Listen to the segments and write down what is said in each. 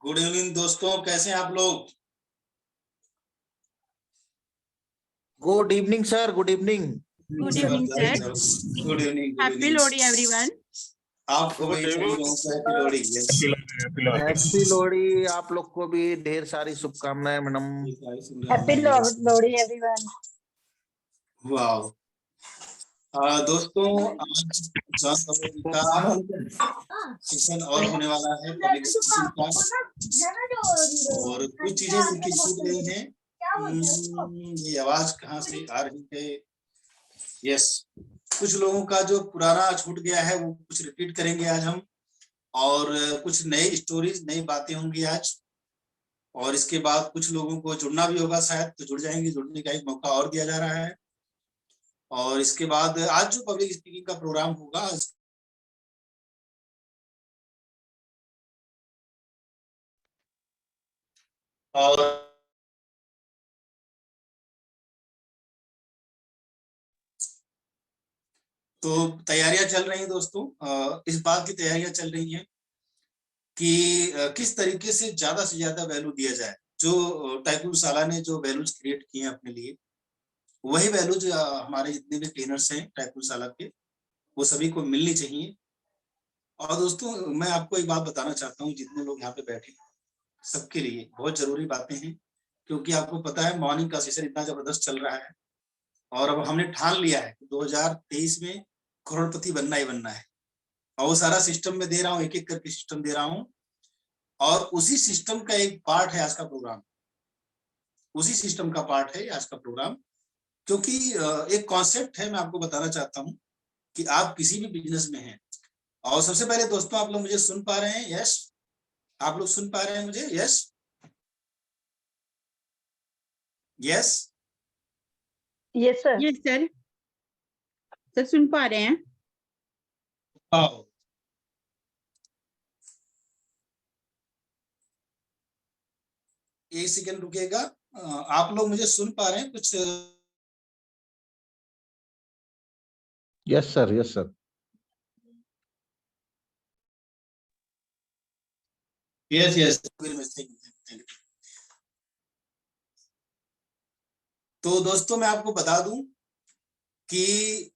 Good evening दोस्तों, कैसे हैं आप लोग? Good evening sir, good evening. Good evening sir. Good evening. Happy Lohri everyone. आपको भी सभी लोगों को हैप्पी लोहड़ी। हैप्पी लोहड़ी आप लोग को भी ढेर सारी शुभकामनाएं मैडम। Happy Lohri everyone. वाह दोस्तों, आज जॉन कपूर का सेशन और होने वाला है पब्लिक स्पीकिंग का, और कुछ चीजें उनकी छूट गई हैं। ये आवाज कहाँ से आ रही है? यस, कुछ लोगों का जो पुराना छूट गया है वो कुछ रिपीट करेंगे आज हम, और कुछ नई स्टोरीज, नई बातें होंगी आज। और इसके बाद कुछ लोगों को जुड़ना भी होगा, शायद तो जुड़ जाएंगे, जुड़ने का एक मौका और दिया जा रहा है। और इसके बाद आज जो पब्लिक स्पीकिंग का प्रोग्राम होगा, और तो तैयारियां चल रही हैं दोस्तों। इस बात की तैयारियां चल रही हैं कि किस तरीके से ज्यादा वैल्यू दिया जाए। जो टाइकुलशाला ने जो वैल्यूज क्रिएट किए हैं अपने लिए, वही वैल्यूज हमारे जितने भी ट्रेनर्स हैं टाइकुलशाला के, वो सभी को मिलनी चाहिए। और दोस्तों, मैं आपको एक बात बताना चाहता हूँ, जितने लोग यहाँ पे बैठे सबके लिए बहुत जरूरी बातें हैं, क्योंकि आपको पता है मॉर्निंग का सेशन इतना जबरदस्त चल रहा है, और अब हमने ठान लिया है 2023 में करोड़पति बनना ही बनना है। और वो सारा सिस्टम में दे रहा हूँ, एक एक करके सिस्टम दे रहा हूँ, और उसी सिस्टम का एक पार्ट है आज का प्रोग्राम। उसी सिस्टम का पार्ट है आज का प्रोग्राम, क्योंकि एक कॉन्सेप्ट है, मैं आपको बताना चाहता हूँ कि आप किसी भी बिजनेस में हैं। और सबसे पहले दोस्तों, आप लोग मुझे सुन पा रहे हैं? यस, आप लोग सुन पा रहे हैं मुझे? Yes yes yes sir. Yes sir, sir सुन पा रहे हैं। एक सेकंड रुकेगा। आप लोग मुझे सुन पा रहे हैं कुछ? Yes sir, yes sir. Yes yes. तो दोस्तों, मैं आपको बता दूं कि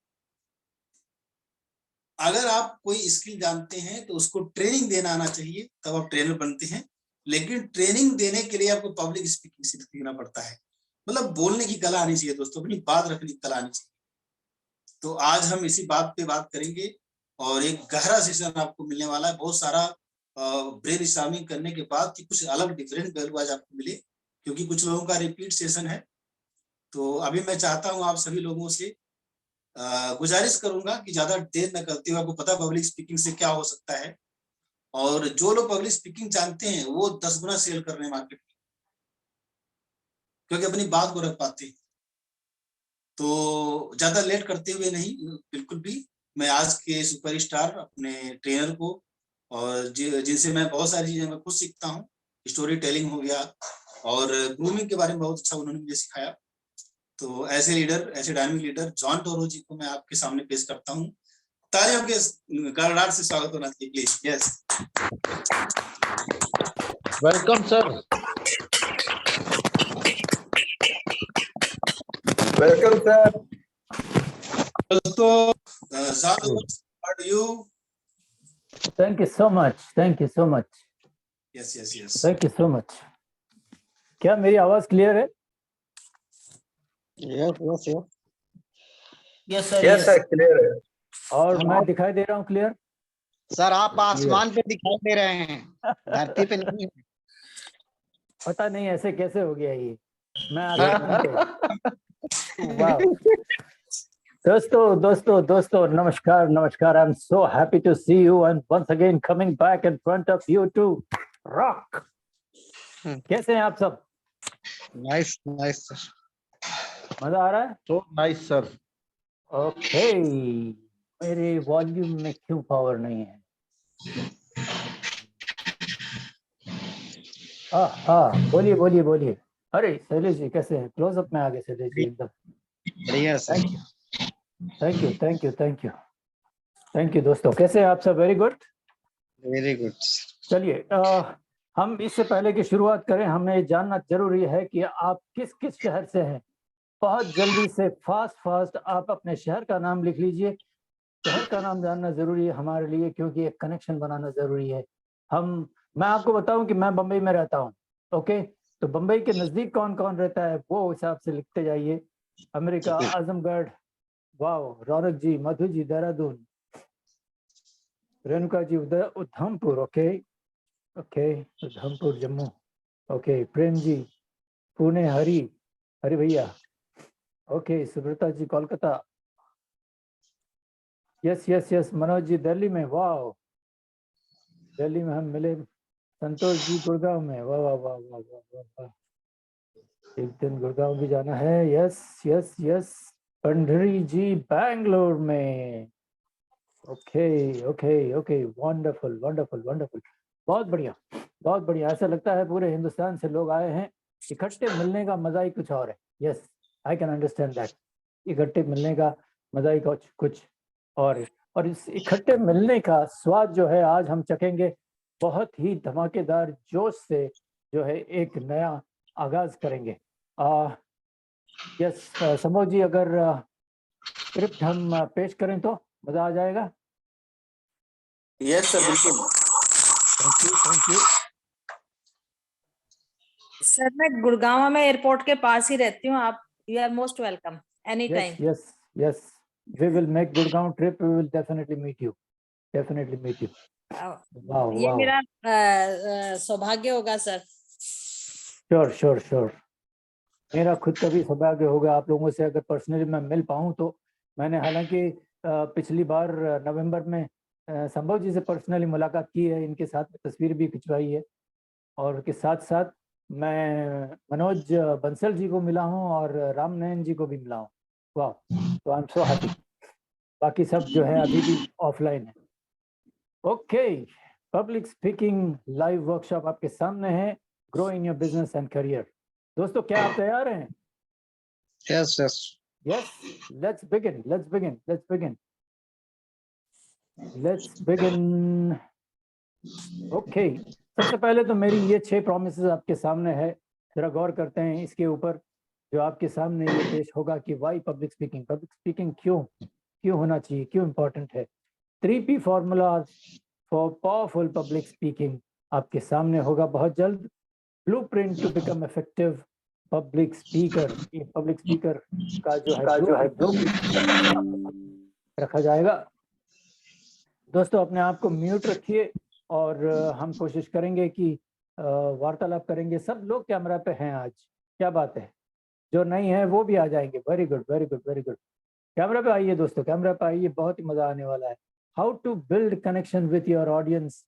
अगर आप कोई स्किल जानते हैं तो उसको ट्रेनिंग देना आना चाहिए, तब आप ट्रेनर बनते हैं। लेकिन ट्रेनिंग देने के लिए आपको पब्लिक स्पीकिंग सीखना पड़ता है, मतलब बोलने की कला आनी चाहिए दोस्तों, अपनी बात रखने की कला आनी चाहिए। तो आज हम इसी बात पे बात करेंगे, और एक गहरा सेशन आपको मिलने वाला है, बहुत सारा ब्रेन स्टॉर्मिंग करने के बाद कि कुछ अलग डिफरेंट वैल्यू आज आपको मिले, क्योंकि कुछ लोगों का रिपीट सेशन है। तो अभी मैं चाहता हूँ आप सभी लोगों से गुजारिश करूंगा कि ज्यादा देर न करते हुए, आपको पता पब्लिक स्पीकिंग से क्या हो सकता है, और जो लोग पब्लिक स्पीकिंग जानते हैं वो 10 गुना सेल कर रहे हैं मार्केट में, क्योंकि अपनी बात को रख पाते हैं। तो ज्यादा लेट करते हुए नहीं, बिल्कुल भी, मैं आज के सुपरस्टार अपने ट्रेनर को, और जिनसे मैं बहुत सारी चीजें मैं खुद सीखता हूँ, स्टोरी टेलिंग हो गया, और ग्रूमिंग के बारे में बहुत अच्छा उन्होंने मुझे सिखाया। तो ऐसे लीडर, ऐसे डायनामिक लीडर जॉन टोरो जी को मैं आपके सामने पेश करता हूँ। तालियों के गड़गड़ाहट से स्वागत होना चाहिए please. Yes, welcome sir. Welcome sir. दोस्तों, John, how do you? Thank you so much. Thank you so much. Yes yes yes. Thank you so much. क्या मेरी आवाज क्लियर है? Yes sir, Yes, sir, clear है। और मैं दिखाई दे रहा हूँ क्लियर? सर आप आसमान पे दिखाई दे रहे हैं, धरती पे नहीं। पता नहीं ऐसे कैसे हो गया ये, मैं आसमान पे। वाह। दोस्तों नमस्कार नमस्कार। I am so happy to see you and once again coming back in front of you to rock. कैसे हैं आप सब? Nice nice sir. मजा आ रहा है? So nice sir. ओके, मेरे वॉल्यूम में क्यों पावर नहीं है? बोलिए बोलिए बोलिए। अरे शैलेश जी कैसे हैं? क्लोजअप में आ गए शैलेश जी एकदम। बढ़िया सर। थैंक यू दोस्तों। कैसे हैं आप सब? Very good, very good. चलिए हम इससे पहले की शुरुआत करें, हमें ये जानना जरूरी है कि आप किस किस शहर से हैं। बहुत जल्दी से फास्ट आप अपने शहर का नाम लिख लीजिए। शहर का नाम जानना जरूरी है हमारे लिए, क्योंकि एक कनेक्शन बनाना जरूरी है। मैं आपको बताऊं कि मैं बम्बई में रहता हूं। ओके, तो बम्बई के नजदीक कौन कौन रहता है वो हिसाब से लिखते जाइए। अमेरिका, आजमगढ़, वाह, Raunak ji, Madhu ji Dehradun, Renuka ji Udhampur, okay okay, Udhampur Jammu, okay, Prem ji Pune, Hari भैया, okay, Subrata ji Kolkata, yes yes yes, Manoj ji Delhi में, वाह, दिल्ली में हम मिले। संतोष जी गुड़गांव में, वाह वाह वाह वाह वाह वाह वाह, एक दिन गुड़गांव भी जाना है, यस यस यस। पंडरी जी बैंगलोर में, okay okay okay, wonderful wonderful wonderful, बहुत बढ़िया बहुत बढ़िया। ऐसा लगता है पूरे हिंदुस्तान से लोग आए हैं। इकट्ठे मिलने का मजा ही कुछ और है। Yes, I can understand that. इकट्ठे मिलने का मजा ही कुछ और है। और इस इकट्ठे मिलने का स्वाद जो है आज हम चखेंगे। बहुत ही धमाकेदार जोश से जो है एक नया आगाज करेंगे। यस संभव जी, अगर स्क्रिप्ट हम पेश करें तो मजा आ जाएगा। यस सर, बिल्कुल। Thank you. सर मैं गुड़गांव में एयरपोर्ट के पास ही रहती हूँ। आप you are most welcome any time. Yes yes, we will make Gurgaon trip, we will definitely meet you. वाह ये वाह, मेरा सौभाग्य होगा सर। श्योर, मेरा खुद का भी सौभाग्य होगा आप लोगों से अगर पर्सनली मैं मिल पाऊँ तो। मैंने हालांकि पिछली बार नवंबर में संभव जी से पर्सनली मुलाकात की है, इनके साथ तस्वीर भी खिंचवाई है, और के साथ साथ मैं मनोज बंसल जी को मिला हूँ और राम नयन जी को भी मिला हूँ। वाह, तो आई एम सो हैप्पी। बाकी सब जो है अभी भी ऑफलाइन है। Okay, public speaking live workshop आपके सामने है, grow in your business and career. दोस्तों, क्या आप तैयार हैं? Yes yes Yes, let's begin. Okay, सबसे पहले तो मेरी ये 6 प्रॉमिसेस आपके सामने है। जरा गौर करते हैं इसके ऊपर जो आपके सामने ये पेश होगा कि वाई पब्लिक स्पीकिंग क्यों होना चाहिए, क्यों इम्पोर्टेंट है। 3P formula for powerful public speaking आपके सामने होगा बहुत जल्द। Blueprint to become effective public speaker, ये पब्लिक स्पीकर का जो है रखा जाएगा। दोस्तों, अपने आप को म्यूट रखिए और हम कोशिश करेंगे कि वार्तालाप करेंगे। सब लोग कैमरा पे हैं आज, क्या बात है। जो नहीं है वो भी आ जाएंगे। Very good. कैमरा पे आइए दोस्तों, कैमरा पे आइए, बहुत ही मजा आने वाला है। How to build connection with your audience,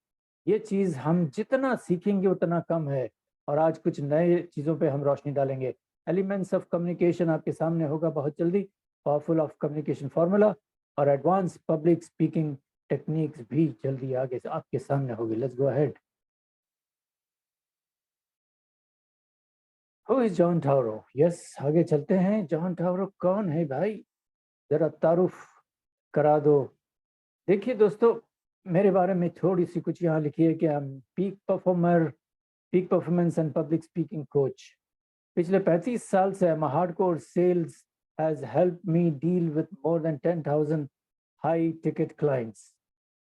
ये चीज हम जितना सीखेंगे उतना कम है, और आज कुछ नए चीजों पे हम रोशनी डालेंगे। एलिमेंट्स ऑफ कम्युनिकेशन आपके सामने होगा बहुत जल्दी, पावरफुल ऑफ कम्युनिकेशन फॉर्मूला, और एडवांस पब्लिक स्पीकिंग टेक्निक्स भी जल्दी आगे से आपके सामने होगी। Let's go ahead. Who is John Tauro? Yes, आगे चलते हैं। जॉन टावरो कौन है भाई, जरा तारुफ करा दो। देखिए दोस्तों, मेरे बारे में थोड़ी सी कुछ यहाँ लिखी है कि I am peak performance and public speaking coach. पिछले 35 साल से I'm a hardcore sales has helped me deal with more than 10,000 high ticket clients.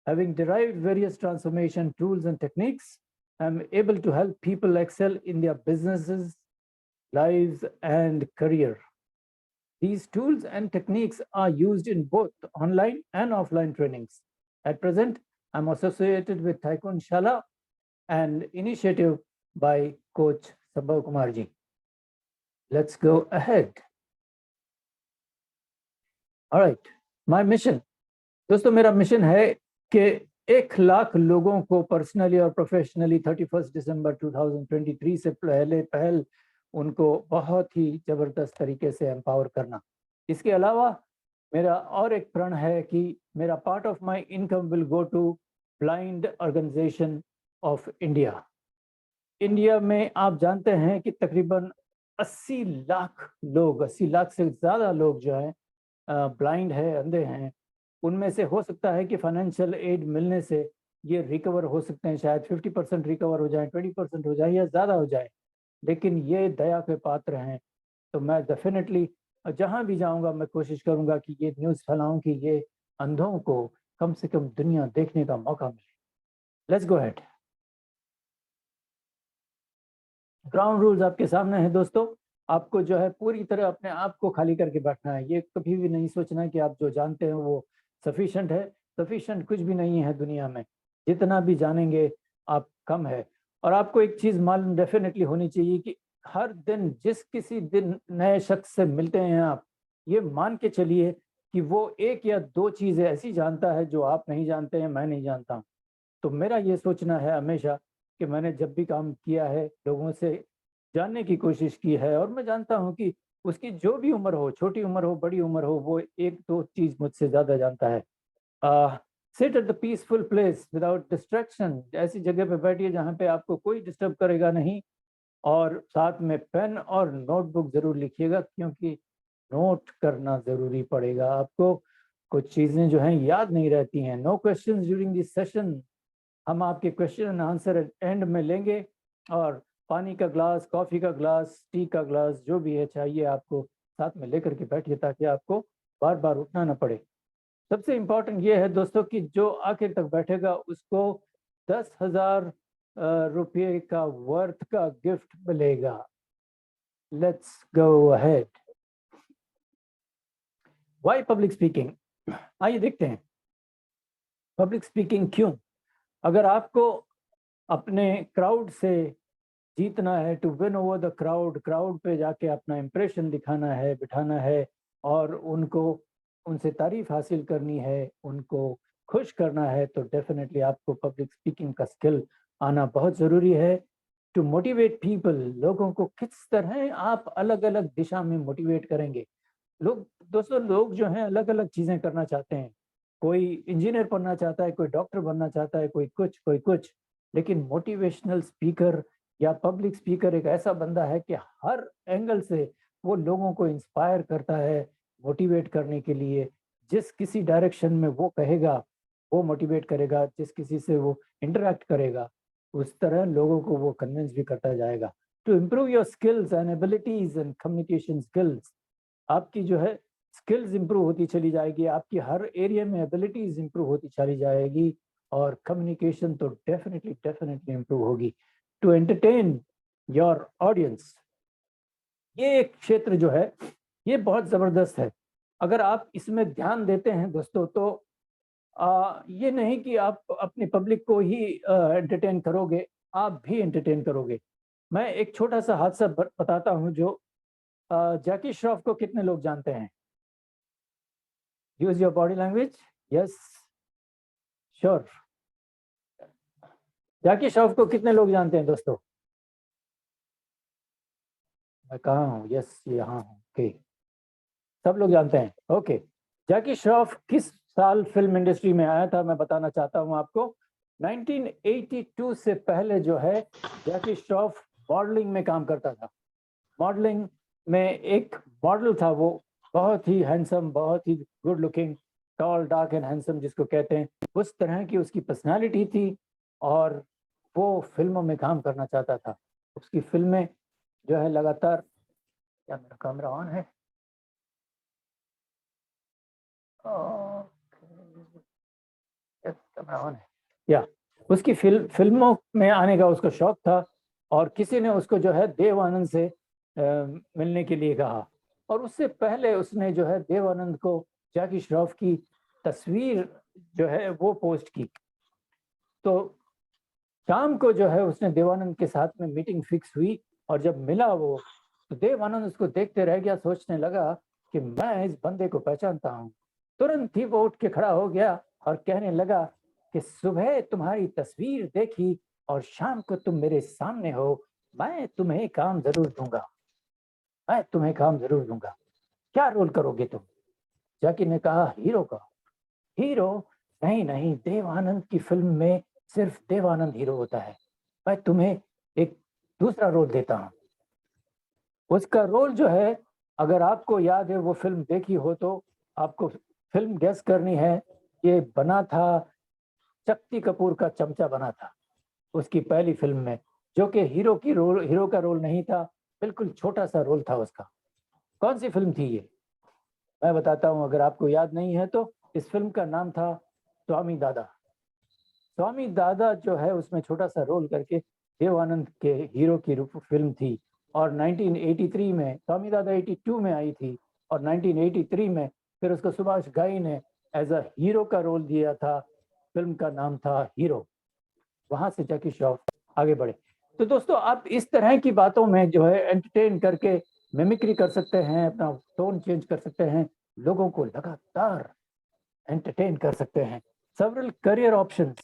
Having derived various transformation tools and techniques, I'm able to help people excel in their businesses, lives, and career. These tools and techniques are used in both online and offline trainings. At present, I'm associated with Tycoon Shala, an initiative by Coach Sabha Kumar ji. Let's go ahead. All right, my mission. दोस्तों, मेरा mission है कि 1 लाख लोगों को personally और professionally 31 दिसंबर 2023 से पहल उनको बहुत ही जबरदस्त तरीके से एम्पावर करना। इसके अलावा मेरा और एक प्रण है कि मेरा part of my income will go to blind organisation of India. India में आप जानते हैं कि तकरीबन 80 लाख लोग, 80 लाख से ज़्यादा लोग जो हैं ब्लाइंड है, अंधे हैं। उनमें से हो सकता है कि फाइनेंशियल एड मिलने से ये रिकवर हो सकते हैं, शायद 50% रिकवर हो जाए, 20% हो जाए या ज़्यादा हो जाए, लेकिन ये दया के पात्र हैं। तो मैं डेफिनेटली जहाँ भी जाऊँगा मैं कोशिश करूँगा कि ये न्यूज़ फैलाऊँ कि ये अंधों को कम से कम दुनिया देखने का मौका मिले। Let's go ahead. Ground rules आपके सामने हैं दोस्तों। आपको जो है पूरी तरह अपने आप को खाली करके बैठना है। ये कभी भी नहीं सोचना कि आप जो जानते हैं वो सफिशिएंट है। सफिशिएंट कुछ भी नहीं है दुनिया में, जितना भी जानेंगे आप कम है। और आपको एक चीज़ मालूम डेफिनेटली होनी चाहिए कि हर दिन जिस किसी दिन नए शख्स से मिलते हैं आप, ये मान के चलिए कि वो एक या दो चीज़ें ऐसी जानता है जो आप नहीं जानते हैं, मैं नहीं जानता हूँ। तो मेरा ये सोचना है हमेशा कि मैंने जब भी काम किया है लोगों से जानने की कोशिश की है, और मैं जानता हूँ कि उसकी जो भी उम्र हो, छोटी उम्र हो बड़ी उम्र हो, वो एक दो चीज़ मुझसे ज़्यादा जानता है। Sit at the peaceful place without distraction. ऐसी जगह पे बैठिए जहाँ पे आपको कोई डिस्टर्ब करेगा नहीं, और साथ में पेन और नोटबुक ज़रूर लिखिएगा, क्योंकि नोट करना ज़रूरी पड़ेगा आपको। कुछ चीज़ें जो हैं याद नहीं रहती हैं। No questions during this session. हम आपके क्वेश्चन एंड आंसर एंड में लेंगे, और पानी का ग्लास, कॉफ़ी का ग्लास, टी का ग्लास, जो भी है चाहिए आपको साथ में लेकर के बैठिए, ताकि आपको बार बार उठना ना पड़े। सबसे इम्पोर्टेंट ये है दोस्तों कि जो आखिर तक बैठेगा उसको 10,000 रुपये का वर्थ का गिफ्ट मिलेगा। Let's go ahead. Why public speaking? आइए देखते हैं पब्लिक स्पीकिंग क्यों। अगर आपको अपने क्राउड से जीतना है, to win over the crowd, crowd पे जाके अपना इम्प्रेशन दिखाना है, बिठाना है, और उनसे तारीफ हासिल करनी है, उनको खुश करना है, तो डेफिनेटली आपको पब्लिक स्पीकिंग का स्किल आना बहुत ज़रूरी है। टू मोटिवेट पीपल, लोगों को किस तरह आप अलग अलग दिशा में मोटिवेट करेंगे। दोस्तों लोग जो हैं अलग अलग चीज़ें करना चाहते हैं। कोई इंजीनियर बनना चाहता है, कोई डॉक्टर बनना चाहता है, कोई कुछ, लेकिन मोटिवेशनल स्पीकर या पब्लिक स्पीकर एक ऐसा बंदा है कि हर एंगल से वो लोगों को इंस्पायर करता है मोटिवेट करने के लिए। जिस किसी डायरेक्शन में वो कहेगा वो मोटिवेट करेगा, जिस किसी से वो इंटरेक्ट करेगा उस तरह लोगों को वो कन्विंस भी करता जाएगा। To improve your skills and abilities and communication skills, आपकी जो है स्किल्स इंप्रूव होती चली जाएगी, आपकी हर एरिया में एबिलिटीज इंप्रूव होती चली जाएगी, और कम्युनिकेशन तो डेफिनेटली इंप्रूव होगी। टू एंटरटेन योर ऑडियंस, ये एक क्षेत्र जो है ये बहुत ज़बरदस्त है। अगर आप इसमें ध्यान देते हैं दोस्तों, तो ये नहीं कि आप अपनी पब्लिक को ही एंटरटेन करोगे, आप भी एंटरटेन करोगे। मैं एक छोटा सा हादसा बताता हूँ। जो जैकी श्रॉफ को कितने लोग जानते हैं? Use your body language. Yes, sure. Jackie Shroff को कितने लोग जानते हैं दोस्तों? मैं कहाँ हूँ? यस, यहाँ हूँ। ओके, सब लोग जानते हैं। ओके, जैकी श्रॉफ किस साल फिल्म इंडस्ट्री में आया था मैं बताना चाहता हूँ आपको। 1982 से पहले जो है जैकी श्रॉफ मॉडलिंग में काम करता था। मॉडलिंग में एक मॉडल था, वो बहुत ही हैंडसम, बहुत ही good looking, tall, dark and handsome जिसको कहते हैं, उस तरह की उसकी पर्सनालिटी थी, और वो फिल्मों में काम करना चाहता था। उसकी फिल्में जो है लगातार, क्या मेरा कैमरा ऑन है? कैमरा ऑन है या? उसकी फिल्मों में आने का उसको शौक था, और किसी ने उसको जो है देव आनंद से मिलने के लिए कहा, और उससे पहले उसने जो है देव आनंद को जैकी श्रॉफ की तस्वीर जो है वो पोस्ट की। तो शाम को जो है उसने देवानंद के साथ में मीटिंग फिक्स हुई, और जब मिला वो, तो देवानंद उसको देखते रह गया, सोचने लगा कि मैं इस बंदे को पहचानता हूँ। तुरंत ही वो उठ के खड़ा हो गया और कहने लगा कि सुबह तुम्हारी तस्वीर देखी और शाम को तुम मेरे सामने हो, मैं तुम्हें काम जरूर दूंगा, मैं तुम्हें काम जरूर दूंगा। क्या रोल करोगे तुम? जैकी ने कहा, हीरो का। हीरो? नहीं, देवानंद की फिल्म में सिर्फ देवानंद हीरो होता है, मैं तुम्हें एक दूसरा रोल देता हूँ। उसका रोल जो है, अगर आपको याद है, वो फिल्म देखी हो तो आपको फिल्म गेस करनी है। ये बना था शक्ति कपूर का चमचा बना था उसकी पहली फिल्म में, जो कि हीरो का रोल नहीं था, बिल्कुल छोटा सा रोल था उसका। कौन सी फिल्म थी ये? मैं बताता हूं, अगर आपको याद नहीं है तो। इस फिल्म का नाम था स्वामी दादा। स्वामी दादा जो है उसमें छोटा सा रोल करके देव आनंद के हीरो की फिल्म थी। और 1983 में, स्वामी दादा 82 में आई थी, और 1983 में फिर उसको सुभाष घई ने एज अ हीरो का रोल दिया था। फिल्म का नाम था हीरो। वहां से जैकी श्रॉफ आगे बढ़े। तो दोस्तों, आप इस तरह की बातों में जो है एंटरटेन करके मिमिक्री कर सकते हैं, अपना टोन चेंज कर सकते हैं, लोगों को लगातार एंटरटेन कर सकते हैं। सेवरल करियर ऑप्शंस,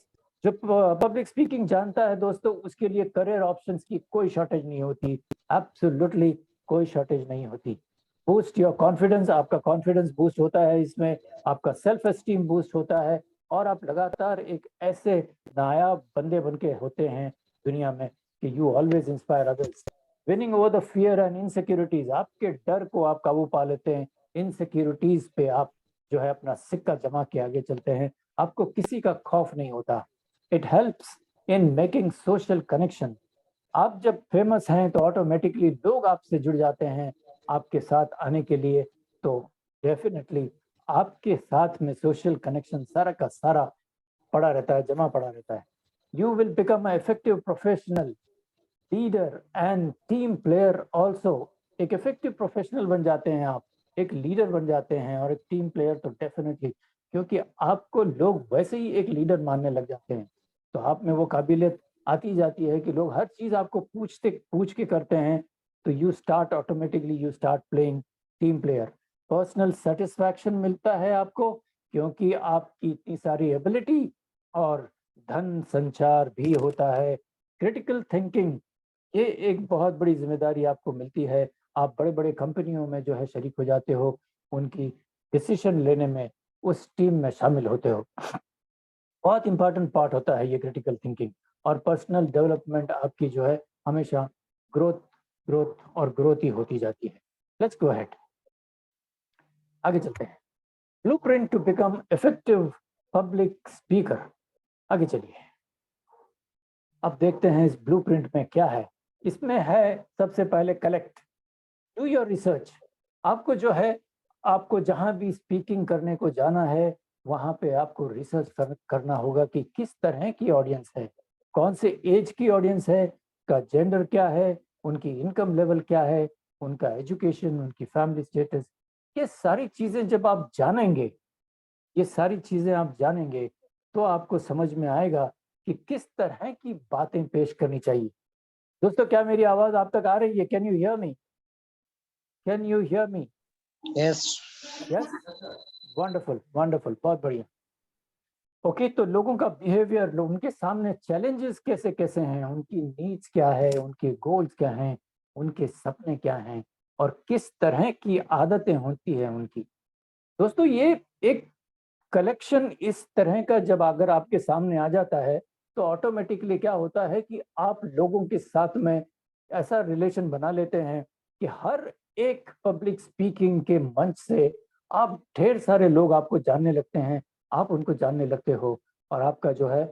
जो पब्लिक स्पीकिंग जानता है दोस्तों, उसके लिए करियर ऑप्शंस की कोई शॉर्टेज नहीं होती, एब्सोल्युटली कोई शॉर्टेज नहीं होती। बूस्ट योर कॉन्फिडेंस, आपका कॉन्फिडेंस बूस्ट होता है इसमें, आपका सेल्फ एस्टीम बूस्ट होता है, और आप लगातार एक ऐसे नायाब बंदे बन के होते हैं दुनिया में कि you always inspire others. Winning over the fear and insecurities, आपके डर को आप काबू पा लेते हैं, इनसिक्योरिटीज पे आप जो है अपना सिक्का जमा के आगे चलते हैं, आपको किसी का खौफ नहीं होता। It helps in making social connection. आप जब फेमस हैं तो ऑटोमेटिकली लोग आपसे जुड़ जाते हैं आपके साथ आने के लिए, तो डेफिनेटली आपके साथ में सोशल कनेक्शन सारा का सारा पड़ा रहता है, जमा पड़ा रहता है। You will become a effective professional leader and team player also. एक इफेक्टिव प्रोफेशनल बन जाते हैं आप, एक लीडर बन जाते हैं, और एक टीम प्लेयर तो डेफिनेटली, क्योंकि आपको लोग वैसे ही एक लीडर मानने लग जाते हैं, तो आप में वो काबिलियत आती जाती है कि लोग हर चीज आपको पूछ के करते हैं, तो you start automatically, you start playing team player. Personal satisfaction मिलता है आपको, क्योंकि आपकी इतनी सारी एबिलिटी, और धन संचार भी होता है। क्रिटिकल थिंकिंग, ये एक बहुत बड़ी जिम्मेदारी आपको मिलती है। आप बड़े बड़े कंपनियों में जो है शरीक हो जाते हो, उनकी डिसीजन लेने में उस टीम में शामिल होते हो। बहुत इंपॉर्टेंट पार्ट होता है ये क्रिटिकल थिंकिंग। और पर्सनल डेवलपमेंट आपकी जो है हमेशा ग्रोथ ही होती जाती है। लेट्स गो अहेड, आगे चलते हैं। Blueprint to become effective public speaker. आगे चलिए, अब देखते हैं इस ब्लूप्रिंट में क्या है। इसमें है सबसे पहले कलेक्ट, डू योर रिसर्च। आपको जो है, आपको जहां भी स्पीकिंग करने को जाना है, वहां पे आपको रिसर्च करना होगा कि किस तरह की ऑडियंस है, कौन से एज की ऑडियंस है, का जेंडर क्या है, उनकी इनकम लेवल क्या है, उनका एजुकेशन, उनकी फैमिली स्टेटस। ये सारी चीजें जब आप जानेंगे, ये सारी चीजें आप जानेंगे, तो आपको समझ में आएगा कि किस तरह की बातें पेश करनी चाहिए। दोस्तों, क्या मेरी आवाज आप तक आ रही है? Can you hear me? Can you hear me? Yes yes, wonderful wonderful, बहुत बढ़िया। ओके, तो लोगों का बिहेवियर, उनके सामने चैलेंजेस कैसे कैसे हैं, उनकी नीड्स क्या है, उनके गोल्स क्या हैं, उनके सपने क्या हैं, और किस तरह की आदतें होती है उनकी। दोस्तों, ये एक कलेक्शन इस तरह का जब अगर आपके सामने आ जाता है, तो ऑटोमेटिकली क्या होता है कि आप लोगों के साथ में ऐसा रिलेशन बना लेते हैं कि हर एक पब्लिक स्पीकिंग के मंच से आप ढेर सारे लोग आपको जानने लगते हैं, आप उनको जानने लगते हो, और आपका जो है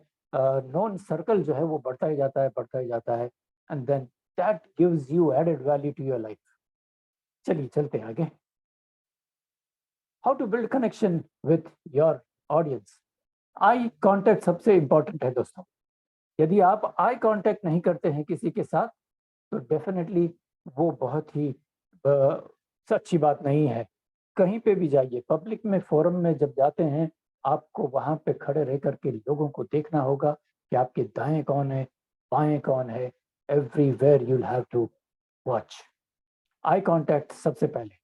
नॉन सर्कल जो है वो बढ़ता ही जाता है, and then that gives you added value to your life. चलिए चलते हैं आगे। How to build connection with your audience. Eye contact सबसे इंपॉर्टेंट है दोस्तों। यदि आप आई कांटेक्ट नहीं करते हैं किसी के साथ, तो डेफिनेटली वो बहुत ही अच्छी बात नहीं है। कहीं पे भी जाइए, पब्लिक में, फोरम में जब जाते हैं, आपको वहां पे खड़े रह करके लोगों को देखना होगा कि आपके दाएं कौन है, बाएं कौन है। Everywhere you have to watch. Eye contact सबसे पहले।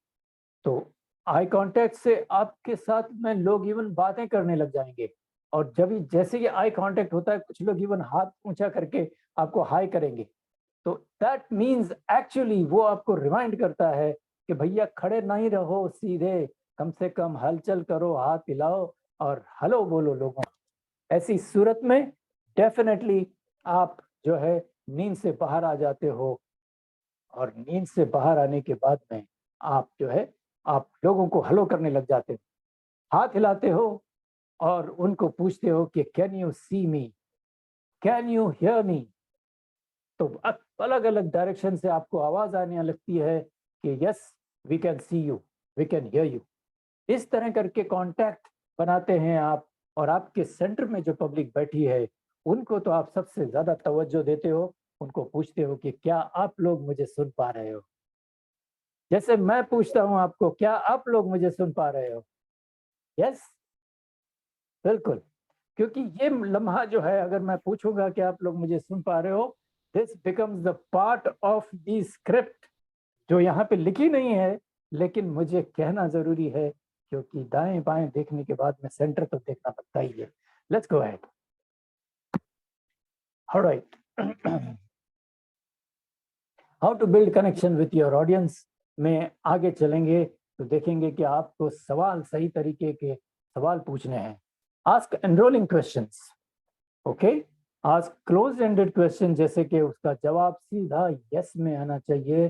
तो आई कांटेक्ट से आपके साथ में लोग इवन बातें करने लग जाएंगे, और जब जैसे ही आई कांटेक्ट होता है, कुछ लोग इवन हाथ ऊंचा करके आपको हाई करेंगे, तो दैट मीन्स एक्चुअली वो आपको रिमाइंड करता है कि भैया खड़े नहीं रहो सीधे, कम से कम हलचल करो, हाथ हिलाओ और हेलो बोलो लोगों। ऐसी सूरत में डेफिनेटली आप जो है नींद से बाहर आ जाते हो, और नींद से बाहर आने के बाद में आप जो है आप लोगों को हेलो करने लग जाते हो, हाथ हिलाते हो, और उनको पूछते हो कि can you see me, can you hear me, तो अलग अलग डायरेक्शन से आपको आवाज आने लगती है कि yes we can see you, we can hear you. इस तरह करके कांटेक्ट बनाते हैं आप, और आपके सेंटर में जो पब्लिक बैठी है उनको तो आप सबसे ज्यादा तवज्जो देते हो, उनको पूछते हो कि क्या आप लोग मुझे सुन पा रहे हो। जैसे मैं पूछता हूं आपको, क्या आप लोग मुझे सुन पा रहे हो? यस, बिल्कुल, क्योंकि ये लम्हा जो है, अगर मैं पूछूंगा कि आप लोग मुझे सुन पा रहे हो, this becomes the part of the script, जो यहाँ पे लिखी नहीं है लेकिन मुझे कहना जरूरी है, क्योंकि दाएं बाएं देखने के बाद में सेंटर तो देखना पड़ता ही है। Let's go ahead. Alright, how to build connection with your audience में आगे चलेंगे तो देखेंगे कि आपको सवाल सही तरीके के सवाल पूछने हैं। Ask enrolling questions, okay, ask close ended question, जैसे कि उसका जवाब सीधा यस में आना चाहिए,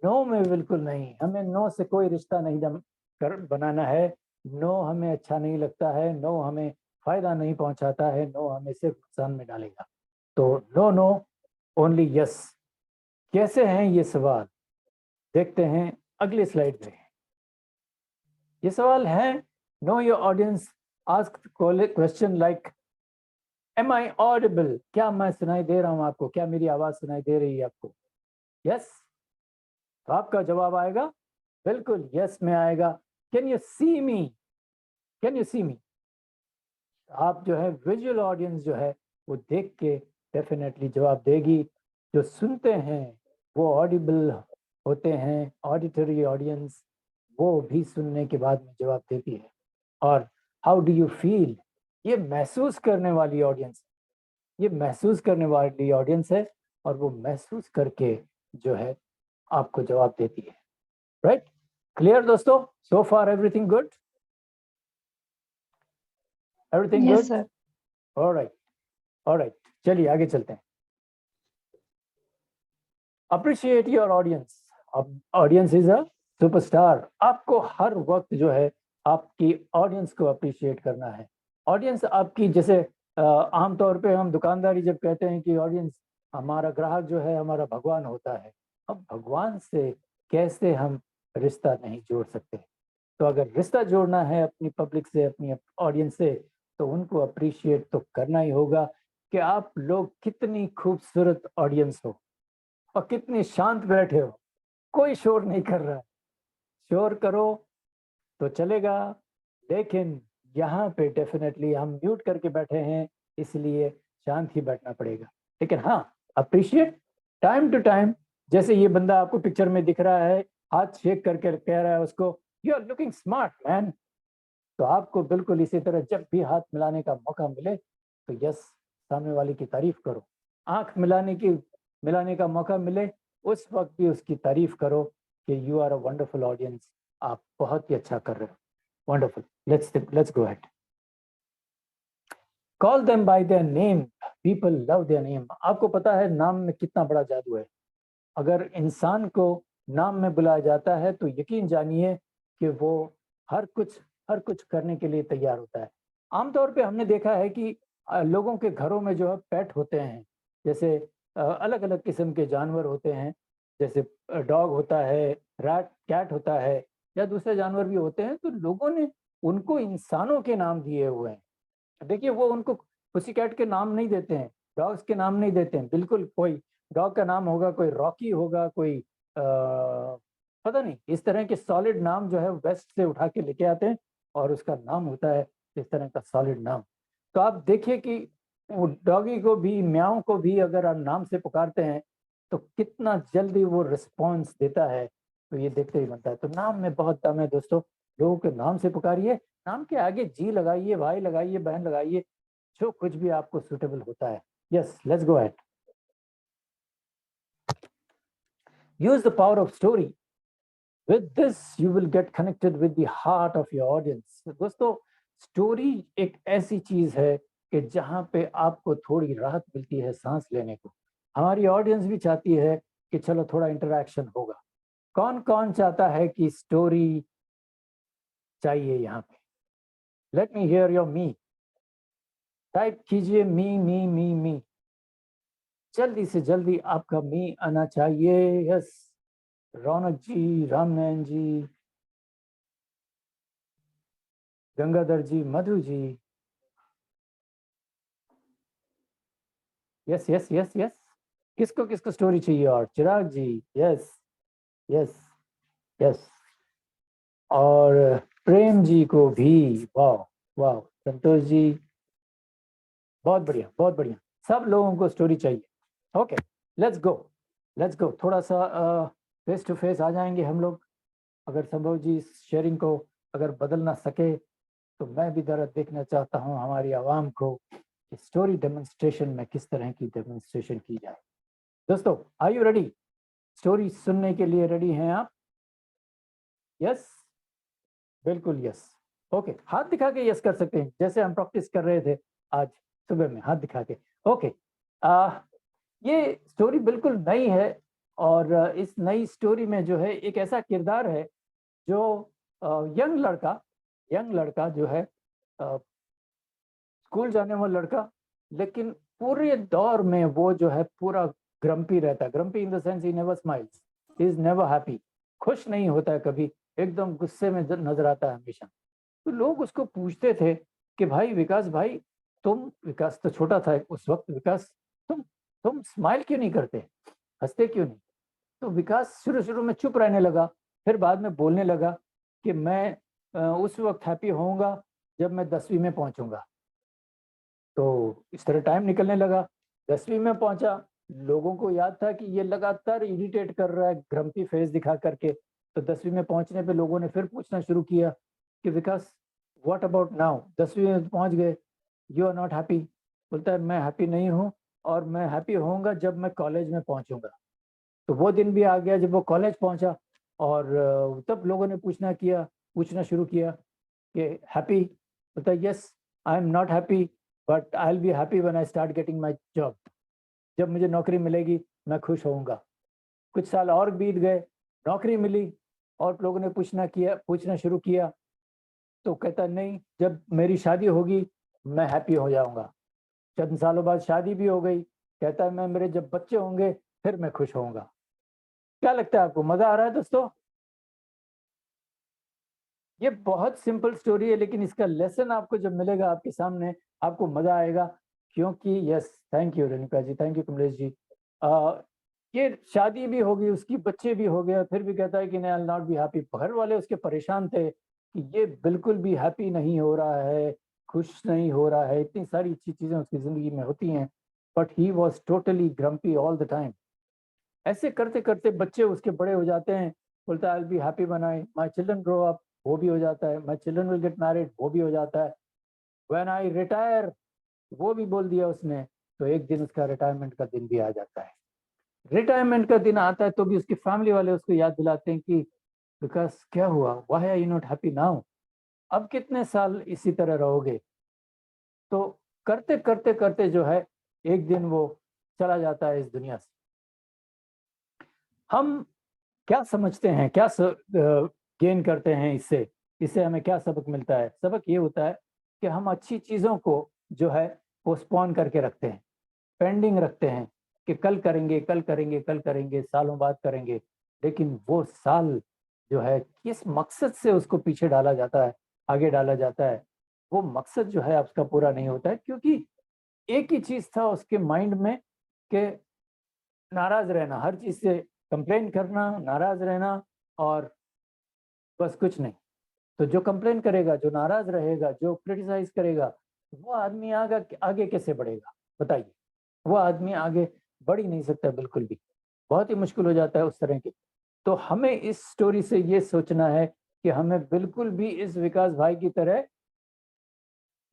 नो में बिल्कुल नहीं। हमें नो से कोई रिश्ता नहीं बनाना है। नो हमें अच्छा नहीं लगता है, नो हमें फायदा नहीं पहुंचाता है, नो हमें सिर्फ नुकसान में डालेगा। तो नो नो, ओनली यस। कैसे हैं ये सवाल, देखते हैं अगली स्लाइड में। ये सवाल है, know your audience, ask question like am I audible, क्या मैं सुनाई दे रहा हूं आपको, क्या मेरी आवाज सुनाई दे रही है आपको? यस, तो आपका जवाब आएगा बिल्कुल यस में आएगा। Can you see me, can you see me, आप जो है विजुअल ऑडियंस जो है वो देख के डेफिनेटली जवाब देगी। जो सुनते हैं वो ऑडिबल होते हैं, ऑडिटरी ऑडियंस, वो भी सुनने के बाद में जवाब देती है। और हाउ डू यू फील, ये महसूस करने वाली ऑडियंस, ये महसूस करने वाली ऑडियंस है, और वो महसूस करके जो है आपको जवाब देती है। राइट, क्लियर दोस्तों? So far everything good, everything Yes, good? sir. Alright, alright, चलिए आगे चलते हैं। Appreciate your audience, audience is a superstar. आपको हर वक्त जो है आपकी ऑडियंस को अप्रिशिएट करना है। ऑडियंस आपकी, जैसे आमतौर पे हम दुकानदारी जब कहते हैं कि ऑडियंस, हमारा ग्राहक जो है हमारा भगवान होता है, अब भगवान से कैसे हम रिश्ता नहीं जोड़ सकते? तो अगर रिश्ता जोड़ना है अपनी पब्लिक से, अपनी ऑडियंस से, तो उनको अप्रिशिएट तो करना ही होगा कि आप लोग कितनी खूबसूरत ऑडियंस हो और कितने शांत बैठे हो, कोई शोर नहीं कर रहा है। शोर करो तो चलेगा, लेकिन यहाँ पे डेफिनेटली हम म्यूट करके बैठे हैं, इसलिए शांत ही बैठना पड़ेगा। लेकिन हाँ, अप्रिशिएट टाइम टू टाइम, जैसे ये बंदा आपको पिक्चर में दिख रहा है, हाथ शेक करके कह रहा है उसको, you are looking smart man, तो आपको बिल्कुल इसी तरह जब भी हाथ मिलाने का मौका मिले तो यस, सामने वाले की तारीफ करो। आंख मिलाने का मौका मिले, उस वक्त भी उसकी तारीफ करो कि you are a wonderful audience, आप बहुत ही अच्छा कर रहे हो, wonderful, let's go ahead. Call them by their name, people love their name. आपको पता है नाम में कितना बड़ा जादू है। अगर इंसान को नाम में बुलाया जाता है तो यकीन जानिए कि वो हर कुछ करने के लिए तैयार होता है। आमतौर पे हमने देखा है कि लोगों के घरों में जो है पेट होते हैं, जैसे अलग अलग किस्म के जानवर होते हैं, जैसे डॉग होता है, रैट, कैट होता है, या दूसरे जानवर भी होते हैं, तो लोगों ने उनको इंसानों के नाम दिए हुए हैं। देखिए, वो उनको पुसी कैट के नाम नहीं देते हैं, डॉग्स के नाम नहीं देते हैं, बिल्कुल। कोई डॉग का नाम होगा, कोई रॉकी होगा, कोई पता नहीं, इस तरह के सॉलिड नाम जो है वेस्ट से उठा के लेके आते हैं और उसका नाम होता है इस तरह का सॉलिड नाम। तो आप देखिए कि वो डॉगी को भी, म्याऊ को भी अगर आप नाम से पुकारते हैं तो कितना जल्दी वो रिस्पॉन्स देता है, तो ये देखते ही बनता है। तो नाम में बहुत दम है दोस्तों, लोगों के नाम से पुकारिए, नाम के आगे जी लगाइए, भाई लगाइए, बहन लगाइए, जो कुछ भी आपको सुटेबल होता है। Yes, let's go ahead. Use the power of story. With this, you will get connected with the heart of your audience. दोस्तों, स्टोरी एक ऐसी चीज है कि जहां पे आपको थोड़ी राहत मिलती है सांस लेने को। हमारी ऑडियंस भी चाहती है कि चलो थोड़ा इंटरेक्शन होगा। कौन कौन चाहता है कि स्टोरी चाहिए यहाँ पे? Let me hear your me. Type कीजिए मी। जल्दी से जल्दी आपका मी आना चाहिए। Yes, Raunak ji, Ramnayan ji, Gangadhar ji, Madhu ji. Yes yes yes yes. किसको किसको स्टोरी चाहिए? और Chirag ji, yes yes yes. और प्रेम जी को भी, वाह वाह। संतोष जी, बहुत बढ़िया बहुत बढ़िया। सब लोगों को स्टोरी चाहिए। Okay, let's go. थोड़ा सा फेस टू फेस आ जाएंगे हम लोग। अगर संभव जी शेयरिंग को अगर बदल ना सके तो मैं भी जरा देखना चाहता हूँ हमारी आवाम को कि स्टोरी डेमोन्स्ट्रेशन में किस तरह की डेमोन्स्ट्रेशन की जाए। दोस्तों, आर यू रेडी? स्टोरी सुनने के लिए रेडी हैं आप? यस, बिल्कुल यस। ओके, हाथ दिखा के यस कर सकते हैं, जैसे हम प्रैक्टिस कर रहे थे आज सुबह में, हाथ दिखा के। ओके, ये स्टोरी बिल्कुल नई है और इस नई स्टोरी में जो है एक ऐसा किरदार है जो यंग लड़का जो है, स्कूल जाने वाला लड़का, लेकिन पूरे दौर में वो जो है पूरा ग्रम्पी रहता है। Grumpy in the sense he never smiles, he is never happy. खुश नहीं होता है कभी, एकदम गुस्से में नजर आता है हमेशा। तो लोग उसको पूछते थे कि भाई विकास भाई, विकास तो छोटा था उस वक्त, विकास तुम स्माइल क्यों नहीं करते, हंसते क्यों नहीं? तो विकास शुरू में चुप रहने लगा, फिर बाद में बोलने लगा कि मैं उस वक्त हैप्पी होऊंगा जब मैं 10वीं में पहुंचूंगा। तो इस तरह टाइम निकलने लगा, 10वीं में पहुंचा, लोगों को याद था कि ये लगातार इरिटेट कर रहा है ग्रम्पी फेस दिखा करके। तो 10वीं में पहुंचने पे लोगों ने फिर पूछना शुरू किया कि विकास व्हाट अबाउट नाउ, 10वीं में पहुंच गए, यू आर नॉट हैप्पी? बोलता है मैं हैप्पी नहीं हूँ और मैं हैप्पी होऊंगा जब मैं कॉलेज में पहुंचूंगा। तो वो दिन भी आ गया जब वो कॉलेज पहुंचा और तब लोगों ने पूछना शुरू किया कि हैप्पी? बोलता है yes, I am not happy but I will be happy when I start getting my job. जब मुझे नौकरी मिलेगी मैं खुश होऊंगा। कुछ साल और बीत गए, नौकरी मिली और लोगों ने पूछना शुरू किया। तो कहता नहीं, जब मेरी शादी होगी मैं हैप्पी हो जाऊंगा। चंद सालों बाद शादी भी हो गई, कहता है मैं मेरे जब बच्चे होंगे फिर मैं खुश होऊंगा। क्या लगता है आपको, मजा आ रहा है दोस्तों? ये बहुत सिंपल स्टोरी है, लेकिन इसका लेसन आपको जब मिलेगा आपके सामने आपको मजा आएगा। क्योंकि yes, thank you Renuka ji, thank you Kamlesh ji. ये शादी भी होगी, उसकी बच्चे भी हो गए, फिर भी कहता है कि नहीं, I will not be happy. घर वाले उसके परेशान थे कि ये बिल्कुल भी हैप्पी नहीं हो रहा है, खुश नहीं हो रहा है। इतनी सारी अच्छी चीजें उसकी जिंदगी में होती हैं, but he was totally grumpy all the time. ऐसे करते करते बच्चे उसके बड़े हो जाते हैं, बोलता है I will be happy when my children grow up, वो भी हो जाता है। My children will get married, वो भी हो जाता है। व्हेन आई रिटायर, वो भी बोल दिया उसने। तो एक दिन उसका रिटायरमेंट का दिन भी आ जाता है। रिटायरमेंट का दिन आता है तो भी उसकी फैमिली वाले उसको याद दिलाते हैं कि बिकॉज क्या हुआ, why are you not happy now? अब कितने साल इसी तरह रहोगे? तो करते करते करते जो है एक दिन वो चला जाता है इस दुनिया से। हम क्या समझते हैं, क्या गेन करते हैं इससे हमें क्या सबक मिलता है? सबक ये होता है कि हम अच्छी चीज़ों को जो है पोस्टपोन करके रखते हैं, पेंडिंग रखते हैं कि कल करेंगे, सालों बाद करेंगे। लेकिन वो साल जो है किस मकसद से उसको पीछे डाला जाता है, आगे डाला जाता है, वो मकसद जो है उसका पूरा नहीं होता है। क्योंकि एक ही चीज़ था उसके माइंड में कि नाराज रहना, हर चीज़ से कंप्लेन करना, नाराज रहना और बस कुछ नहीं। तो जो कंप्लेन करेगा, जो नाराज रहेगा, जो क्रिटिसाइज करेगा, वो आदमी आगे कैसे बढ़ेगा बताइए? वो आदमी आगे बढ़ ही नहीं सकता बिल्कुल भी, बहुत ही मुश्किल हो जाता है उस तरह की। तो हमें इस स्टोरी से ये सोचना है कि हमें बिल्कुल भी इस विकास भाई की तरह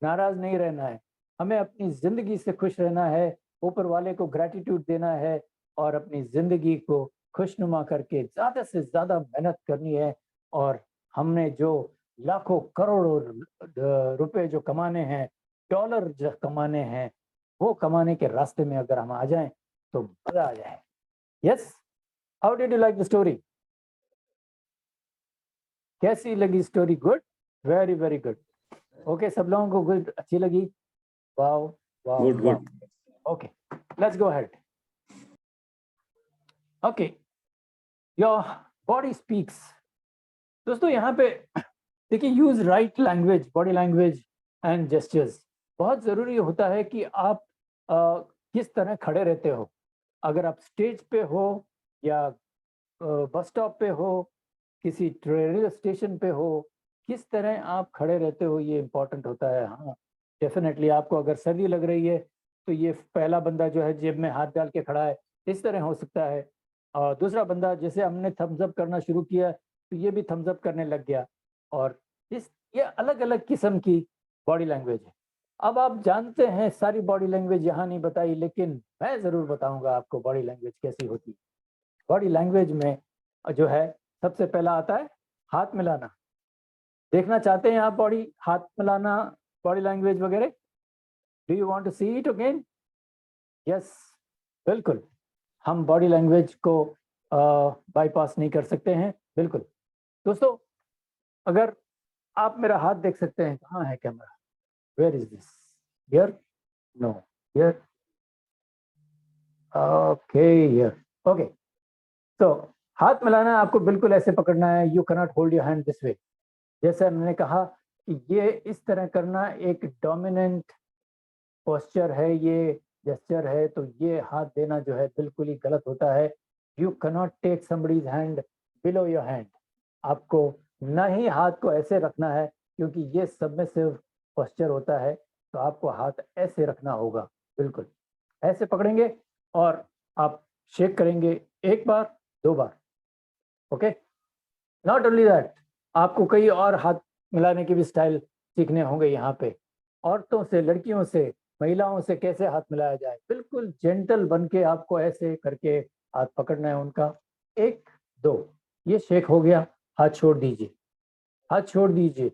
नाराज नहीं रहना है। हमें अपनी जिंदगी से खुश रहना है, ऊपर वाले को ग्रैटिट्यूड देना है और अपनी जिंदगी को खुशनुमा करके ज्यादा से ज्यादा मेहनत करनी है। और हमने जो लाखों करोड़ों रुपए जो कमाने हैं, डॉलर जो कमाने हैं, वो कमाने के रास्ते में अगर हम आ जाएं तो मजा आ जाए। Yes, how did you like the story? कैसी लगी story? Good, very very good. Okay, सब लोगों को गुड, अच्छी लगी? Wow wow, good good. Okay, let's go ahead. Okay, your body speaks. दोस्तों यहाँ पे देखिए, use right language, body language and gestures. बहुत जरूरी होता है कि आप किस तरह खड़े रहते हो। अगर आप स्टेज पे हो या बस स्टॉप पे हो, किसी रेलवे स्टेशन पे हो, किस तरह आप खड़े रहते हो ये इम्पोर्टेंट होता है। हाँ, डेफिनेटली आपको अगर सर्दी लग रही है तो ये पहला बंदा जो है जेब में हाथ डाल के खड़ा है, इस तरह हो सकता है। और दूसरा बंदा, जैसे हमने थम्स अप करना शुरू किया तो ये भी थम्स अप करने लग गया। और ये अलग अलग किस्म की बॉडी लैंग्वेज है। अब आप जानते हैं सारी बॉडी लैंग्वेज यहाँ नहीं बताई, लेकिन मैं ज़रूर बताऊंगा आपको बॉडी लैंग्वेज कैसी होती है। बॉडी लैंग्वेज में जो है सबसे पहला आता है हाथ मिलाना। देखना चाहते हैं आप बॉडी हाथ मिलाना, बॉडी लैंग्वेज वगैरह? Do you want to see it again? Yes, बिल्कुल। हम बॉडी लैंग्वेज को बाईपास नहीं कर सकते हैं, बिल्कुल। दोस्तों, अगर आप मेरा हाथ देख सकते हैं, कहाँ है camera? Where is this? Here? No, here. Okay, here. Okay, तो हाथ मिलाना आपको बिल्कुल ऐसे पकड़ना है। You cannot hold your hand this way. जैसे मैंने कहा कि ये इस तरह करना एक डोमिनेंट पोस्चर है, ये जेस्चर है, तो ये हाथ देना जो है बिल्कुल ही गलत होता है। You cannot take somebody's hand below your hand. आपको ना ही हाथ को ऐसे रखना है, क्योंकि ये सबमिसिव पोस्चर होता है। तो आपको हाथ ऐसे रखना होगा, बिल्कुल ऐसे पकड़ेंगे और आप शेक करेंगे, एक बार, दो बार। ओके, नॉट ओनली दैट, आपको कई और हाथ मिलाने के भी स्टाइल सीखने होंगे यहाँ पे। औरतों से, लड़कियों से, महिलाओं से कैसे हाथ मिलाया जाए, बिल्कुल जेंटल बन के आपको ऐसे करके हाथ पकड़ना है उनका। एक, दो, ये शेक हो गया, हाथ छोड़ दीजिए, हाथ छोड़ दीजिए।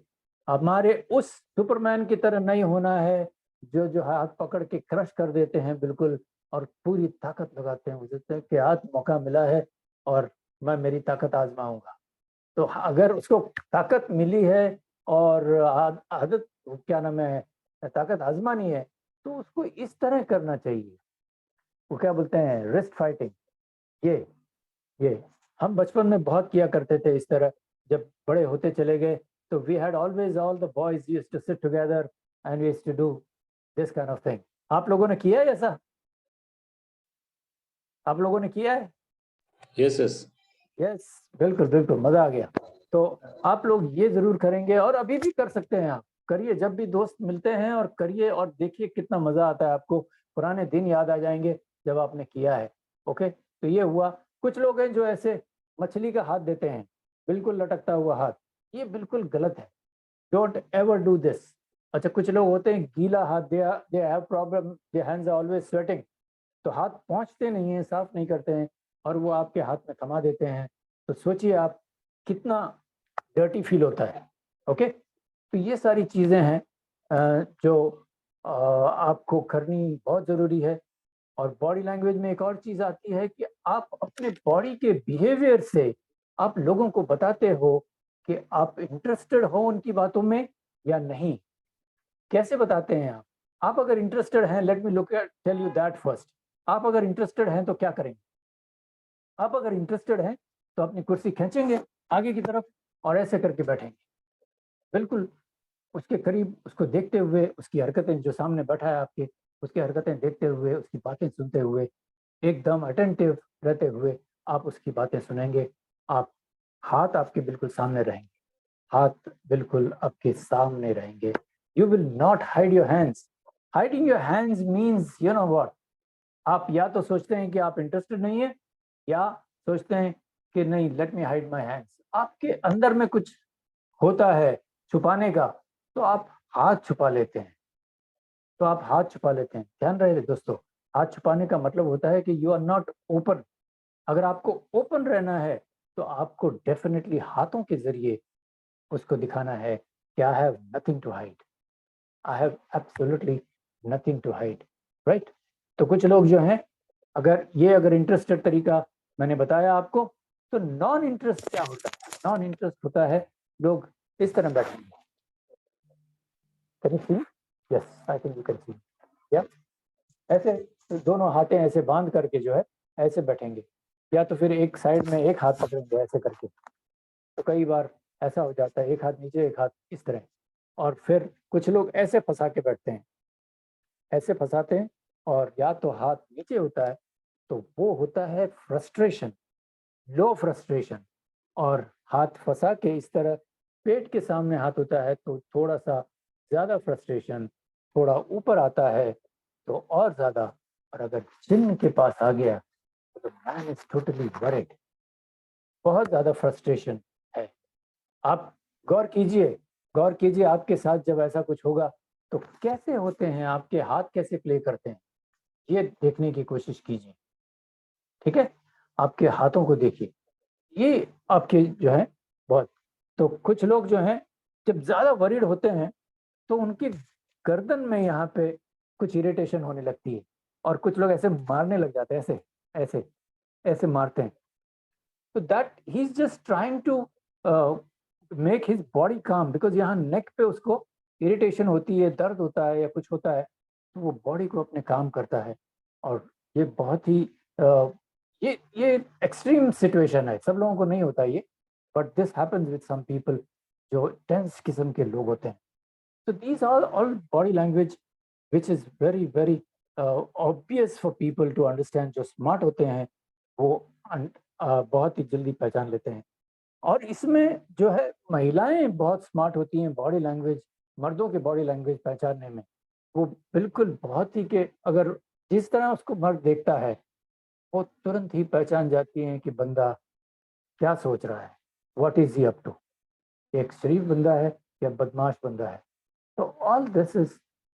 हमारे उस सुपरमैन की तरह नहीं होना है जो हाथ पकड़ के क्रश कर देते हैं बिल्कुल, और पूरी ताकत लगाते हैं। मुझे कि हाथ मौका मिला है और मैं मेरी ताकत आजमाऊंगा। तो अगर उसको ताकत मिली है और आदत, क्या नाम है, ताकत आजमानी है, तो उसको इस तरह करना चाहिए। वो क्या बोलते हैं, रिस्ट फाइटिंग। ये हम बचपन में बहुत किया करते थे इस तरह। जब बड़े होते चले गए तो we had always, all the boys used to sit together and we used to do this kind of thing. आप लोगों ने किया है ऐसा? आप लोगों ने किया है? यस यस यस, बिल्कुल बिल्कुल, मजा आ गया। तो आप लोग ये जरूर करेंगे, और अभी भी कर सकते हैं। आप करिए, जब भी दोस्त मिलते हैं और करिए, और देखिए कितना मजा आता है आपको। पुराने दिन याद आ जाएंगे जब आपने किया है। ओके, तो ये हुआ। कुछ लोग हैं जो ऐसे मछली का हाथ देते हैं, बिल्कुल लटकता हुआ हाथ, ये बिल्कुल गलत है। Don't ever do this. अच्छा, कुछ लोग होते हैं गीला हाथ, they have problem, their hands are always sweating, तो हाथ पहुंचते नहीं हैं, साफ नहीं करते हैं, और वो आपके हाथ में थमा देते हैं। तो सोचिए आप कितना डर्टी फील होता है। ओके, तो ये सारी चीज़ें हैं जो आपको करनी बहुत ज़रूरी है। और बॉडी लैंग्वेज में एक और चीज़ आती है कि आप अपने बॉडी के बिहेवियर से आप लोगों को बताते हो कि आप इंटरेस्टेड हो उनकी बातों में या नहीं। कैसे बताते हैं आप? आप अगर इंटरेस्टेड हैं, let me look at tell you that first. आप अगर इंटरेस्टेड हैं तो क्या करेंगे? आप अगर इंटरेस्टेड हैं तो अपनी कुर्सी खींचेंगे आगे की तरफ और ऐसे करके बैठेंगे, बिल्कुल उसके करीब, उसको देखते हुए, उसकी हरकतें, जो सामने बैठा है आपके, उसकी हरकतें देखते हुए, उसकी बातें सुनते हुए, एकदम अटेंटिव रहते हुए आप उसकी बातें सुनेंगे। आप हाथ आपके बिल्कुल सामने रहेंगे, हाथ बिल्कुल आपके सामने रहेंगे। You will not hide your hands. Hiding your hands means, you know what, आप या तो सोचते हैं कि आप इंटरेस्टेड नहीं है, या सोचते हैं कि नहीं, let me hide my hands. आपके अंदर में कुछ होता है छुपाने का, तो आप हाथ छुपा लेते हैं, तो आप हाथ छुपा लेते हैं। ध्यान रहे दोस्तों, हाथ छुपाने का मतलब होता है कि यू आर नॉट ओपन। अगर आपको ओपन रहना है तो आपको डेफिनेटली हाथों के जरिए उसको दिखाना है कि I have nothing to hide, I have absolutely nothing to hide, right. तो कुछ लोग जो हैं, अगर इंटरेस्टेड तरीका मैंने बताया आपको, तो नॉन इंटरेस्ट क्या होता है? नॉन इंटरेस्ट होता है लोग इस तरह बैठेंगे, can you see? Yes, I think you can see. या ऐसे दोनों हाथें ऐसे बांध करके जो है ऐसे बैठेंगे, या तो फिर एक साइड में एक हाथ पकड़ेंगे ऐसे करके। तो कई बार ऐसा हो जाता है, एक हाथ नीचे एक हाथ इस तरह, और फिर कुछ लोग ऐसे फंसा के बैठते हैं, ऐसे फंसाते हैं, और या तो हाथ नीचे होता है तो वो होता है फ्रस्ट्रेशन, लो फ्रस्ट्रेशन, और हाथ फंसा के इस तरह पेट के सामने हाथ होता है तो थोड़ा सा ज्यादा फ्रस्ट्रेशन, थोड़ा ऊपर आता है तो और ज्यादा, और अगर चिन्ह के पास आ गया तो मैन इज टोटली वरीड, बहुत ज्यादा फ्रस्ट्रेशन है। आप गौर कीजिए आपके साथ जब ऐसा कुछ होगा तो कैसे होते हैं, आपके हाथ कैसे प्ले करते हैं, ये देखने की कोशिश कीजिए। ठीक है, आपके हाथों को देखिए, ये आपके जो है बहुत। तो कुछ लोग जो हैं जब ज्यादा वरीड होते हैं तो उनकी गर्दन में यहाँ पे कुछ इरिटेशन होने लगती है, और कुछ लोग ऐसे मारने लग जाते हैं, ऐसे ऐसे ऐसे मारते हैं। तो that he is just trying to make his body calm, because यहाँ नेक पे उसको इरिटेशन होती है, दर्द होता है या कुछ होता है, तो वो बॉडी को अपने काम करता है। और ये बहुत ही ये एक्सट्रीम सिचुएशन है, सब लोगों को नहीं होता ये, but this happens with some people जो टेंस किस्म के लोग होते हैं। So these are all body language which is very very obvious for people to understand। जो स्मार्ट होते हैं वो बहुत ही जल्दी पहचान लेते हैं। और इसमें जो है महिलाएं बहुत स्मार्ट होती हैं बॉडी लैंग्वेज, मर्दों के बॉडी लैंग्वेज पहचानने में। वो बिल्कुल बहुत ही के, अगर जिस तरह उसको मर्द देखता है वो तुरंत ही पहचान जाती हैं कि बंदा क्या सोच रहा है, what is he up to, एक शरीफ बंदा है या बदमाश बंदा है। तो all this is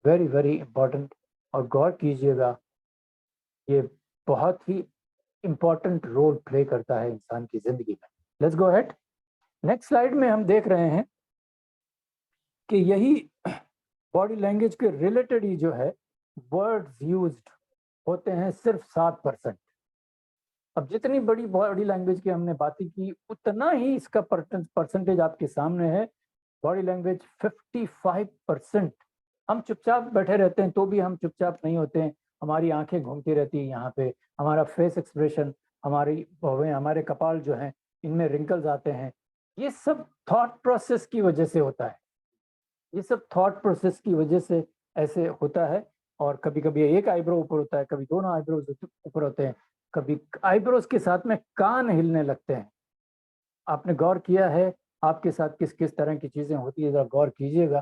very very important, और गौर कीजिएगा ये बहुत ही इंपॉर्टेंट रोल प्ले करता है इंसान की जिंदगी में। Let's go ahead. Next slide में हम देख रहे हैं कि यही बॉडी लैंग्वेज के रिलेटेड ही जो है वर्ड्स यूज्ड होते हैं सिर्फ 7%। अब जितनी बड़ी बॉडी लैंग्वेज की हमने बातें की उतना ही इसका परसेंटेज आपके सामने है। Body language 55%। हम चुपचाप बैठे रहते हैं तो भी हम चुपचाप नहीं होते हैं, हमारी आंखें घूमती रहती है यहाँ पे, हमारा फेस एक्सप्रेशन, हमारे कपाल जो हैं इनमें रिंकल्स आते हैं, ये सब थॉट प्रोसेस की वजह से होता है, ये सब थॉट प्रोसेस की वजह से ऐसे होता है। और कभी कभी एक आईब्रो ऊपर होता है, कभी दोनों आईब्रोज ऊपर होते हैं, कभी आईब्रोज के साथ में कान हिलने लगते हैं। आपने गौर किया है आपके साथ किस किस तरह की चीजें होती है, जरा गौर कीजिएगा।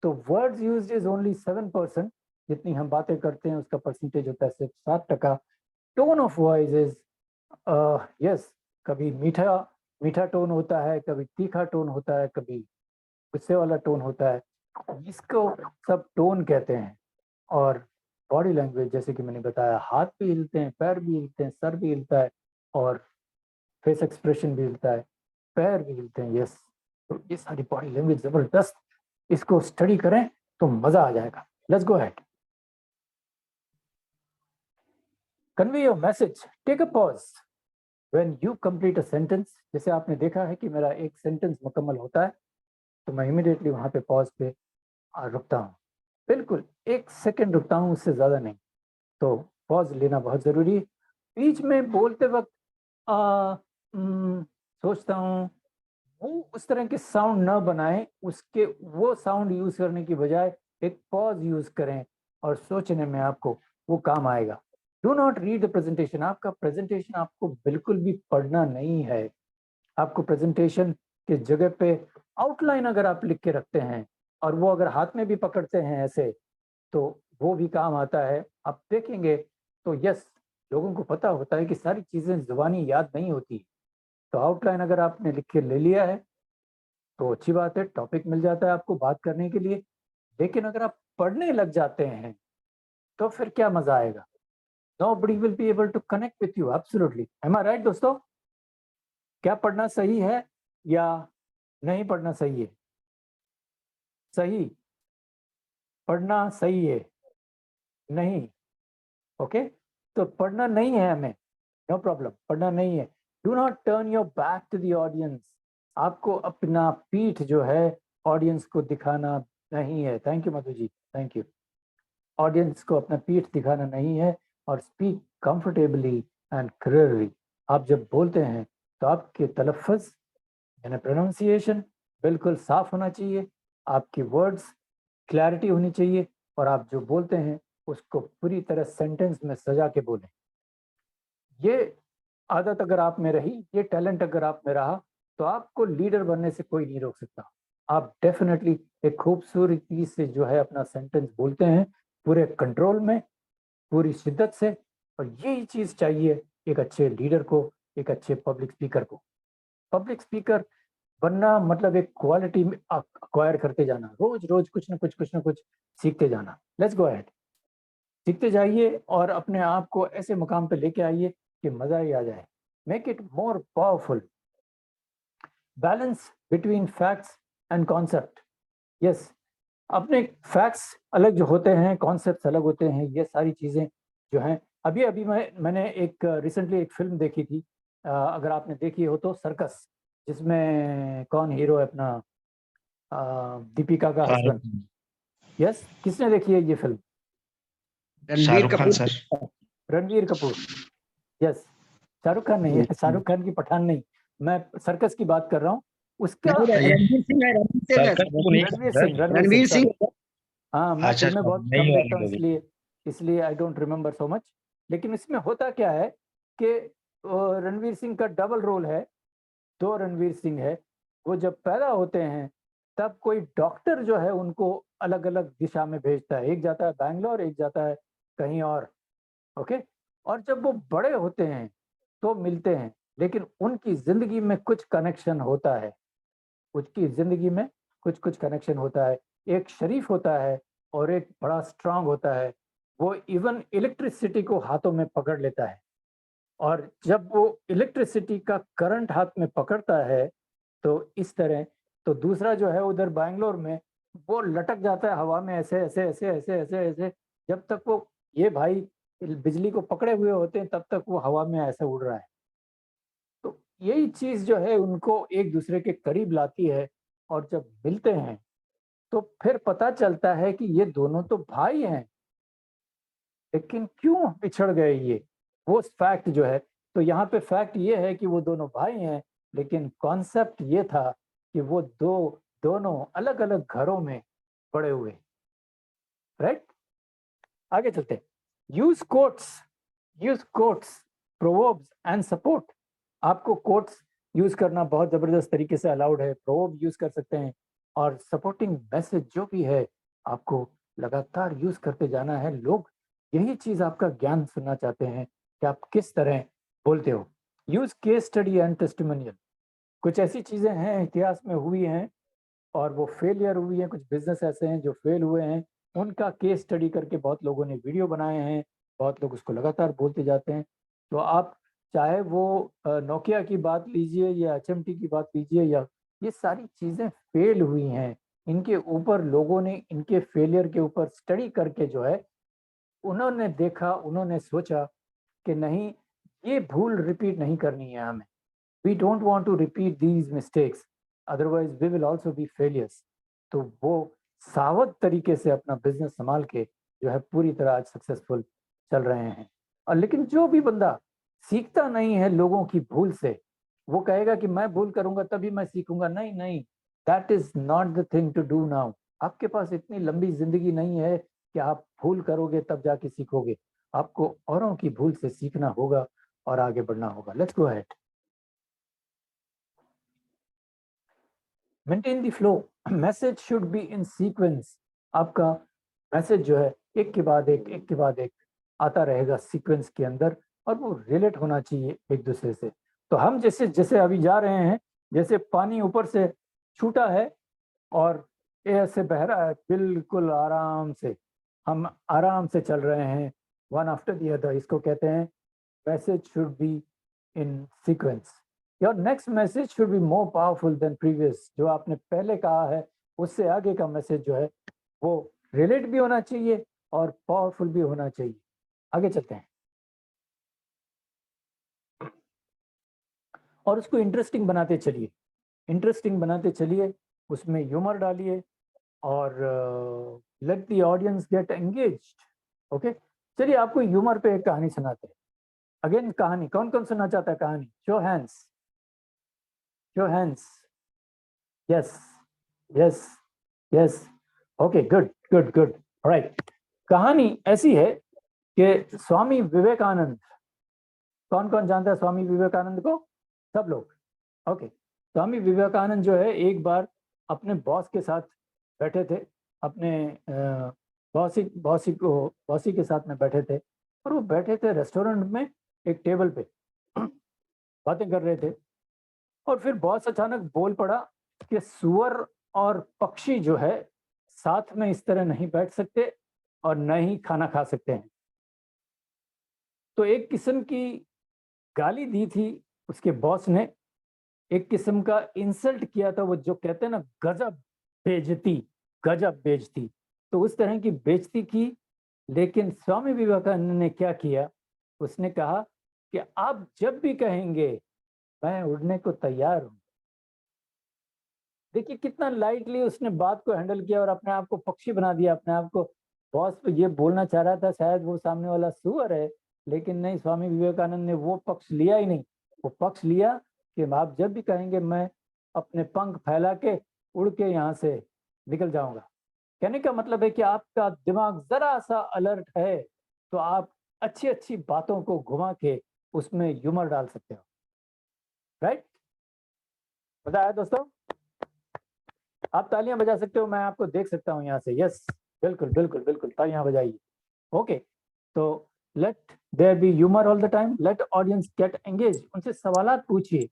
तो वर्ड्स यूज्ड इज ओनली 7%, जितनी हम बातें करते हैं उसका परसेंटेज होता है सिर्फ 7%। Tone of voice is yes, कभी मीठा टोन होता है, कभी तीखा टोन होता है, कभी गुस्से वाला टोन होता है, इसको सब टोन कहते हैं। और बॉडी लैंग्वेज जैसे कि मैंने बताया, हाथ भी हिलते हैं, पैर भी हिलते हैं, सर भी हिलता है, और फेस एक्सप्रेशन भी हिलता है, पैर भी हिलते हैं। यस, तो ये सारी बॉडी लैंग्वेज जबरदस्त, इसको स्टडी करें तो मजा आ जाएगा। Let's go ahead. Convey your message, take a pause when you complete a sentence. जैसे आपने देखा है कि मेरा एक सेंटेंस मुकम्मल होता है तो मैं इमीडिएटली वहां पे पॉज पे रुकता हूँ, बिल्कुल 1 सेकंड रुकता हूँ, उससे ज्यादा नहीं। तो पॉज लेना बहुत जरूरी है। बीच में बोलते वक्त सोचता हूँ, वो उस तरह के साउंड ना बनाएं, उसके वो साउंड यूज करने की बजाय एक पॉज यूज करें और सोचने में आपको वो काम आएगा। Do not read the presentation. आपका प्रेजेंटेशन आपको बिल्कुल भी पढ़ना नहीं है। आपको प्रेजेंटेशन के जगह पे आउटलाइन अगर आप लिख के रखते हैं और वो अगर हाथ में भी पकड़ते हैं ऐसे, तो वो भी काम आता है। आप देखेंगे तो यस, लोगों को पता होता है कि सारी चीजें जुबानी याद नहीं होती। तो आउटलाइन अगर आपने लिख के ले लिया है तो अच्छी बात है, टॉपिक मिल जाता है आपको बात करने के लिए। लेकिन अगर आप पढ़ने लग जाते हैं तो फिर क्या मजा आएगा। Nobody will be able to connect with you. Absolutely. Am I right दोस्तों? क्या पढ़ना सही है या नहीं पढ़ना सही है? सही, पढ़ना सही है, नहीं, ओके। तो पढ़ना नहीं है हमें, नो प्रॉब्लम, पढ़ना नहीं है। Do not turn your back to the audience. आपको अपना पीठ जो है ऑडियंस को दिखाना नहीं है। Thank you Madhu ji, thank you. Audience को अपना पीठ दिखाना नहीं है और स्पीक कंफर्टेबली एंड क्लियरली। आप जब बोलते हैं तो आपके तलफ़्फ़ुज़ यानी प्रोनाउंसिएशन बिल्कुल साफ होना चाहिए, आपकी वर्ड्स क्लैरिटी होनी चाहिए और आप जो बोलते हैं उसको पूरी तरह सेंटेंस में सजा के बोलें। ये आदत अगर आप में रही, ये टैलेंट अगर आप में रहा, तो आपको लीडर बनने से कोई नहीं रोक सकता। आप डेफिनेटली एक खूबसूरती से जो है अपना सेंटेंस बोलते हैं, पूरे कंट्रोल में, पूरी शिद्दत से, और यही चीज़ चाहिए एक अच्छे लीडर को, एक अच्छे पब्लिक स्पीकर को। पब्लिक स्पीकर बनना मतलब एक क्वालिटी में अक्वायर करते जाना, रोज-रोज कुछ न कुछ सीखते जाना। Let's go ahead. सीखते जाइए और अपने आप को ऐसे मुकाम पे लेके आइए कि मज़ा ही आ जाए। Make it more powerful. Balance between facts and concept. Yes, अपने फैक्ट्स अलग जो होते हैं, कॉन्सेप्ट्स अलग होते हैं, ये सारी चीज़ें जो हैं। अभी मैंने एक रिसेंटली एक फ़िल्म देखी थी, अगर आपने देखी हो तो, सर्कस, जिसमें कौन हीरो है अपना, दीपिका का हस्बैंड। यस, किसने देखी है ये film? Ranbir Kapoor sir. Ranveer Kapoor. Yes, Shahrukh Khan नहीं है, शाहरुख खान की पठान नहीं, मैं सर्कस की बात कर रहा हूँ। उसका रणवीर सिंह है, रणवीर सिंह। हाँ, मैं अच्छा, फिल्में बहुत नहीं कम वाली देखता हूँ, होगी। इसलिए I don't remember so much. लेकिन इसमें होता क्या है कि रणवीर सिंह का डबल रोल है, 2 रणवीर सिंह है। वो जब पैदा होते हैं तब कोई डॉक्टर जो है उनको अलग-अलग दिशा में भेजता है। एक जाता है बैंगलोर, एक जाता है कहीं और, ओके? और जब वो बड़े होते हैं तो मिलते हैं, लेकिन उनकी ज़िंदगी में कुछ कनेक्शन होता है। उसकी ज़िंदगी में कुछ कनेक्शन होता है। एक शरीफ होता है और एक बड़ा स्ट्रॉन्ग होता है। वो इवन इलेक्ट्रिसिटी को हाथों में पकड़ लेता है, और जब वो इलेक्ट्रिसिटी का करंट हाथ में पकड़ता है, तो इस तरह, तो दूसरा जो है उधर बैंगलोर में, वो लटक जाता है हवा में ऐसे, जब तक वो, ये भाई बिजली को पकड़े हुए होते हैं, तब तक वो हवा में ऐसे उड़ रहा है। तो यही चीज़ जो है उनको एक-दूसरे के करीब लाती है, और जब मिलते हैं, तो फिर पता चलता है कि ये दोनों तो भाई हैं, लेकिन क्यों बिछड़ गए ये? वो फैक्ट जो है, तो यहाँ पे फैक्ट ये है कि वो दोनों भाई हैं, लेकिन कॉन्सेप्ट ये था कि वो दोनों अलग-अलग घरों में बड़े हुए, राइट? आगे चलते हैं। Use quotes, proverbs and support. आपको कोट्स यूज़ करना बहुत ज़बरदस्त तरीके से अलाउड है, प्रोवर्ब यूज़ कर सकते हैं, और सपोर्टिंग मैसेज जो भी है, आपको लगातार यूज़ करते जाना है। लोग यही चीज़ आपका ज्ञान सुनना चाहते हैं कि आप किस तरह बोलते हो। Use case study and testimonial. कुछ ऐसी चीज़ें हैं इतिहास में हुई हैं और वो फेलियर हुई हैं, कुछ बिज़नेस ऐसे हैं जो फेल हुए हैं, उनका केस स्टडी करके बहुत लोगों ने वीडियो बनाए हैं, बहुत लोग उसको लगातार बोलते जाते हैं। तो आप चाहे वो नोकिया की बात लीजिए या एचएमटी की बात लीजिए, या ये सारी चीज़ें फेल हुई हैं, इनके ऊपर लोगों ने इनके फेलियर के ऊपर स्टडी करके जो है, उन्होंने देखा, उन्होंने सोचा कि नहीं, ये भूल रिपीट नहीं करनी है हमें। We don't want to repeat these mistakes, otherwise we will also be failures. तो वो सावध तरीके से अपना बिजनेस संभाल के जो है पूरी तरह आज सक्सेसफुल चल रहे हैं। और लेकिन जो भी बंदा सीखता नहीं है लोगों की भूल से, वो कहेगा कि मैं भूल करूंगा तभी मैं सीखूंगा। नहीं नहीं, that is not the thing to do now. आपके पास इतनी लंबी जिंदगी नहीं है कि आप भूल करोगे तब जाके सीखोगे। आपको औरों की भूल से सीखना होगा और आगे बढ़ना होगा। Let's go ahead. Maintain the flow. Message should be in sequence. आपका मैसेज जो है एक के बाद एक आता रहेगा सीक्वेंस के अंदर, और वो रिलेट होना चाहिए एक दूसरे से। तो हम जैसे जैसे अभी जा रहे हैं, जैसे पानी ऊपर से छूटा है और ऐसे बह रहा है, बिल्कुल आराम से, हम आराम से चल रहे हैं, वन आफ्टर द अदर। इसको कहते हैं message should be in sequence. Your next message should be more powerful than previous. जो आपने पहले कहा है उससे आगे का मैसेज जो है वो रिलेट भी होना चाहिए और पावरफुल भी होना चाहिए। आगे चलते हैं और उसको इंटरेस्टिंग बनाते चलिए, उसमें ह्यूमर डालिए और let the audience get engaged. Okay, चलिए आपको ह्यूमर पे एक कहानी सुनाते हैं। अगेन कहानी, कौन कौन सुनना चाहता है कहानी? Show hands, show hands. Yes yes yes, okay, good good good, alright. कहानी ऐसी है कि स्वामी विवेकानंद, कौन कौन जानता है स्वामी विवेकानंद को? सब लोग, ओके। स्वामी विवेकानंद जो है एक बार अपने बॉस के साथ बैठे थे, अपने बॉसी के साथ में बैठे थे, और वो बैठे थे रेस्टोरेंट में एक टेबल पे बातें कर रहे थे। और फिर बॉस अचानक बोल पड़ा कि सूअर और पक्षी जो है साथ में इस तरह नहीं बैठ सकते और न ही खाना खा सकते हैं। तो एक किस्म की गाली दी थी उसके बॉस ने, एक किस्म का इंसल्ट किया था, वो जो कहते हैं ना गजब बेइज्जती, गजब बेइज्जती। तो उस तरह की बेइज्जती की। लेकिन स्वामी विवेकानंद ने क्या किया, उसने कहा कि आप जब भी कहेंगे मैं उड़ने को तैयार हूं। देखिए कितना लाइटली उसने बात को हैंडल किया और अपने आप को पक्षी बना दिया। अपने आप को बॉस ये बोलना चाह रहा था शायद वो सामने वाला सूअर है, लेकिन नहीं, स्वामी विवेकानंद ने वो पक्ष लिया ही नहीं। वो पक्ष लिया कि आप जब भी कहेंगे मैं अपने पंख फैला के उड़ के यहाँ से निकल जाऊंगा। कहने का मतलब है कि आपका दिमाग जरा सा अलर्ट है तो आप अच्छी अच्छी बातों को घुमा के उसमें ह्यूमर डाल सकते हो। राइट, मजा आया दोस्तों? आप तालियां बजा सकते हो, मैं आपको देख सकता हूं यहाँ से। यस, बिल्कुल बिल्कुल बिल्कुल, तालियां बजाइए। ओके, तो let there be humour all the time, let audience get engage. उनसे सवालात पूछिए,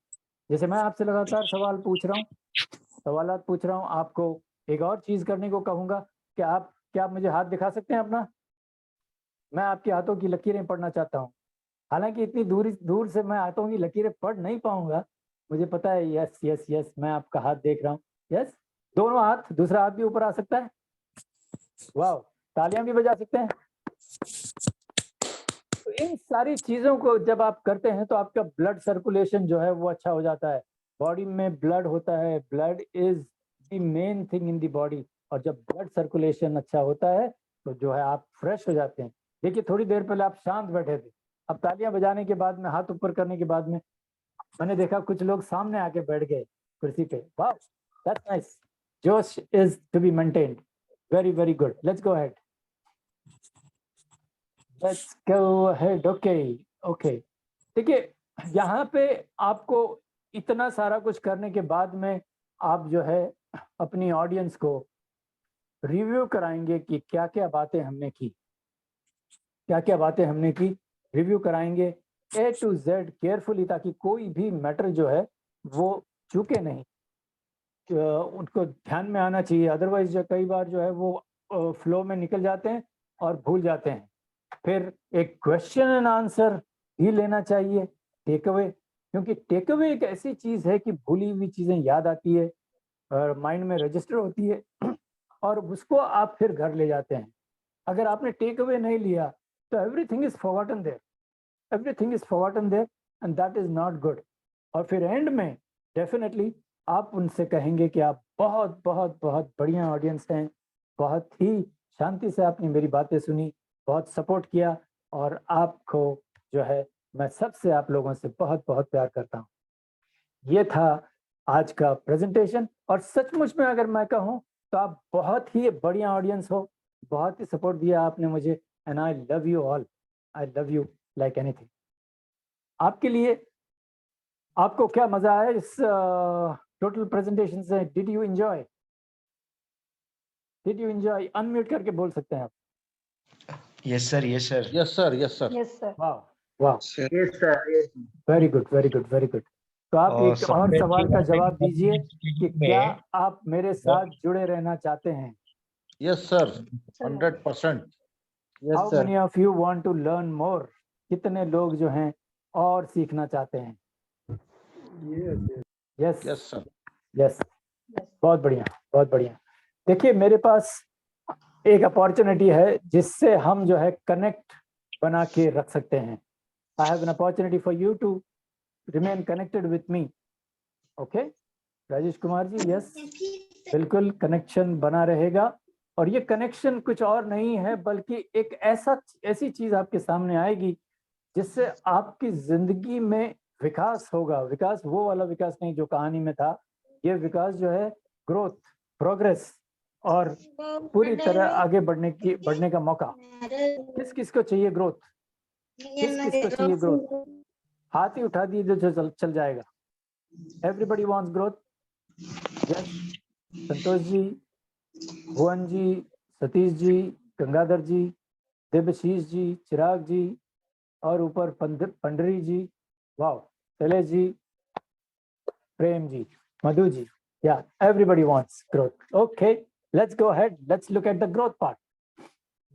जैसे मैं आपसे लगातार सवाल पूछ रहा हूँ। आपको एक और चीज करने को कहूंगा कि क्या आप मुझे हाथ दिखा सकते हैं अपना? मैं आपके हाथों की लकीरें पढ़ना चाहता हूँ। हालांकि इतनी दूर से मैं हाथों की लकीरें पढ़ नहीं पाऊंगा, मुझे पता है। यस यस यस, मैं आपका हाथ देख रहा हूँ। यस, दोनों हाथ, दूसरा हाथ भी ऊपर आ सकता है। वाह, तालियां भी बजा सकते हैं। तो इन सारी चीजों को जब आप करते हैं तो आपका ब्लड सर्कुलेशन जो है वो अच्छा हो जाता है। बॉडी में ब्लड होता है, blood is the main thing in the body. और जब ब्लड सर्कुलेशन अच्छा होता है तो जो है आप फ्रेश हो जाते हैं। देखिए थोड़ी देर पहले आप शांत बैठे थे, अब तालियां बजाने के बाद में, हाथ ऊपर करने के बाद में, मैंने देखा कुछ लोग सामने आके बैठ गए कुर्सी पे। वाह, दैट्स नाइस। जोश is to be maintained. Very very good, let's go ahead, let's go ahead. Okay okay, देखिए यहाँ पे आपको इतना सारा कुछ करने के बाद में आप जो है अपनी ऑडियंस को रिव्यू कराएंगे कि क्या क्या बातें हमने की, क्या क्या बातें हमने की, रिव्यू कराएंगे A to Z केयरफुली, ताकि कोई भी मैटर जो है वो चूके नहीं, उनको ध्यान में आना चाहिए। अदरवाइज कई बार जो है वो फ्लो में निकल जाते हैं और भूल जाते हैं। फिर एक क्वेश्चन एंड आंसर भी लेना चाहिए, टेक अवे, क्योंकि टेक अवे एक ऐसी चीज है कि भूली हुई चीजें याद आती है और माइंड में रजिस्टर होती है और उसको आप फिर घर ले जाते हैं। अगर आपने टेक अवे नहीं लिया तो everything is forgotten there, everything is forgotten there and that is not good. और फिर एंड में डेफिनेटली आप उनसे कहेंगे कि आप बहुत बहुत बहुत बढ़िया ऑडियंस हैं, बहुत ही शांति से आपने मेरी बातें सुनी, बहुत सपोर्ट किया, और आपको जो है मैं सबसे, आप लोगों से बहुत बहुत प्यार करता हूँ। ये था आज का प्रेजेंटेशन, और सचमुच में अगर मैं कहूँ तो आप बहुत ही बढ़िया ऑडियंस हो, बहुत ही सपोर्ट दिया आपने मुझे, and I love you all, I love you like anything. आपके लिए, आपको क्या मजा आया इस टोटल प्रेजेंटेशन से? Did you enjoy? Did you enjoy? Unmute करके बोल सकते हैं आप। Yes sir, yes sir, yes sir, yes sir. Yes, sir. वाह वाह, yes sir. Very good very good very good. तो आप एक और सवाल का जवाब दीजिए कि क्या आप मेरे साथ जुड़े रहना चाहते हैं? Yes sir, 100%। How many of you want to learn more? कितने लोग जो हैं और सीखना चाहते हैं? Yes yes sir. यस, बहुत बढ़िया बहुत बढ़िया। देखिए मेरे पास एक अपॉर्चुनिटी है जिससे हम जो है कनेक्ट बना के रख सकते हैं। I have an opportunity for you to remain connected with me. Okay Rajesh Kumar ji, yes बिल्कुल कनेक्शन बना रहेगा। और ये कनेक्शन कुछ और नहीं है बल्कि एक ऐसी चीज आपके सामने आएगी जिससे आपकी जिंदगी में विकास होगा। विकास वो वाला विकास नहीं जो कहानी में था, ये विकास जो है ग्रोथ, प्रोग्रेस और पूरी तरह आगे बढ़ने का मौका। किस किस को चाहिए ग्रोथ? किस किस को चाहिए ग्रोथ? हाथ ही उठा दिए जो चल जाएगा। Everybody wants growth. Yes, Santosh ji, भुवन जी, सतीश जी, गंगाधर जी, देवशीष जी, चिराग जी और ऊपर पंडरी जी, वाओ, शैलेश जी, प्रेम जी, मधु जी, या everybody wants growth. Okay, let's go ahead, let's look at the growth part.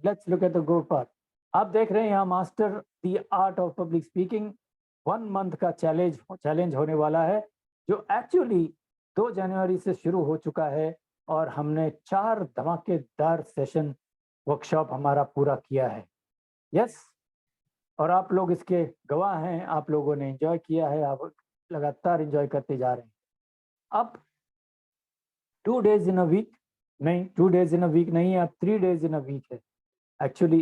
Let's look at the growth part. आप देख रहे हैं यहाँ master the art of public speaking 1 month का challenge होने वाला है, जो एक्चुअली 2 जनवरी से शुरू हो चुका है और हमने 4 धमाकेदार सेशन वर्कशॉप हमारा पूरा किया है। यस, और आप लोग इसके गवाह हैं। आप लोगों ने एंजॉय किया है, आप लगातार एंजॉय करते जा रहे हैं। अब 2 days इन अ वीक नहीं, 2 days इन अ वीक नहीं है, अब 3 days इन अ वीक है actually.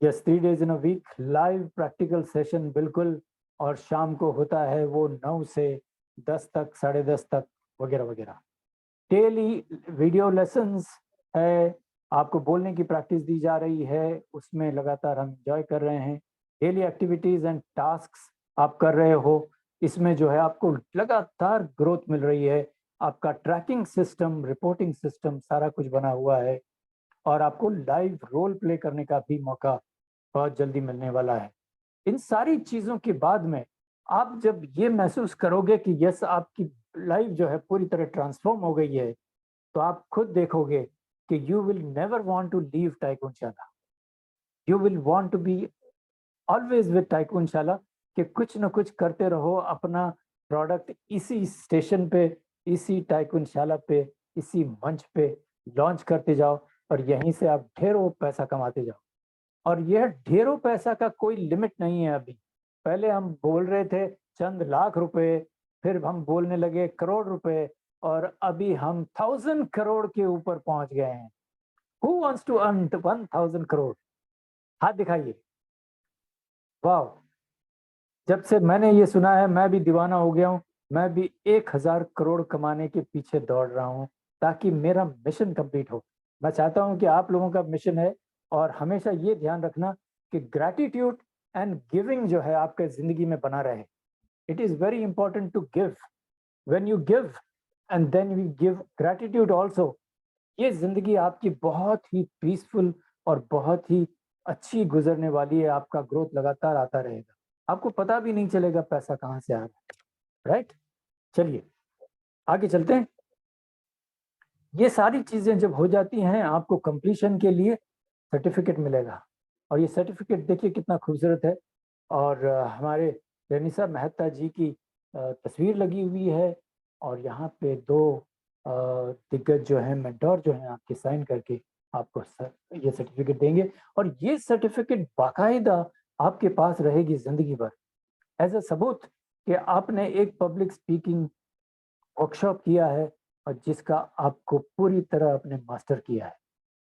Yes, 3 days in a week live practical session बिल्कुल, और शाम को होता है वो 9 से 10 तक, 10:30 तक वगैरह वगैरह। डेली वीडियो लेसन्स है, आपको बोलने की प्रैक्टिस दी जा रही है, उसमें लगातार हम एंजॉय कर रहे हैं। डेली एक्टिविटीज एंड टास्क्स आप कर रहे हो, इसमें जो है आपको लगातार ग्रोथ मिल रही है। आपका ट्रैकिंग सिस्टम, रिपोर्टिंग सिस्टम सारा कुछ बना हुआ है और आपको लाइव रोल प्ले करने का भी मौका बहुत जल्दी मिलने वाला है। इन सारी चीज़ों के बाद में आप जब ये महसूस करोगे कि यस, आपकी लाइफ जो है पूरी तरह ट्रांसफॉर्म हो गई है, तो आप खुद देखोगे कि you will never want to leave Tycoon Shala. You will want to be always with Tycoon Shala, कि कुछ न कुछ करते रहो, अपना प्रोडक्ट इसी स्टेशन पे, इसी टाइकून शाला पे, इसी मंच पे लॉन्च करते जाओ और यहीं से आप ढेरों पैसा कमाते जाओ। और यह ढेरों पैसा का कोई लिमिट नहीं है। अभी पहले हम बोल रहे थे चंद लाख रुपए, फिर हम बोलने लगे करोड़ रुपए, और अभी हम 1000 करोड़ के ऊपर पहुंच गए हैं। Who wants to earn 1000 crore? हाथ दिखाइए। वाह, जब से मैंने ये सुना है मैं भी दीवाना हो गया हूँ। मैं भी 1000 करोड़ कमाने के पीछे दौड़ रहा हूँ ताकि मेरा मिशन कंप्लीट हो। मैं चाहता हूँ कि आप लोगों का मिशन है, और हमेशा ये ध्यान रखना कि ग्रैटिट्यूड एंड गिविंग जो है आपके जिंदगी में बना रहे। It is very important to give. When you give and then you give gratitude also, ये जिंदगी आपकी बहुत ही पीसफुल और बहुत ही अच्छी गुजरने वाली है। आपका ग्रोथ लगातार आता रहेगा, आपको पता भी नहीं चलेगा पैसा कहाँ से आ रहा है। राइट, चलिए आगे चलते हैं। ये सारी चीजें जब हो जाती हैं, आपको कंप्लीशन के लिए सर्टिफिकेट मिलेगा, और ये सर्टिफिकेट देखिए कितना खूबसूरत है। और हमारे रेनिसा मेहता जी की तस्वीर लगी हुई है, और यहाँ पे 2 दिग्गज जो हैं, मेंटोर जो हैं, आपके साइन करके आपको ये सर्टिफिकेट देंगे। और ये सर्टिफिकेट बाकायदा आपके पास रहेगी जिंदगी भर, एज अ सबूत कि आपने एक पब्लिक स्पीकिंग वर्कशॉप किया है और जिसका आपको पूरी तरह आपने मास्टर किया है।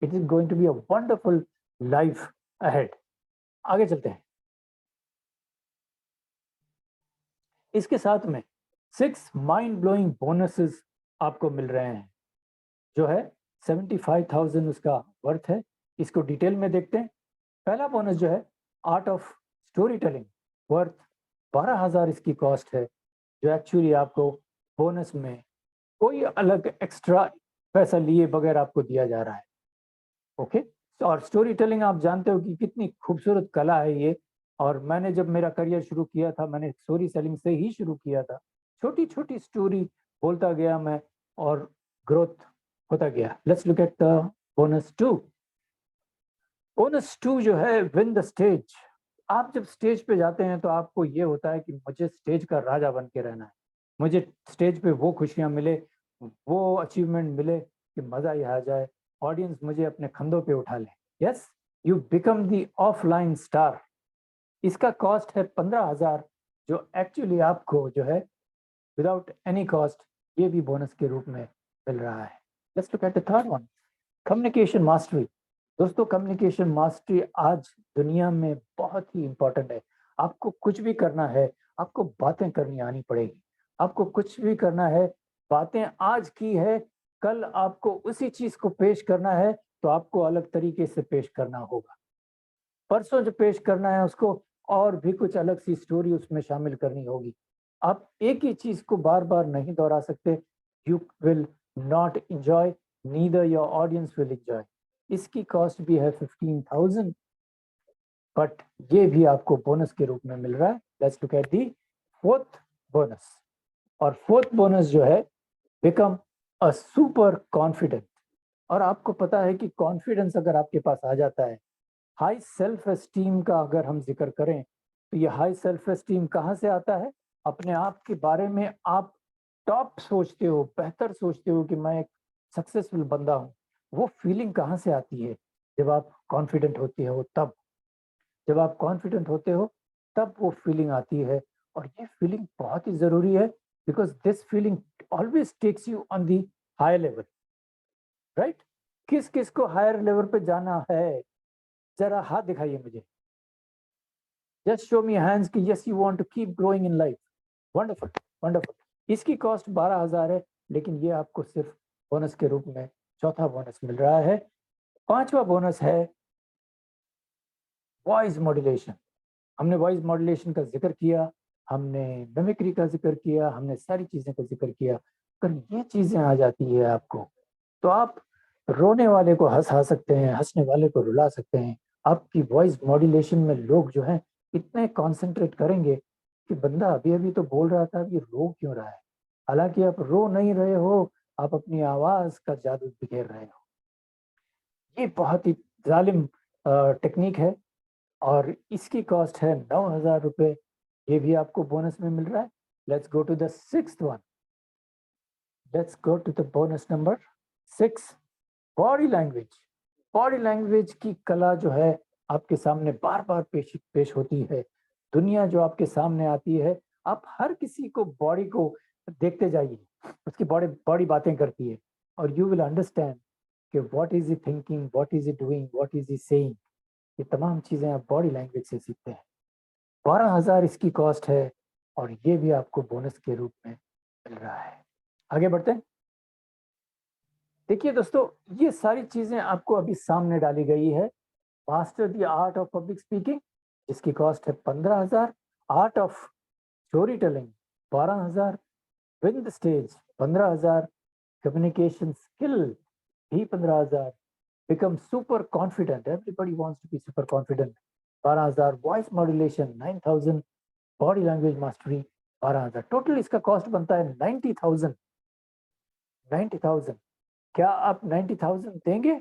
It is going to be a wonderful life ahead. आगे चलते हैं। इसके साथ में 6 माइंड ब्लोइंग बोनसेस आपको मिल रहे हैं, जो है 75,000 उसका वर्थ है। इसको डिटेल में देखते हैं। पहला बोनस जो है art of story telling, worth 12,000 इसकी कॉस्ट है, जो एक्चुअली आपको बोनस में कोई अलग एक्स्ट्रा पैसा लिए बगैर आपको दिया जा रहा है। ओके, और स्टोरी टेलिंग आप जानते हो कि कितनी खूबसूरत कला है ये। और मैंने जब मेरा करियर शुरू किया था, मैंने स्टोरी सेलिंग से ही शुरू किया था। छोटी छोटी स्टोरी बोलता गया मैं, और ग्रोथ होता गया। Let's look at the bonus 2। Bonus 2 जो है विन द स्टेज। आप जब स्टेज पे जाते हैं तो आपको ये होता है कि मुझे स्टेज का राजा बन के रहना है, मुझे स्टेज पे वो खुशियां मिले, वो अचीवमेंट मिले कि मजा ही आ जाए, ऑडियंस मुझे अपने कंधों पे उठा ले। Yes, you become the offline star. इसका कॉस्ट है 15,000, जो एक्चुअली आपको जो है विदाउट एनी कॉस्ट ये भी बोनस के रूप में मिल रहा है। Let's look at the third one, communication mastery. दोस्तों कम्युनिकेशन मास्टरी आज दुनिया में बहुत ही इंपॉर्टेंट है। आपको कुछ भी करना है, आपको बातें करनी आनी पड़ेगी। आपको कुछ भी करना है, बातें आज की है, कल आपको उसी चीज को पेश करना है तो आपको अलग तरीके से पेश करना होगा। परसों जो पेश करना है उसको और भी कुछ अलग सी स्टोरी उसमें शामिल करनी होगी। आप एक ही चीज को बार बार नहीं दोहरा सकते। You will not enjoy, neither your audience will enjoy. इसकी कॉस्ट भी है 15,000, बट ये भी आपको बोनस के रूप में मिल रहा है। Let's look at the fourth bonus. और फोर्थ बोनस जो है, बिकम अ सुपर कॉन्फिडेंट। और आपको पता है कि कॉन्फिडेंस अगर आपके पास आ जाता है, हाई सेल्फ एस्टीम का अगर हम जिक्र करें तो ये हाई सेल्फ एस्टीम कहाँ से आता है? अपने आप के बारे में आप टॉप सोचते हो, बेहतर सोचते हो कि मैं एक सक्सेसफुल बंदा हूँ। वो फीलिंग कहाँ से आती है? जब आप कॉन्फिडेंट होते हो तब। जब आप कॉन्फिडेंट होते हो तब वो फीलिंग आती है। और ये फीलिंग बहुत ही जरूरी है, because this feeling always takes you on the higher level, right? किस किस को हायर लेवल पे जाना है? जरा हाथ दिखाइए मुझे। जस्ट शो मी हैंड्स कि yes you want to keep growing in life. Wonderful, wonderful. इसकी कॉस्ट 12,000 है, लेकिन ये आपको सिर्फ बोनस के रूप में चौथा बोनस मिल रहा है। पांचवा बोनस है वॉइस मॉड्यूलेशन। हमने वॉइस मॉड्यूलेशन का जिक्र किया, हमने मिमिक्री का जिक्र किया, हमने सारी चीजें का जिक्र किया। अगर ये चीजें आ जाती है आपको, तो आप रोने वाले को हंसा सकते हैं, हंसने वाले को रुला सकते हैं। आपकी वॉइस मॉड्यूलेशन में लोग जो हैं इतने कॉन्सेंट्रेट करेंगे कि बंदा अभी अभी तो बोल रहा था, अभी रो क्यों रहा है? हालांकि आप रो नहीं रहे हो, आप अपनी आवाज का जादू बिखेर रहे हो। ये बहुत ही जालिम टेक्निक है और इसकी कॉस्ट है 9,000 रुपए। ये भी आपको बोनस में मिल रहा है। Let's go to the sixth one. Let's go to the bonus number 6, body language. Body language की कला जो है आपके सामने बार बार पेश होती है। दुनिया जो आपके सामने आती है, आप हर किसी को बॉडी को देखते जाइए, उसकी बॉडी बातें करती है और यू विल अंडरस्टैंड कि what is he thinking, what is he doing, what is he saying. ये तमाम चीजें आप बॉडी लैंग्वेज से सीखते हैं। 12,000 इसकी कॉस्ट है और ये भी आपको बोनस के रूप में मिल रहा है। आगे बढ़ते हैं। देखिए दोस्तों, ये सारी चीजें आपको अभी सामने डाली गई है। Master the art of public speaking, जिसकी कॉस्ट है 15,000। Art of story telling 12,000। Win the stage 15,000। Communication skill भी 15,000। Become super confident, everybody wants to be super confident 12,000। Voice modulation 9,000। Body language mastery 12,000। Total इसका cost बनता है 90,000। 90,000। क्या आप 90,000 देंगे?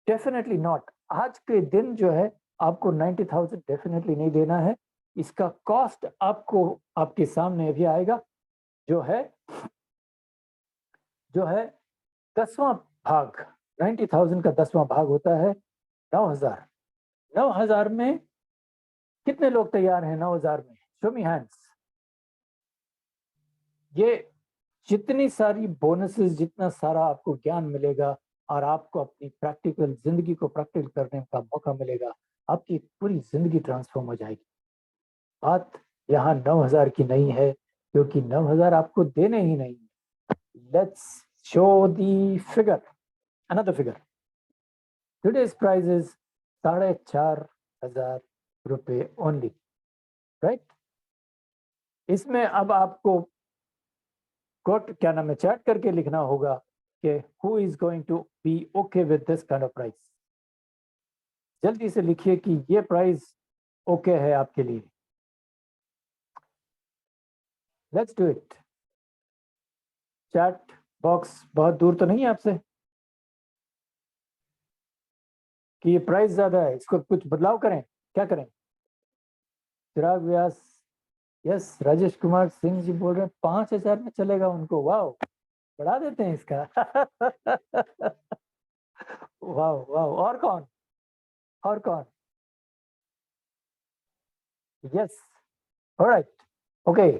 Definitely not. आज के दिन जो है आपको 90,000 डेफिनेटली नहीं देना है। इसका कॉस्ट आपको आपके सामने अभी आएगा, जो है 10वां भाग। 90,000 का 10वां भाग होता है 9,000। 9,000 में कितने लोग तैयार हैं? 9,000 में शो मी हैंड्स। ये जितनी सारी बोनसेस, जितना सारा आपको ज्ञान मिलेगा और आपको अपनी प्रैक्टिकल जिंदगी को प्रैक्टिकल करने का मौका मिलेगा, आपकी पूरी जिंदगी ट्रांसफॉर्म हो जाएगी। बात यहाँ 9,000 की नहीं है, क्योंकि 9,000 आपको देने ही नहीं। Let's show the figure, another figure. Today's price is 4,500 रुपए ओनली, राइट? इसमें अब आपको क्या नाम है, चैट करके लिखना होगा कि who is going to be okay with this kind of price. जल्दी से लिखिए कि ये प्राइस ओके है आपके लिए। Let's do it. Chat box बहुत दूर तो नहीं है आपसे कि ये प्राइस ज्यादा है, इसको कुछ बदलाव करें? क्या करें? चिराग व्यास, यस। राजेश कुमार सिंह जी बोल रहे हैं 5,000 में चलेगा उनको। वाह, बढ़ा देते हैं इसका। वाह वाह। और कौन? और कौन? Yes, alright, okay.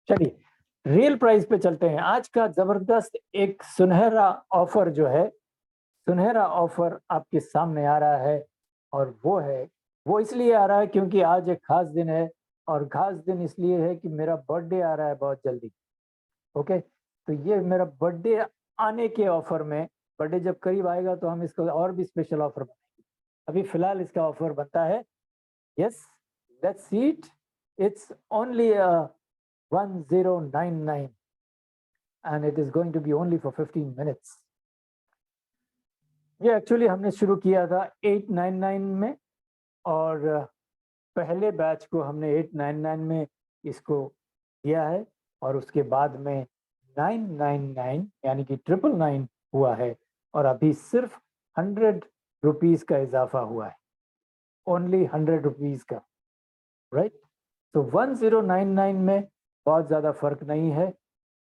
चलिए रियल प्राइस पे चलते हैं। आज का जबरदस्त एक सुनहरा ऑफर जो है, सुनहरा ऑफर आपके सामने आ रहा है, और वो इसलिए आ रहा है क्योंकि आज एक खास दिन है, और खास दिन इसलिए है कि मेरा बर्थडे आ रहा है बहुत जल्दी। ओके, तो ये मेरा बर्थडे आने के ऑफर में, बर्थडे जब करीब आएगा तो हम इसको और भी स्पेशल ऑफर बनाएंगे। अभी फिलहाल इसका ऑफर बनता है, yes, let's see it, it's only 1099 and it is going to be only for 15 minutes. ये एक्चुअली हमने शुरू किया था 899 में, और पहले बैच को हमने 899 में इसको दिया है, और उसके बाद में 999 यानी कि 999 हुआ है, और अभी सिर्फ 100 रुपीस का इजाफा हुआ है, ओनली 100 रुपीस का, राइट। तो 1099 में बहुत ज़्यादा फर्क नहीं है।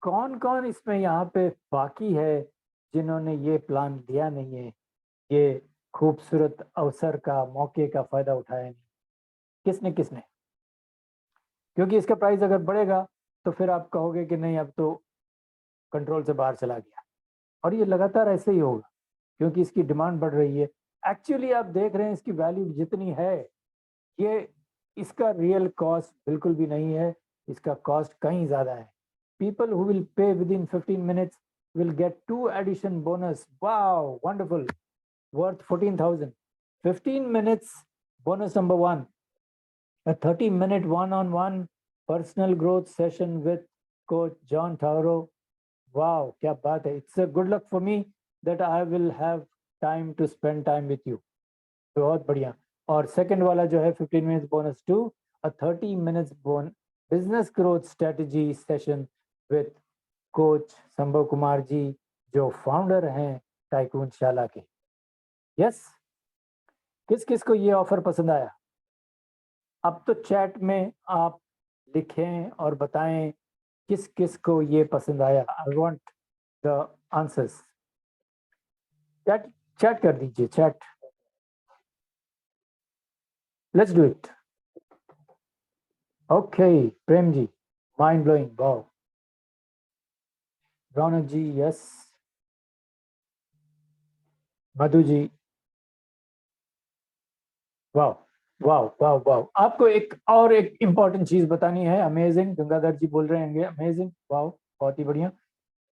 कौन कौन इसमें यहाँ पे बाकी है जिन्होंने ये प्लान लिया नहीं है, ये खूबसूरत अवसर का, मौके का फायदा उठाया नहीं, किसने किसने? क्योंकि इसका प्राइस अगर बढ़ेगा तो फिर आप कहोगे कि नहीं अब तो कंट्रोल से बाहर चला गया, और ये लगातार ऐसे ही होगा क्योंकि इसकी डिमांड बढ़ रही है। एक्चुअली आप देख रहे हैं इसकी वैल्यू जितनी है, ये इसका रियल कॉस्ट बिल्कुल भी नहीं है, इसका कॉस्ट कहीं ज़्यादा है। People who will pay within 15 minutes will get 2 addition bonus. Wow, wonderful. Worth 14,000. 15 minutes bonus number 1. A 30-minute one-on-one personal growth session with Coach John Tauro. Wow, क्या बात है. It's a good luck for me that I will have time to spend time with you. बहुत बढ़िया. और second वाला जो है 15 minutes bonus 2, a 30 minutes business growth strategy session with coach संभव कुमार जी, जो फाउंडर हैं टाइकून शाला के। यस, किस किस को ये ऑफर पसंद आया? अब तो चैट में आप लिखें और बताएं किस किस को ये पसंद आया। I want the answers. Chat कर दीजिए, chat. Let's do it. Okay, Prem ji, mind blowing, wow. Raunak ji, yes. Madhu ji, वाह वाह वाह वाह। आपको एक और एक इम्पॉर्टेंट चीज बतानी है। अमेजिंग, गंगाधर जी बोल रहे होंगे, अमेजिंग, वाह, बहुत ही बढ़िया।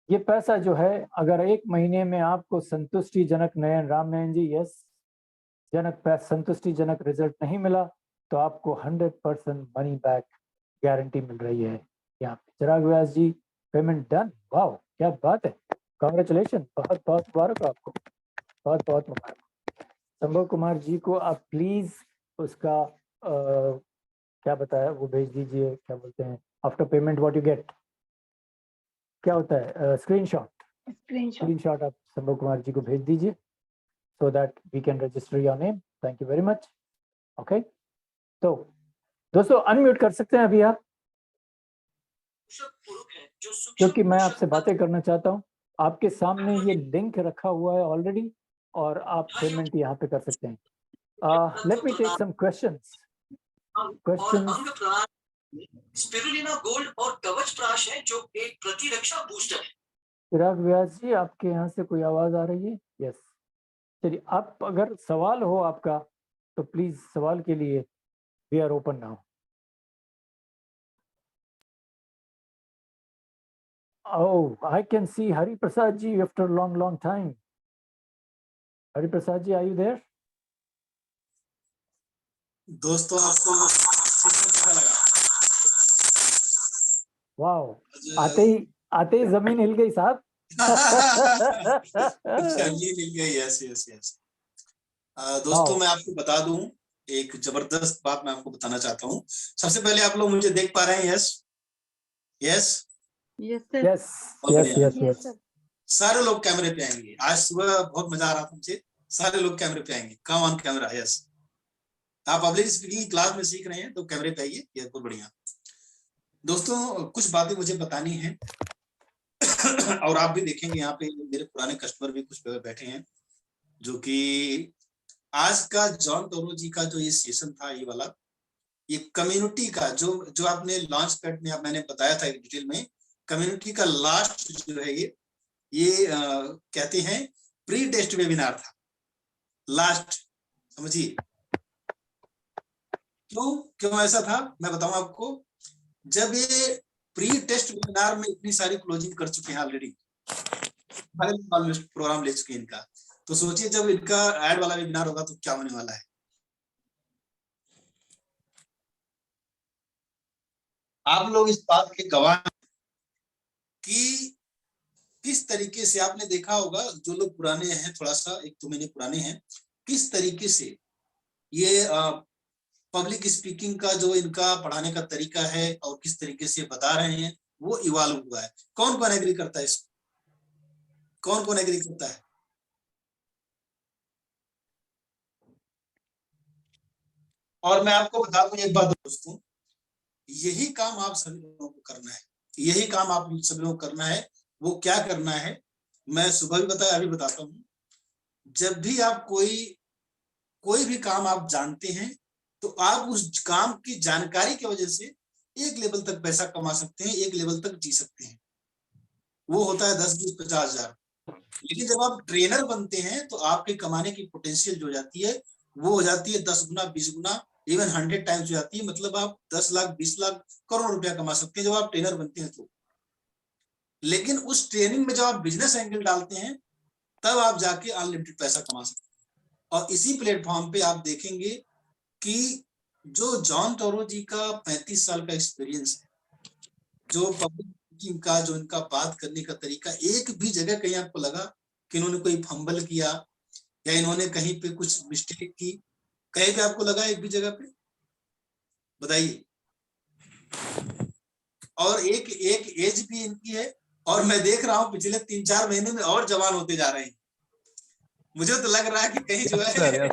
ये पैसा जो है, अगर 1 महीने में आपको संतुष्टिजनक, नयन राम नयन जी, यस, संतुष्टिजनक रिजल्ट नहीं मिला तो आपको 100% मनी बैक गारंटी मिल रही है यहाँ पे। चिराग व्यास जी, पेमेंट डन, वाह, क्या बात है, कांग्रेचुलेशन, बहुत बहुत मुबारक आपको, बहुत बहुत मुबारक। संभव कुमार जी को आप प्लीज उसका क्या बताया वो भेज दीजिए, क्या बोलते हैं, after payment what you get, क्या होता है, स्क्रीनशॉट आप संभव कुमार जी को भेज दीजिए so that we can register your name. Thank you very much. Okay, तो दोस्तों अनम्यूट कर सकते हैं अभी आप, क्योंकि मैं आपसे बातें करना चाहता हूँ। आपके सामने ये लिंक रखा हुआ है ऑलरेडी, और आप पेमेंट यहाँ पे कर सकते हैं। Let me take some questions. Spirulina gold और कवच प्राश है जो एक प्रतिरक्षा बूस्टर है। चिराग व्यास जी, आपके यहाँ से कोई आवाज आ रही है? यस, चलिए, आप अगर सवाल हो आपका तो प्लीज सवाल के लिए we are open now. Oh, I can see Hari Prasad ji after a long time. Hari Prasad ji, are you there? दोस्तों आपको कैसा लगा? वाह, आते ही जमीन हिल गई साहब। जमीन हिल गई, यस। दोस्तों मैं आपको बता दूं, एक जबरदस्त बात मैं आपको बताना चाहता हूं। सबसे पहले आप लोग मुझे देख पा रहे हैं? यस। सारे लोग कैमरे पे आएंगे। आज सुबह बहुत मजा आ रहा था मुझे, सारे लोग कैमरे पे आएंगे। Come on camera, yes. आप पब्लिक स्पीकिंग क्लास में सीख रहे हैं तो कैमरे पे आइए, ये बहुत बढ़िया। दोस्तों कुछ बातें मुझे बतानी है और आप भी देखेंगे, यहाँ पे मेरे पुराने कस्टमर भी कुछ बैठे हैं, जो कि आज का जॉन टोरो जी का जो ये सेशन था, ये वाला, ये कम्युनिटी का जो आपने लॉन्च पैड में मैंने बताया था डिटेल में, कम्युनिटी का लास्ट जो है ये कहते हैं प्री टेस्ट वेबिनार था, लास्ट, समझिए। क्यों ऐसा था मैं बताऊं आपको। जब ये प्री टेस्ट वेबिनार में इतनी सारी क्लोजिंग कर चुके हैं ऑलरेडी, प्रोग्राम ले चुके हैं इनका, तो सोचिए जब इनका ऐड वाला वेबिनार होगा तो क्या होने वाला है। आप लोग इस बात के गवाह कि किस तरीके से, आपने देखा होगा जो लोग पुराने हैं, थोड़ा सा 1-2 महीने पुराने हैं, किस तरीके से ये पब्लिक स्पीकिंग का जो इनका पढ़ाने का तरीका है और किस तरीके से बता रहे हैं वो इवॉल्व हुआ है। कौन कौन एग्री करता है इसको? कौन कौन एग्री करता है? और मैं आपको बता दूं एक बात दोस्तों, यही काम आप सभी लोगों को करना है, यही काम आप सभी लोगों को करना है। वो क्या करना है मैं सुबह भी बताया, अभी बताता हूँ। जब भी आप कोई भी काम आप जानते हैं तो आप उस काम की जानकारी की वजह से एक लेवल तक पैसा कमा सकते हैं, एक लेवल तक जी सकते हैं। वो होता है 10, 20, 50 हजार। लेकिन जब आप ट्रेनर बनते हैं तो आपके कमाने की पोटेंशियल जो जाती है वो हो जाती है 10 गुना, 20 गुना, इवन 100 टाइम्स हो जाती है। मतलब आप 10 लाख, 20 लाख, करोड़ रुपया कमा सकते हैं जब आप ट्रेनर बनते हैं तो। लेकिन उस ट्रेनिंग में जब आप बिजनेस एंगल डालते हैं तब आप जाके अनलिमिटेड पैसा कमा सकते हैं। और इसी प्लेटफॉर्म पे आप देखेंगे कि जो जॉन टोरो जी का 35 साल का एक्सपीरियंस है, जो पब्लिक स्पीकिंग का, जो इनका बात करने का तरीका, एक भी जगह कहीं आपको लगा कि इन्होंने कोई फंबल किया या इन्होंने कहीं पे कुछ मिस्टेक की? कहीं पे आपको लगा एक भी जगह पे? बताइए। और एक एज भी इनकी है और मैं देख रहा हूँ पिछले 3-4 महीने में और जवान होते जा रहे हैं। मुझे तो लग रहा है कि कहीं जो है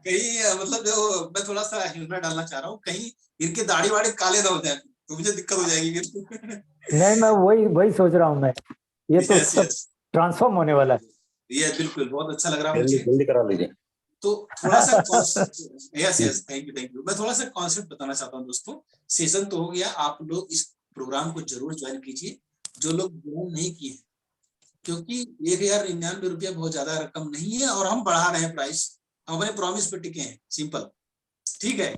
कहीं मतलब जो मैं थोड़ा सा ह्यूमर डालना चाह रहा हूँ, कहीं इनके दाढ़ी वाड़ी काले ना हो जाए तो मुझे दिक्कत हो जाएगी। नहीं, मैं वही सोच रहा हूँ मैं, ये तो सब ट्रांसफॉर्म होने वाला है। ये बिल्कुल बहुत अच्छा लग रहा है मुझे। जल्दी करा लीजिए। तो थोड़ा सा यस थैंक यू। मैं थोड़ा सा कॉन्सेप्ट बताना चाहता हूँ दोस्तों। सेशन तो हो गया, आप लोग इस प्रोग्राम को जरूर ज्वाइन कीजिए जो लोग ज्वाइन नहीं किए, क्योंकि 1099 रुपया बहुत ज्यादा रकम नहीं है और हम बढ़ा रहे हैं प्राइस, हम अपने प्रॉमिस पे टिके हैं, सिंपल, ठीक है।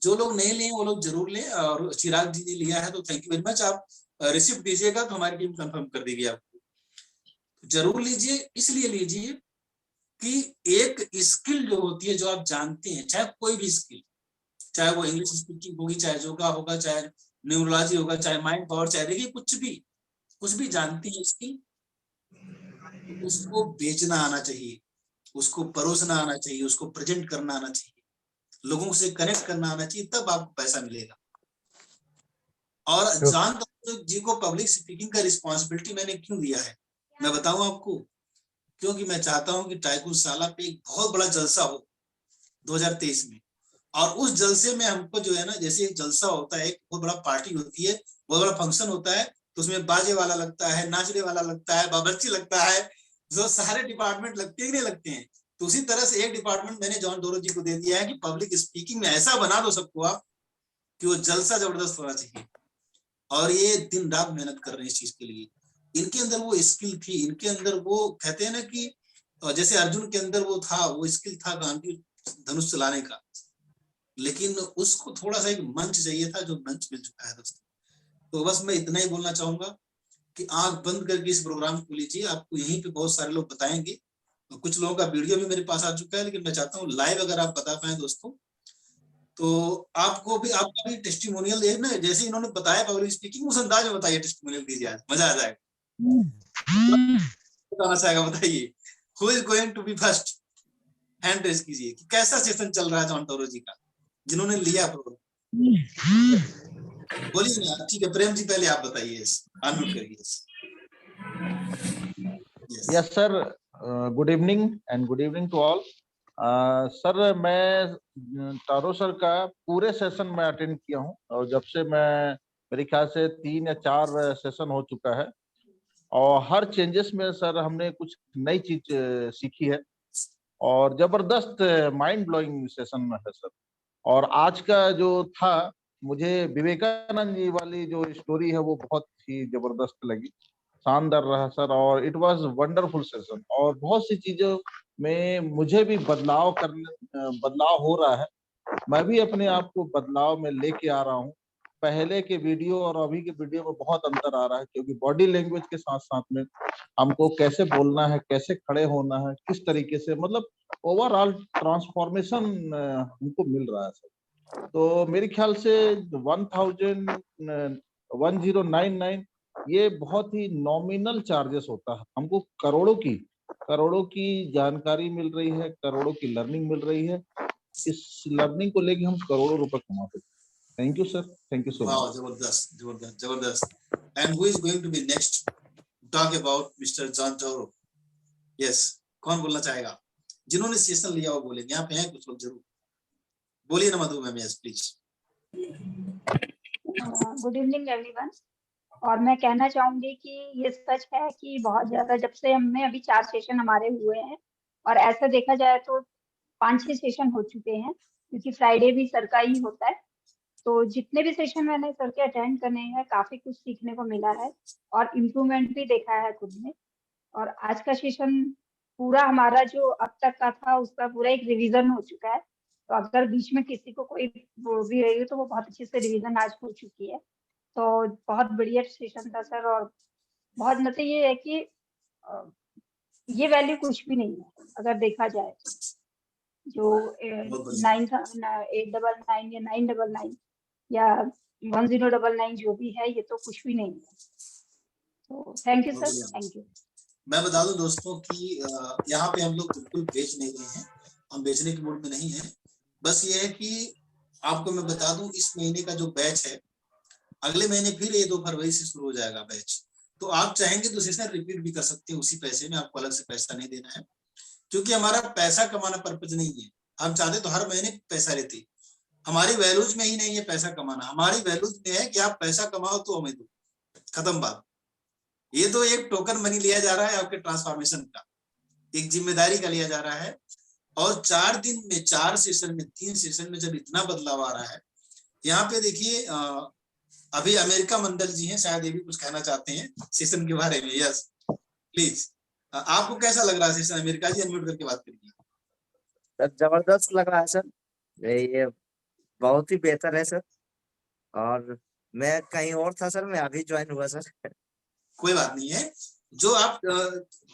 जो लोग नहीं लिए वो लोग जरूर लें, और चिराग जी ने लिया है तो थैंक यू वेरी मच। आप रिसिप्ट दीजिएगा तो हमारी टीम कंफर्म कर देगी आपको। जरूर लीजिए, इसलिए लीजिए कि एक स्किल जो होती है, जो आप जानते हैं, चाहे कोई भी स्किल, चाहे वो इंग्लिश स्पीकिंग होगी, चाहे योगा होगा, चाहे न्यूरोलॉजी होगा, चाहे माइंड पावर, चाहे देखिए कुछ भी जानते हैं स्किल, उसको बेचना आना चाहिए, उसको परोसना आना चाहिए, उसको प्रेजेंट करना आना चाहिए, लोगों से कनेक्ट करना आना चाहिए, तब आपको पैसा मिलेगा। और जॉन टोरो जी को पब्लिक स्पीकिंग का रिस्पॉन्सिबिलिटी मैंने क्यों दिया है मैं बताऊं आपको। क्योंकि मैं चाहता हूं कि टाइकुसाला पे एक बहुत बड़ा जलसा हो 2023 में, और उस जलसे में हमको जो है ना, जैसे एक जलसा होता है, एक बहुत बड़ा पार्टी होती है, बहुत बड़ा फंक्शन होता है, तो उसमें बाजे वाला लगता है, नाचने वाला लगता है, बावर्ची लगता है, जो सारे डिपार्टमेंट लगते हैं कि नहीं लगते हैं। तो उसी तरह से एक डिपार्टमेंट मैंने जॉन टोरो जी को दे दिया है कि पब्लिक स्पीकिंग में ऐसा बना दो सबको आप कि वो जलसा जबरदस्त होना चाहिए। और ये दिन रात मेहनत कर रहे हैं इस चीज के लिए। इनके अंदर वो स्किल थी, इनके अंदर वो कहते हैं ना कि जैसे अर्जुन के अंदर वो था, वो स्किल था गांधी धनुष चलाने का, लेकिन उसको थोड़ा सा एक मंच चाहिए था, जो मंच मिल चुका है दोस्तों। तो बस मैं इतना ही बोलना चाहूंगा कि आंख बंद करके इस प्रोग्राम को लीजिए, आपको यहीं पे बहुत सारे लोग बताएंगे। कुछ लोगों का वीडियो भी मेरे पास आ चुका है, लेकिन मैं चाहता हूँ लाइव अगर आप बता पाए दोस्तों, तो आपको भी, आपका भी टेस्टिमोनियल है ना, जैसे इन्होंने बताया पब्लिक स्पीकिंग, उस अंदाज में बताइए, टेस्टिमोनियल दीजिए, आज मजा आ जाएगा। बताना चाहेगा, बताइए who is going to be first, hand raise कीजिए कि कैसा सेशन चल रहा है जॉन टोरो जी का, जिन्होंने लिया प्रोग्राम। बोलिए ना, ठीक है प्रेम जी, पहले आप बताइए, अनम्यूट करिए। Yes sir, good evening and good evening to all. Sir मैं टोरो सर का पूरे सेशन में अटेंड किया हूँ, और जब से मैं, मेरे ख्याल से 3 या 4 सेशन हो चुका है, और हर चेंजेस में सर हमने कुछ नई चीज सीखी है, और जबरदस्त माइंड ब्लोइंग सेशन है सर। और आज का जो था मुझे विवेकानंद जी वाली जो स्टोरी है वो बहुत ही जबरदस्त लगी, शानदार रहा सर, और इट वाज वंडरफुल सेशन। और बहुत सी चीजों में मुझे भी बदलाव हो रहा है। मैं भी अपने आप को बदलाव में लेके आ रहा हूँ। पहले के वीडियो और अभी के वीडियो में बहुत अंतर आ रहा है, क्योंकि बॉडी लैंग्वेज के साथ साथ में हमको कैसे बोलना है, कैसे खड़े होना है, किस तरीके से, मतलब ओवरऑल ट्रांसफॉर्मेशन हमको मिल रहा है सर। तो मेरे ख्याल से 1099 ये बहुत ही नॉमिनल चार्जेस होता है। हमको करोड़ों की जानकारी मिल रही है, करोड़ों की लर्निंग मिल रही है। इस लर्निंग को लेके हम करोड़ों रुपए कमा सकते हैं। Thank you sir, thank you so much. जबरदस्त जबरदस्त जबरदस्त। And who is going to be next talk about mister John Toro? Yes, कौन बोलना चाहेगा? जिन्होंने सेशन लिया वो बोलेंगे। यहाँ पे हैं कुछ लोग, जरूर बोलिए ना Madhu ma'am. Yes please. Good evening everyone. और मैं कहना चाहूंगी कि ये सच है कि बहुत ज्यादा, जब से हमें अभी 4 सेशन हमारे हुए हैं, और ऐसा देखा जाए तो 5-6 सेशन हो चुके हैं, क्योंकि फ्राइडे भी सर का ही होता है। तो जितने भी सेशन मैंने सर के अटेंड करने हैं, काफी कुछ सीखने को मिला है और इम्प्रूवमेंट भी देखा है खुद में। और आज का सेशन पूरा हमारा जो अब तक का था उसका पूरा एक रिवीजन हो चुका है। तो अगर बीच में किसी को कोई वो भी रही हो तो वो बहुत अच्छे से रिवीजन आज हो चुकी है। तो बहुत बढ़िया सेशन था सर। और बहुत मतलब ये है कि ये वैल्यू कुछ भी नहीं है अगर देखा जाए, जो 899 या 999 या 1099 जो भी है, ये तो कुछ भी नहीं है। तो thank you sir, thank you. मैं बता दूं दोस्तों कि यहाँ पे हम लोग बिल्कुल बेच नहीं रहे हैं, हम बेचने के मूड में नहीं है। बस ये है कि आपको मैं बता दूं, इस महीने का जो बैच है, अगले महीने फिर ये 2 फरवरी से शुरू हो जाएगा बैच। तो आप चाहेंगे तो सेशन रिपीट भी कर सकते हैं उसी पैसे में, आपको अलग से पैसा नहीं देना है, क्योंकि हमारा पैसा कमाना पर्पज नहीं है। हम चाहते तो हर महीने पैसा लेते, हमारी वैल्यूज में ही नहीं है पैसा कमाना। हमारी वैल्यूज में है कि आप पैसा कमाओ तो हमें दो, खत्म बात। ये तो एक टोकन मनी लिया जा रहा है आपके ट्रांसफॉर्मेशन का, एक जिम्मेदारी का लिया जा रहा है। और 4 दिन में, 4 सेशन में, 3 सेशन में जब इतना बदलाव आ रहा है, यहाँ पे देखिए अभी अमेरिका मंडल जी हैं, शायद ये भी कुछ कहना चाहते हैं सेशन के बारे में। यस प्लीज, आपको कैसा लग रहा है सेशन? अमेरिका जी अनम्यूट करके बात करिए। सर जबरदस्त लग रहा है सर, ये बहुत ही बेहतर है सर। और मैं कहीं और था सर, मैं अभी ज्वाइन हुआ सर। कोई बात नहीं है, जो आप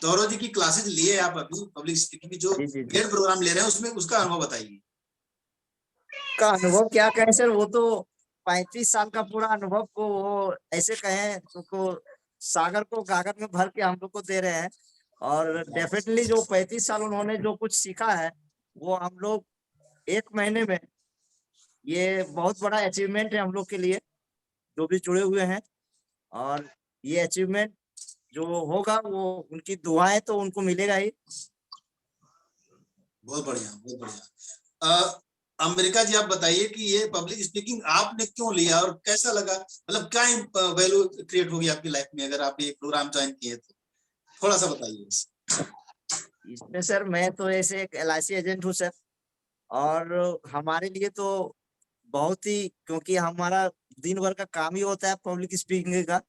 टोरो जी की क्लासेस लिए आप अभी पब्लिक स्पीकिंग की जो पेड प्रोग्राम ले रहे हैं, उसमें उसका अनुभव बताइए। का अनुभव क्या कहें सर, वो तो 35 साल का पूरा अनुभव को वो ऐसे कहें तो सागर को गागर में भर के हम लोग को दे रहे हैं। और डेफिनेटली जो 35 साल उन्होंने जो कुछ सीखा है वो हम लोग 1 महीने में, ये बहुत बड़ा अचीवमेंट है हम लोग के लिए जो भी जुड़े हुए हैं। और ये अचीवमेंट जो होगा वो उनकी दुआएं तो उनको मिलेगा ही। बहुत बढ़िया, बहुत बढ़िया। अमेरिका जी आप बताइए कि ये पब्लिक स्पीकिंग आपने क्यों लिया और कैसा लगा, मतलब क्या वैल्यू क्रिएट होगी आपकी लाइफ में अगर आप ये प्रोग्राम ज्वाइन किए तो थोड़ा सा बताइए। इसमें सर मैं तो ऐसे एक LIC एजेंट हूँ सर, और हमारे लिए तो बहुत ही, क्योंकि हमारा दिन भर का काम ही होता है पब्लिक स्पीकिंग का।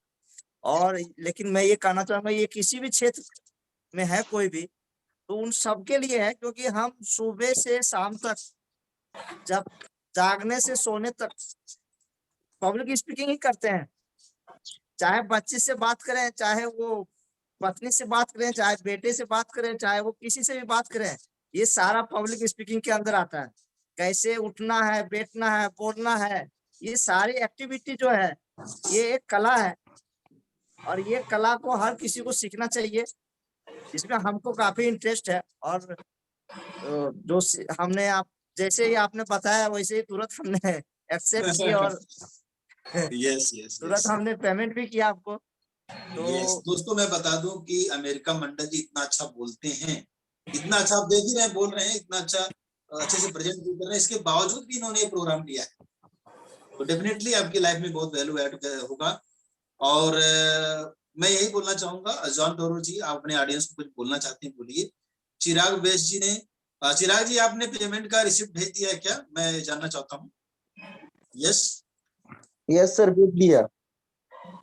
और लेकिन मैं ये कहना चाहूंगा, ये किसी भी क्षेत्र में है कोई भी, तो उन सबके लिए है, क्योंकि हम सुबह से शाम तक, जब जागने से सोने तक पब्लिक स्पीकिंग ही करते हैं। चाहे बच्चे से बात करें, चाहे वो पत्नी से बात करें, चाहे बेटे से बात करें, चाहे वो किसी से भी बात करें, ये सारा पब्लिक स्पीकिंग के अंदर आता है। कैसे उठना है, बैठना है, बोलना है, ये सारी एक्टिविटी जो है ये एक कला है, और ये कला को हर किसी को सीखना चाहिए। इसमें हमको काफी इंटरेस्ट है। और जो हमने आप जैसे ही आपने बताया वैसे ही तुरंत हमने एक्सेप्ट किया और तुरंत हमने पेमेंट भी किया आपको। तो दोस्तों मैं बता दूं कि अमेरिका मंडल जी इतना अच्छा बोलते हैं, इतना अच्छा आप देख ही रहे हैं, बोल रहे हैं, इतना अच्छे से प्रेजेंट भी कर रहे हैं, इसके बावजूद भी इन्होंने ये प्रोग्राम लिया है। तो डेफिनेटली आपकी लाइफ में बहुत वैल्यू ऐड होगा। और मैं यही बोलना चाहूंगा, जॉन टोरो जी आप अपने ऑडियंस को कुछ बोलना चाहते हैं, बोलिए। चिराग बेस जी ने, चिराग जी आपने पेमेंट का रिसिप्ट भेज दिया है क्या, मैं जानना चाहता हूँ। यस यस सर, विद दिया।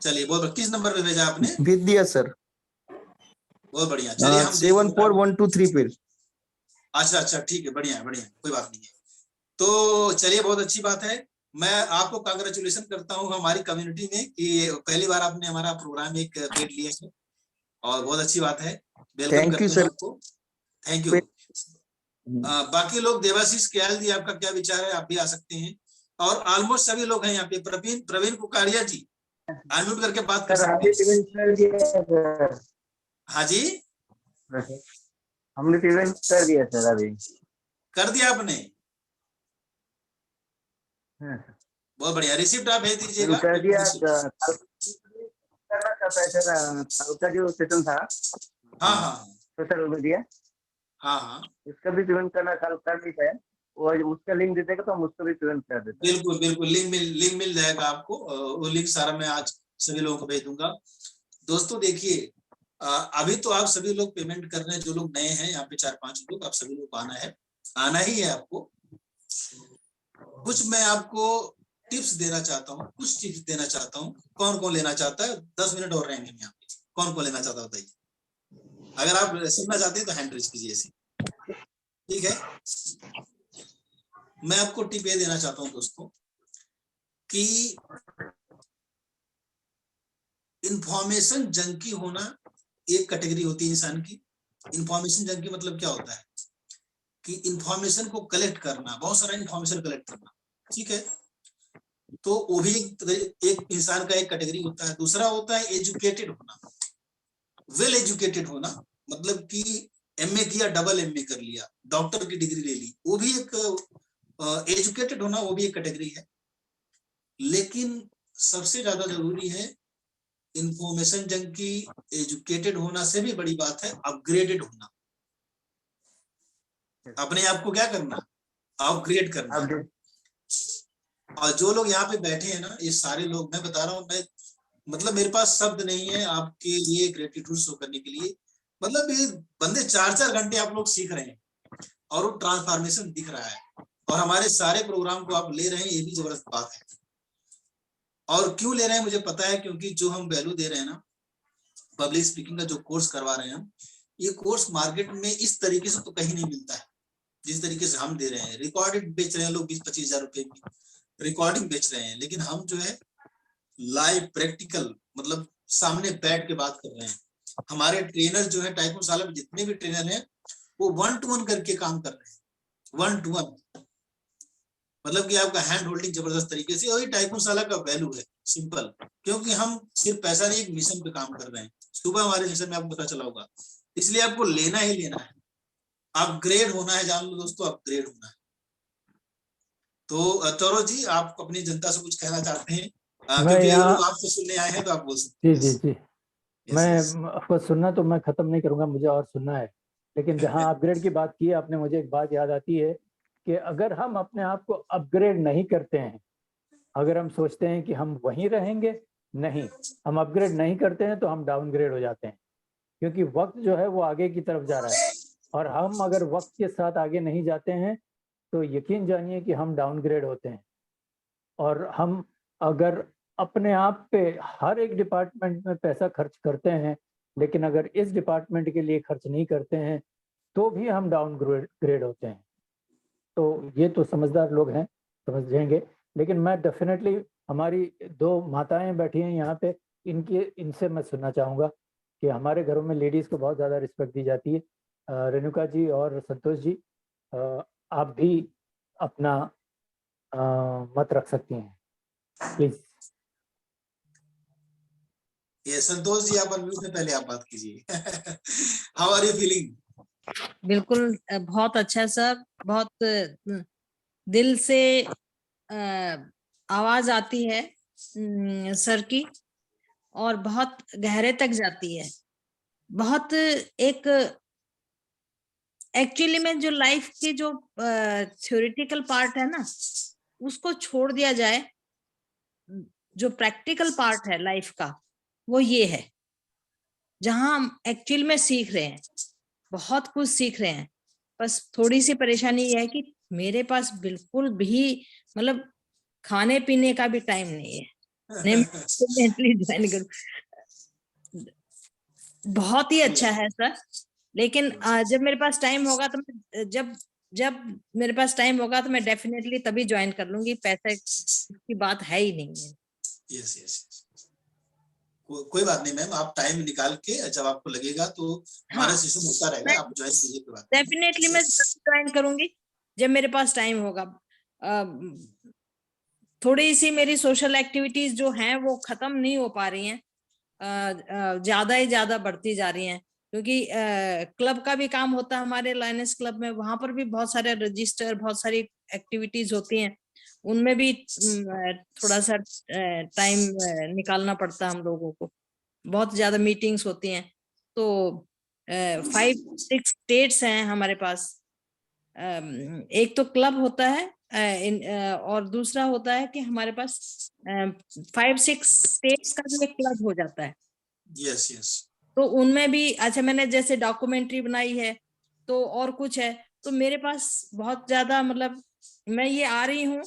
चलिए बहुत, किस नंबर पे भेजा आपने? विद दिया सर। बहुत बढ़िया, चलिए हम 74123 पे। अच्छा अच्छा, ठीक है, बढ़िया बढ़िया, कोई बात नहीं है। तो चलिए बहुत अच्छी बात है, मैं आपको कांग्रेचुलेशन करता हूँ हमारी कम्युनिटी में कि पहली बार आपने हमारा प्रोग्राम एक पेड लिया है, और बहुत अच्छी बात है। वेलकम करते हैं आपको, थैंक यू। बाकी लोग, देवाशीष क्याल जी, आपका क्या विचार है? आप भी आ सकते हैं, और ऑलमोस्ट सभी लोग हैं यहाँ पे। प्रवीण कुकारिया जी अनम्यूट करके बात कर सकते हैं। हाँ जी, हमने पेमेंट कर दिया सर, अभी कर दिया आपने? बहुत बढ़िया, रिसिप्ट आप भेज दीजिएगा। कर दिया। करना चाहता है सर, कल का जो सेशन था हाँ हाँ सोशल मीडिया, हाँ हाँ, उसका भी पेमेंट करना कल कर दी है, वो उसका लिंक दे देगा तो हम उसको भी पेमेंट कर देते हैं। बिल्कुल बिल्कुल, लिंक मिल जाएगा आपको। वो लिंक सारा मैं आज सभी लोगों को भेज दूंगा। दोस्तों देखिए, अभी तो आप सभी लोग पेमेंट कर रहे हैं, जो लोग नए हैं यहाँ पे 4-5 लोग, आप सभी लोग आना ही है आपको। कुछ मैं आपको टिप्स देना चाहता हूँ, कुछ टिप्स देना चाहता हूँ। कौन कौन लेना चाहता है? 10 मिनट और रहेंगे यहाँ पे। कौन कौन लेना चाहता है बताइए? अगर आप सुनना चाहते हैं तो हैंड रेज कीजिए ऐसे, ठीक है। मैं आपको टिप ये देना चाहता हूँ दोस्तों कि इंफॉर्मेशन जंकी होना एक कैटेगरी होती है इंसान की। इंफॉर्मेशन जंकी मतलब क्या होता है कि इंफॉर्मेशन को कलेक्ट करना, बहुत सारा इंफॉर्मेशन कलेक्ट करना, ठीक है। तो वो भी एक इंसान का एक कैटेगरी होता है। दूसरा होता है एजुकेटेड होना, वेल एजुकेटेड होना, मतलब कि एमए किया, डबल एमए कर लिया, डॉक्टर की डिग्री ले ली, वो भी एक एजुकेटेड होना, वो भी एक कैटेगरी है। लेकिन सबसे ज्यादा जरूरी है इंफॉर्मेशन जंकी, एजुकेटेड होना से भी बड़ी बात है अपग्रेडेड होना। अपने आप को क्या करना? अपग्रेड करना। और जो लोग यहाँ पे बैठे हैं ना, ये सारे लोग, मैं बता रहा हूँ, मैं मतलब मेरे पास शब्द नहीं है आपके लिए ग्रेटिट्यूड शो करने के लिए। मतलब ये बंदे 4-4 घंटे आप लोग सीख रहे हैं और वो ट्रांसफॉर्मेशन दिख रहा है, और हमारे सारे प्रोग्राम को आप ले रहे हैं, ये भी जबरदस्त बात है। और क्यों ले रहे हैं मुझे पता है, क्योंकि जो हम वैल्यू दे रहे हैं ना, पब्लिक स्पीकिंग का जो कोर्स करवा रहे हैं हम, ये कोर्स मार्केट में इस तरीके से तो कहीं नहीं मिलता है जिस तरीके से हम दे रहे हैं। रिकॉर्डेड बेच रहे हैं लोग 20-25 हजार रुपए की रिकॉर्डिंग बेच रहे हैं, लेकिन हम जो है लाइव प्रैक्टिकल, मतलब सामने बैठ के बात कर रहे हैं। हमारे ट्रेनर जो है टाइकून साला में जितने भी ट्रेनर हैं, वो 1-to-1 करके काम कर रहे हैं। 1-to-1 मतलब कि आपका हैंड होल्डिंग जबरदस्त तरीके से, वही टाइकून साला का वैल्यू है। सिंपल, क्योंकि हम सिर्फ पैसा नहीं, एक मिशन पे काम कर रहे हैं। सुबह हमारे मिशन में आपको पता चला होगा, इसलिए आपको लेना ही लेना है, अपग्रेड होना है। जान लो दोस्तों, अपग्रेड होना है। तो चौरो जी, आप अपनी जनता से कुछ कहना चाहते हैं? क्योंकि लोग आपसे सुनने आए हैं तो आप बोल सकते हैं। जी जी जी, मैं आपको सुनना तो मैं खत्म नहीं करूंगा, मुझे और सुनना है। लेकिन जहां अपग्रेड की बात की है आपने, मुझे एक बात याद आती है कि अगर हम अपने आप को अपग्रेड नहीं करते हैं, अगर हम सोचते हैं कि हम वहीं रहेंगे, नहीं, हम अपग्रेड नहीं करते हैं तो हम डाउनग्रेड हो जाते हैं। क्योंकि वक्त जो है वो आगे की तरफ जा रहा है, और हम अगर वक्त के साथ आगे नहीं जाते हैं तो यकीन जानिए कि हम डाउनग्रेड होते हैं। और हम अगर अपने आप पे हर एक डिपार्टमेंट में पैसा खर्च करते हैं, लेकिन अगर इस डिपार्टमेंट के लिए खर्च नहीं करते हैं तो भी हम डाउनग्रेड होते हैं। तो ये तो समझदार लोग हैं, समझ जाएंगे। लेकिन मैं डेफिनेटली, हमारी 2 माताएं बैठी हैं यहाँ पे, इनसे मैं सुनना चाहूँगा कि हमारे घरों में लेडीज़ को बहुत ज़्यादा रिस्पेक्ट दी जाती है। रेणुका जी और संतोष जी, आप भी अपना मत रख सकती हैं प्लीज। ये संतोष जी, आप अनम्यूट में, पहले आप बात कीजिए। How are you feeling? बिल्कुल बहुत अच्छा सर, बहुत दिल से आवाज आती है सर की, और बहुत गहरे तक जाती है। बहुत एक एक्चुअली में जो लाइफ की जो थ्योरेटिकल पार्ट है ना, उसको छोड़ दिया जाए, जो प्रैक्टिकल पार्ट है लाइफ का, वो ये है जहां हम एक्चुअल में सीख रहे हैं, बहुत कुछ सीख रहे हैं। बस थोड़ी सी परेशानी ये है कि मेरे पास बिल्कुल भी मतलब खाने पीने का भी टाइम नहीं है। नहीं, मैं डेफिनेटली ज्वाइन करूँ। बहुत ही अच्छा है सर, लेकिन जब मेरे पास टाइम होगा तो जब जब मेरे पास टाइम होगा तो मैं डेफिनेटली तभी ज्वाइन कर लूंगी, पैसे की बात है ही नहीं है। यस यस, कोई बात नहीं मैम, आप टाइम निकाल के जब आपको लगेगा तो हमारा सेशन होता रहेगा, आप ज्वाइन कीजिए। कोई बात डेफिनेटली मैं ज्वाइन करूंगी जब मेरे पास टाइम होगा। थोड़ी सी मेरी सोशल एक्टिविटीज जो हैं वो खत्म नहीं हो पा रही हैं, ज्यादा ही ज्यादा बढ़ती जा रही हैं, क्योंकि क्लब का भी काम होता है हमारे लायनेस क्लब में, वहां पर भी बहुत सारे रजिस्टर, बहुत सारी एक्टिविटीज होती हैं, उनमें भी थोड़ा सा टाइम निकालना पड़ता है हम लोगों को, बहुत ज्यादा मीटिंग्स होती हैं। तो 5-6 स्टेट्स हैं हमारे पास, एक तो क्लब होता है और दूसरा होता है कि हमारे पास 5-6 स्टेट्स का भी एक क्लब हो जाता है। यस यस, तो उनमें भी अच्छा, मैंने जैसे डॉक्यूमेंट्री बनाई है तो और कुछ है, तो मेरे पास बहुत ज्यादा, मतलब मैं ये आ रही हूँ,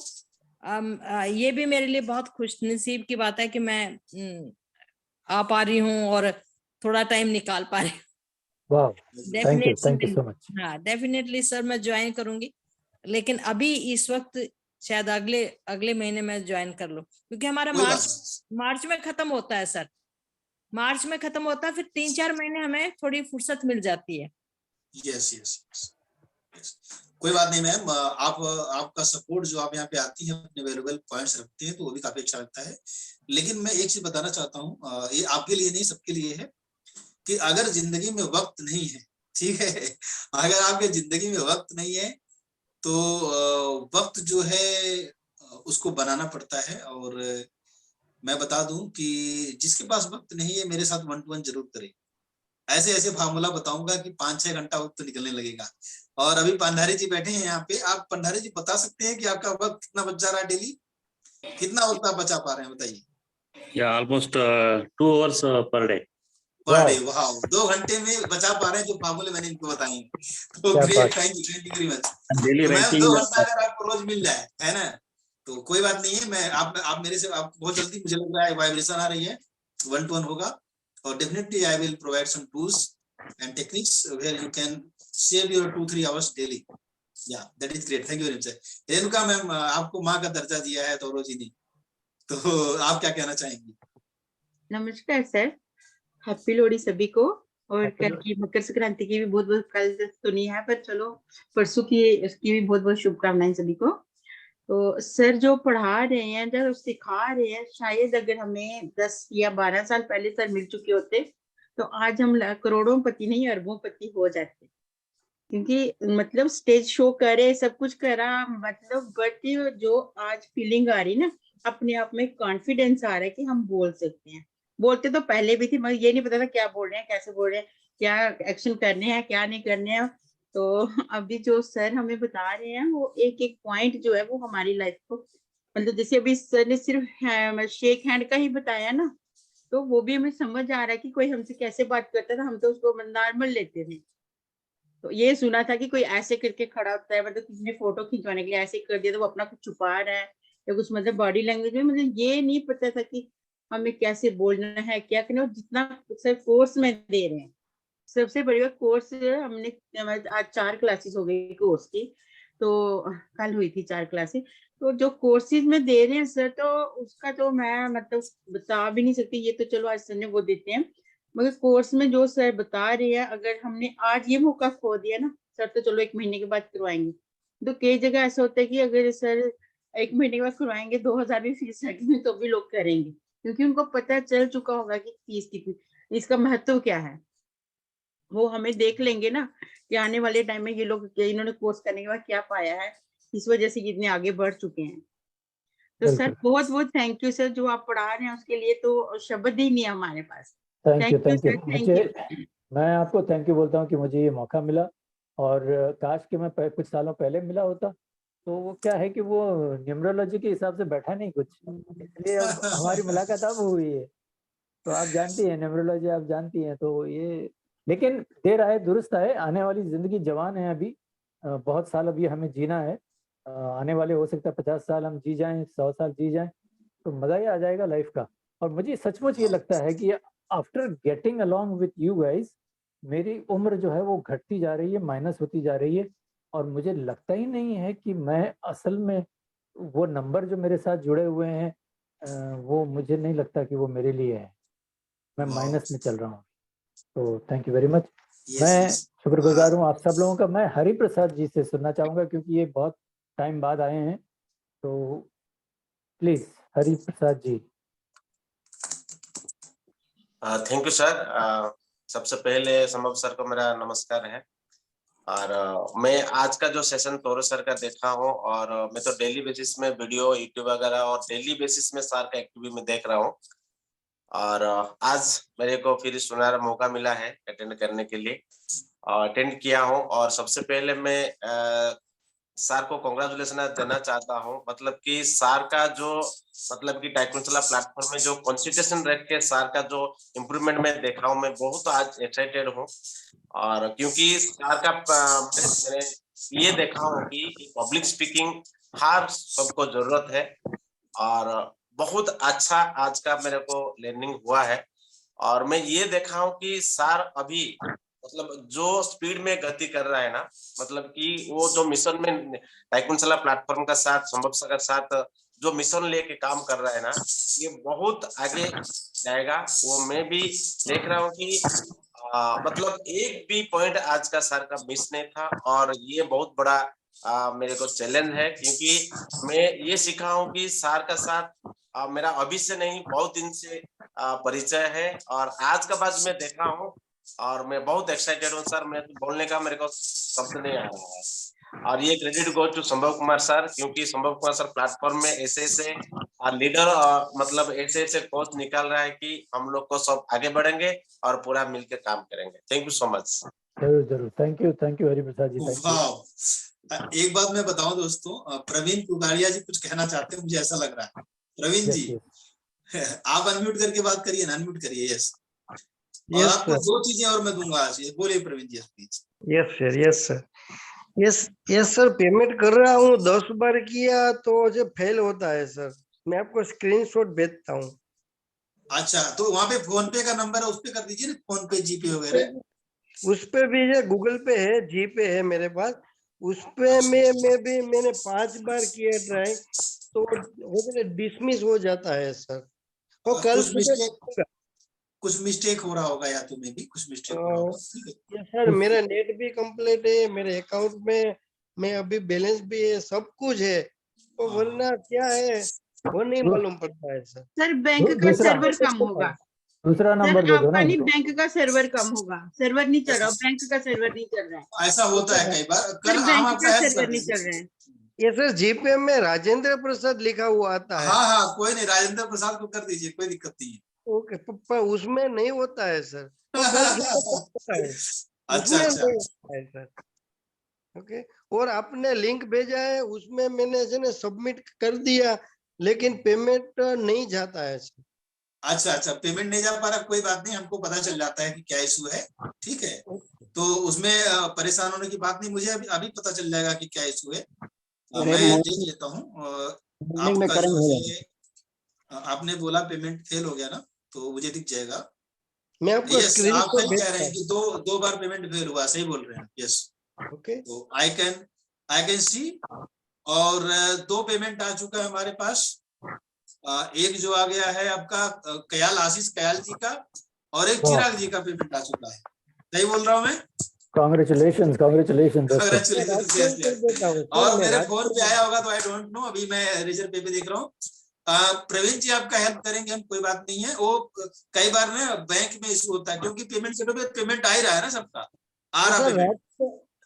ये भी मेरे लिए बहुत खुशनसीब की बात है कि मैं आ पा रही हूँ और थोड़ा टाइम निकाल पा रही हूँ। Thank you so much. हाँ डेफिनेटली सर, मैं ज्वाइन करूंगी, लेकिन अभी इस वक्त शायद अगले महीने में ज्वाइन कर लूं, क्योंकि हमारा मार्च में खत्म होता है सर, मार्च में खत्म होता है, फिर 3-4 महीने हमें थोड़ी फुर्सत मिल जाती है। यस यस, कोई बात नहीं मैम, आपका सपोर्ट जो आप यहाँ पे आती है, अपने वैल्यूएबल पॉइंट्स रखते हैं, तो वो भी काफी अच्छा लगता है। लेकिन मैं एक चीज बताना चाहता हूँ, ये आपके लिए नहीं सबके लिए है, कि अगर जिंदगी में वक्त नहीं है, ठीक है, अगर आपके जिंदगी में वक्त नहीं है तो वक्त जो है उसको बनाना पड़ता है। और मैं बता दूं कि जिसके पास वक्त नहीं है मेरे साथ 1-to-1 जरूर करे, ऐसे ऐसे फार्मूला बताऊंगा कि 5-6 घंटा वक्त तो निकलने लगेगा। और अभी पंडारी जी बैठे हैं यहाँ पे, आप पंडारी जी बता सकते हैं कि आपका वक्त कितना बच जा रहा है डेली, कितना वक्त आप बचा पा रहे हैं बताइए? या almost 2 hours per day. Per day, वाह, 2 घंटे में बचा पा रहे हैं जो फार्मूले मैंने इनको बताए। तो great, thank you very much. Daily तो मैम रैंकिंग 2 घंटा अगर आपको रोज मिल जाए, है ना, तो कोई बात नहीं है। मैं आप मेरे से, आप बहुत जल्दी, मुझे लग रहा है वाइब्रेशन आ रही है, 1-to-1 होगा, और definitely I will provide some tools and techniques where you can save your 2-3 hours daily. Yeah that is great, thank you very much. Renuka ma'am, आपको माँ का दर्जा दिया है तौरो जी ने, तो आप क्या कहना चाहेंगी? नमस्कार सर, हैप्पी लोहड़ी सभी को, और कल की मकर संक्रांति की भी बहुत बहुत, कल तो नहीं है पर चलो परसों की उसकी भी बहुत बहुत शुभकामनाएं सभी को। तो सर जो पढ़ा रहे हैं, जो सिखा रहे हैं, शायद अगर हमें 10 या 12 साल पहले सर मिल चुके होते तो आज हम करोड़ों पति नहीं अरबों पति हो जाते, क्योंकि मतलब स्टेज शो करे, सब कुछ करा, मतलब बट जो आज फीलिंग आ रही ना, अपने आप में कॉन्फिडेंस आ रहा है कि हम बोल सकते हैं। बोलते तो पहले भी थी, मगर ये नहीं पता था क्या बोल रहे हैं, कैसे बोल रहे हैं, क्या एक्शन करने हैं, क्या नहीं करने हैं। तो अभी जो सर हमें बता रहे हैं वो एक एक पॉइंट जो है वो हमारी लाइफ को, मतलब जैसे अभी सर ने सिर्फ शेक हैंड का ही बताया ना, तो वो भी हमें समझ आ रहा है कि कोई हमसे कैसे बात करता था, हम तो उसको नॉर्मल लेते थे। तो ये सुना था कि कोई ऐसे करके खड़ा होता है, मतलब किसी ने फोटो खिंचवाने के लिए ऐसे कर दिया तो वो अपना कुछ छुपा रहा है या कुछ, मतलब बॉडी लैंग्वेज में, मतलब ये नहीं पता था कि हमें कैसे बोलना है, क्या करना है। जितना सर कोर्स में दे रहे हैं, सबसे बड़ी बात कोर्स हमने, आज 4 क्लासेस हो गई कोर्स की, तो कल हुई थी 4 क्लासेस। तो जो कोर्सेज में दे रहे हैं सर, तो उसका तो मैं मतलब बता भी नहीं सकती, ये तो चलो आज सर ने वो देते हैं, मगर कोर्स में जो सर बता रहे हैं, अगर हमने आज ये मौका खो दिया ना सर, तो चलो 1 महीने के बाद करवाएंगे। तो कई जगह ऐसा होता है कि अगर सर 1 महीने के बाद करवाएंगे, 2000 भी फीस लगेगी तो भी लोग करेंगे, क्योंकि उनको पता चल चुका होगा कि फीस कितनी, इसका महत्व क्या है। वो हमें देख लेंगे ना कि आने वाले टाइम में ये लोग, इन्होंने कोर्स करने के बाद क्या पाया है, इस वजह से कितने आगे बढ़ चुके हैं। तो सर बहुत बहुत थैंक यू सर, जो आप पढ़ा रहे हैं उसके लिए तो शब्द ही नहीं है हमारे पास। Thank you. मुझे, मैं आपको थैंक यू बोलता हूँ कि मुझे ये मौका मिला, और काश कि मैं कुछ सालों पहले मिला होता, तो वो क्या है कि वो न्यूमरोलॉजी के हिसाब से बैठा नहीं कुछ, इसलिए अब हमारी मुलाकात अब हुई है। तो आप जानती हैं न्यूमरोलॉजी, आप जानती हैं, तो ये, लेकिन देर आए दुरुस्त आए, आने वाली जिंदगी जवान है अभी, बहुत साल अभी हमें जीना है, आने वाले हो सकता है 50 साल हम जी जाएं, 100 साल जी जाएं, तो मजा ही आ जाएगा लाइफ का। और मुझे सचमुच ये लगता है कि after getting along with you guys मेरी उम्र जो है वो घटती जा रही है, माइनस होती जा रही है, और मुझे लगता ही नहीं है कि मैं असल में वो नंबर जो मेरे साथ जुड़े हुए हैं वो मुझे नहीं लगता कि वो मेरे लिए है। मैं माइनस में चल रहा हूँ। तो थैंक यू वेरी मच। मैं शुक्रगुजार हूँ आप सब लोगों का। मैं हरि प्रसाद जी से सुनना चाहूंगा क्योंकि ये बहुत टाइम बाद आए हैं, तो please Hari Prasad ji. Thank you sir. सबसे पहले संभव सर को मेरा नमस्कार है। और मैं आज का जो सेशन तोरो सर का देखा हूँ, और मैं तो डेली बेसिस में वीडियो यूट्यूब वगैरह और डेली बेसिस में सर का एक्टिविटी में देख रहा हूँ, और आज मेरे को फिर सुनहरा मौका मिला है अटेंड करने के लिए, अटेंड किया हूँ। और सबसे पहले मैं सर को कांग्रेचुलेशन देना चाहता हूँ। मतलब कि सर का जो मतलब कि टाइकुंसला प्लेटफॉर्म में जो कंसंट्रेशन रख के सर का जो इम्प्रूवमेंट मैं देख रहा हूँ, मैं बहुत आज एक्साइटेड हूँ। और क्योंकि सर का मैंने ये देखा हूँ कि पब्लिक स्पीकिंग हर सबको जरूरत है, और बहुत अच्छा आज का मेरे को लर्निंग हुआ है। और मैं ये देखा हूँ कि सर अभी मतलब जो स्पीड में गति कर रहा है ना, मतलब कि वो जो मिशन में टाइकुंसला प्लेटफॉर्म का साथ संभव सर का साथ जो मिशन लेके काम कर रहा है ना, ये बहुत आगे जाएगा। वो मैं भी देख रहा हूँ कि मतलब एक भी पॉइंट आज का सर का मिस नहीं था, और ये बहुत बड़ा मेरे को चैलेंज है, क्योंकि मैं ये सीखा हूँ कि सर का साथ मेरा अभी से नहीं बहुत दिन से परिचय है, और आज का बाद मैं देखा हूँ, और मैं बहुत एक्साइटेड हूँ सर। मैं तो बोलने का मेरे को शब्द नहीं आ रहा है। और ये क्रेडिट गो टू संभव कुमार सर, क्योंकि संभव कुमार सर प्लेटफॉर्म में ऐसे ऐसे लीडर मतलब ऐसे ऐसे कोच निकाल रहा है कि हम लोग को सब आगे बढ़ेंगे और पूरा मिलकर काम करेंगे। Thank you so much. जरूर जरूर, थैंक यू हरि प्रसाद जी। वाह, एक बात मैं बताऊं दोस्तों, प्रवीण कुगाड़िया जी कुछ कहना चाहते हैं, मुझे ऐसा लग रहा है। प्रवीण जी आप अनम्यूट करके बात करिए ना, अनम्यूट करिए। यस, और आपको दो चीजें और मैं दूंगा आज। बोलिए प्रवीण जी प्लीज। यस सर, पेमेंट कर रहा हूँ, 10 बार किया तो जो फेल होता है सर। मैं आपको स्क्रीनशॉट भेजता हूँ। अच्छा, तो वहाँ पे फोन पे का नंबर है, उस पे कर दीजिए ना, फोन पे जीपे वगैरह। उस पे भी है, गूगल पे है, जीपे है मेरे पास। उस पे मैंने 5 बार किया ट्राई, तो डिसमिस हो जाता है सर। तो कल कुछ मिस्टेक हो रहा होगा, या तो में भी कुछ मिस्टेक हो रहा होगा। सर मेरा नेट भी कंप्लीट है, मेरे अकाउंट में मैं अभी बैलेंस भी है, सब कुछ है, तो वरना क्या है वो नहीं मालूम पड़ता है सर। सर बैंक का सर्वर कम होगा। दूसरा नंबर दे दो ना। आपका नहीं, बैंक का सर्वर कम होगा, सर्वर नहीं चल रहा, बैंक का सर्वर नहीं चल रहा है। ऐसा होता है कई बार, कल बैंक का सर्वर नहीं चल रहा है। ये सर जीपे में राजेंद्र प्रसाद लिखा हुआ आता है। हाँ, कोई नहीं, राजेंद्र प्रसाद को कर दीजिए, कोई दिक्कत नहीं है। ओके, पर उसमें नहीं होता है सर। अच्छा सर, ओके। और आपने लिंक भेजा है, उसमें मैंने सबमिट कर दिया, लेकिन पेमेंट नहीं जाता है सर। अच्छा, पेमेंट नहीं जा पा रहा, कोई बात नहीं, हमको पता चल जाता है कि क्या इशू है। ठीक है, तो उसमें परेशान होने की बात नहीं, मुझे अभी पता चल जाएगा कि क्या इशू है। मैं देख लेता हूँ। आपका जो है आपने बोला पेमेंट फेल हो गया ना, तो मुझे दिख जाएगा। मैं आपको आप सही कह रहे हैं कि दो बार पेमेंट फेल हुआ, सही बोल रहे हैं। यस, ओके, तो आई कैन सी। और 2 पेमेंट आ चुका है हमारे पास। एक जो आ गया है आपका आशीष कयाल जी का, और एक चिराग जी का पेमेंट आ चुका है। सही बोल रहा हूँ मैं? कांग्रेचुलेशन। और मेरे फोन पे आया होगा तो आई डोंट नो, अभी मैं रिजर्व पे देख रहा हूँ। प्रवीण जी आपका हेल्प करेंगे हम, कोई बात नहीं है। वो कई बार ना बैंक में इशू होता है, क्योंकि पेमेंट के पे पेमेंट आ ही रहा है ना, सबका आ रहा पेमेंट।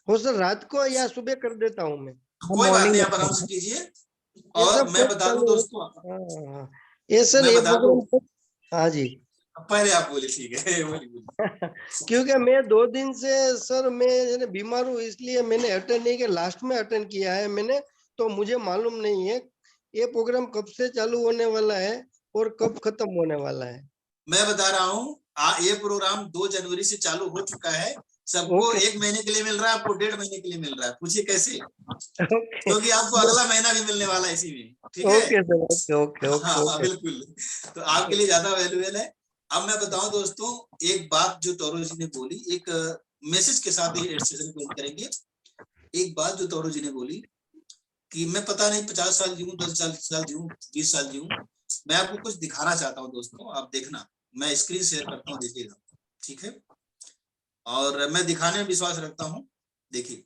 हो सर, रात को या सुबह कर देता हूँ मैं। कोई बात नहीं, आप आराम से कीजिए। और मैं बता दूं दोस्तों, ये सर ये हाँ जी, पहले आप बोलिए। ठीक है, बोलिए। क्योंकि मैं 2 दिन से सर मैं बीमार हूँ, इसलिए मैंने अटेंड नहीं किया। लास्ट में अटेंड किया है मैंने, तो मुझे मालूम नहीं है ये प्रोग्राम कब से चालू होने वाला है और कब खत्म होने वाला है। मैं बता रहा हूँ, ये प्रोग्राम 2 जनवरी से चालू हो चुका है, सबको ओके। 1 महीने के लिए मिल रहा है, आपको 1.5 महीने के लिए मिल रहा है। पूछिए कैसे? क्योंकि आपको अगला महीना भी मिलने वाला है इसी में, ठीक है? Okay sir, okay okay okay हाँ ओके। बिल्कुल, तो आपके लिए ज्यादा वैल्यूएबल है। अब मैं बताऊं दोस्तों, एक बात जो तौरो जी ने बोली, एक मैसेज के साथ ये सेशन को एंड करेंगे। एक बात जो तौरो जी ने बोली कि मैं पता नहीं 50 साल जीऊं, 10 साल जीऊं, 20 साल जीऊं, मैं आपको कुछ दिखाना चाहता हूं दोस्तों। आप देखना, मैं स्क्रीन शेयर करता हूं, देखिएगा, ठीक है? और मैं दिखाने में विश्वास रखता हूं। देखिए,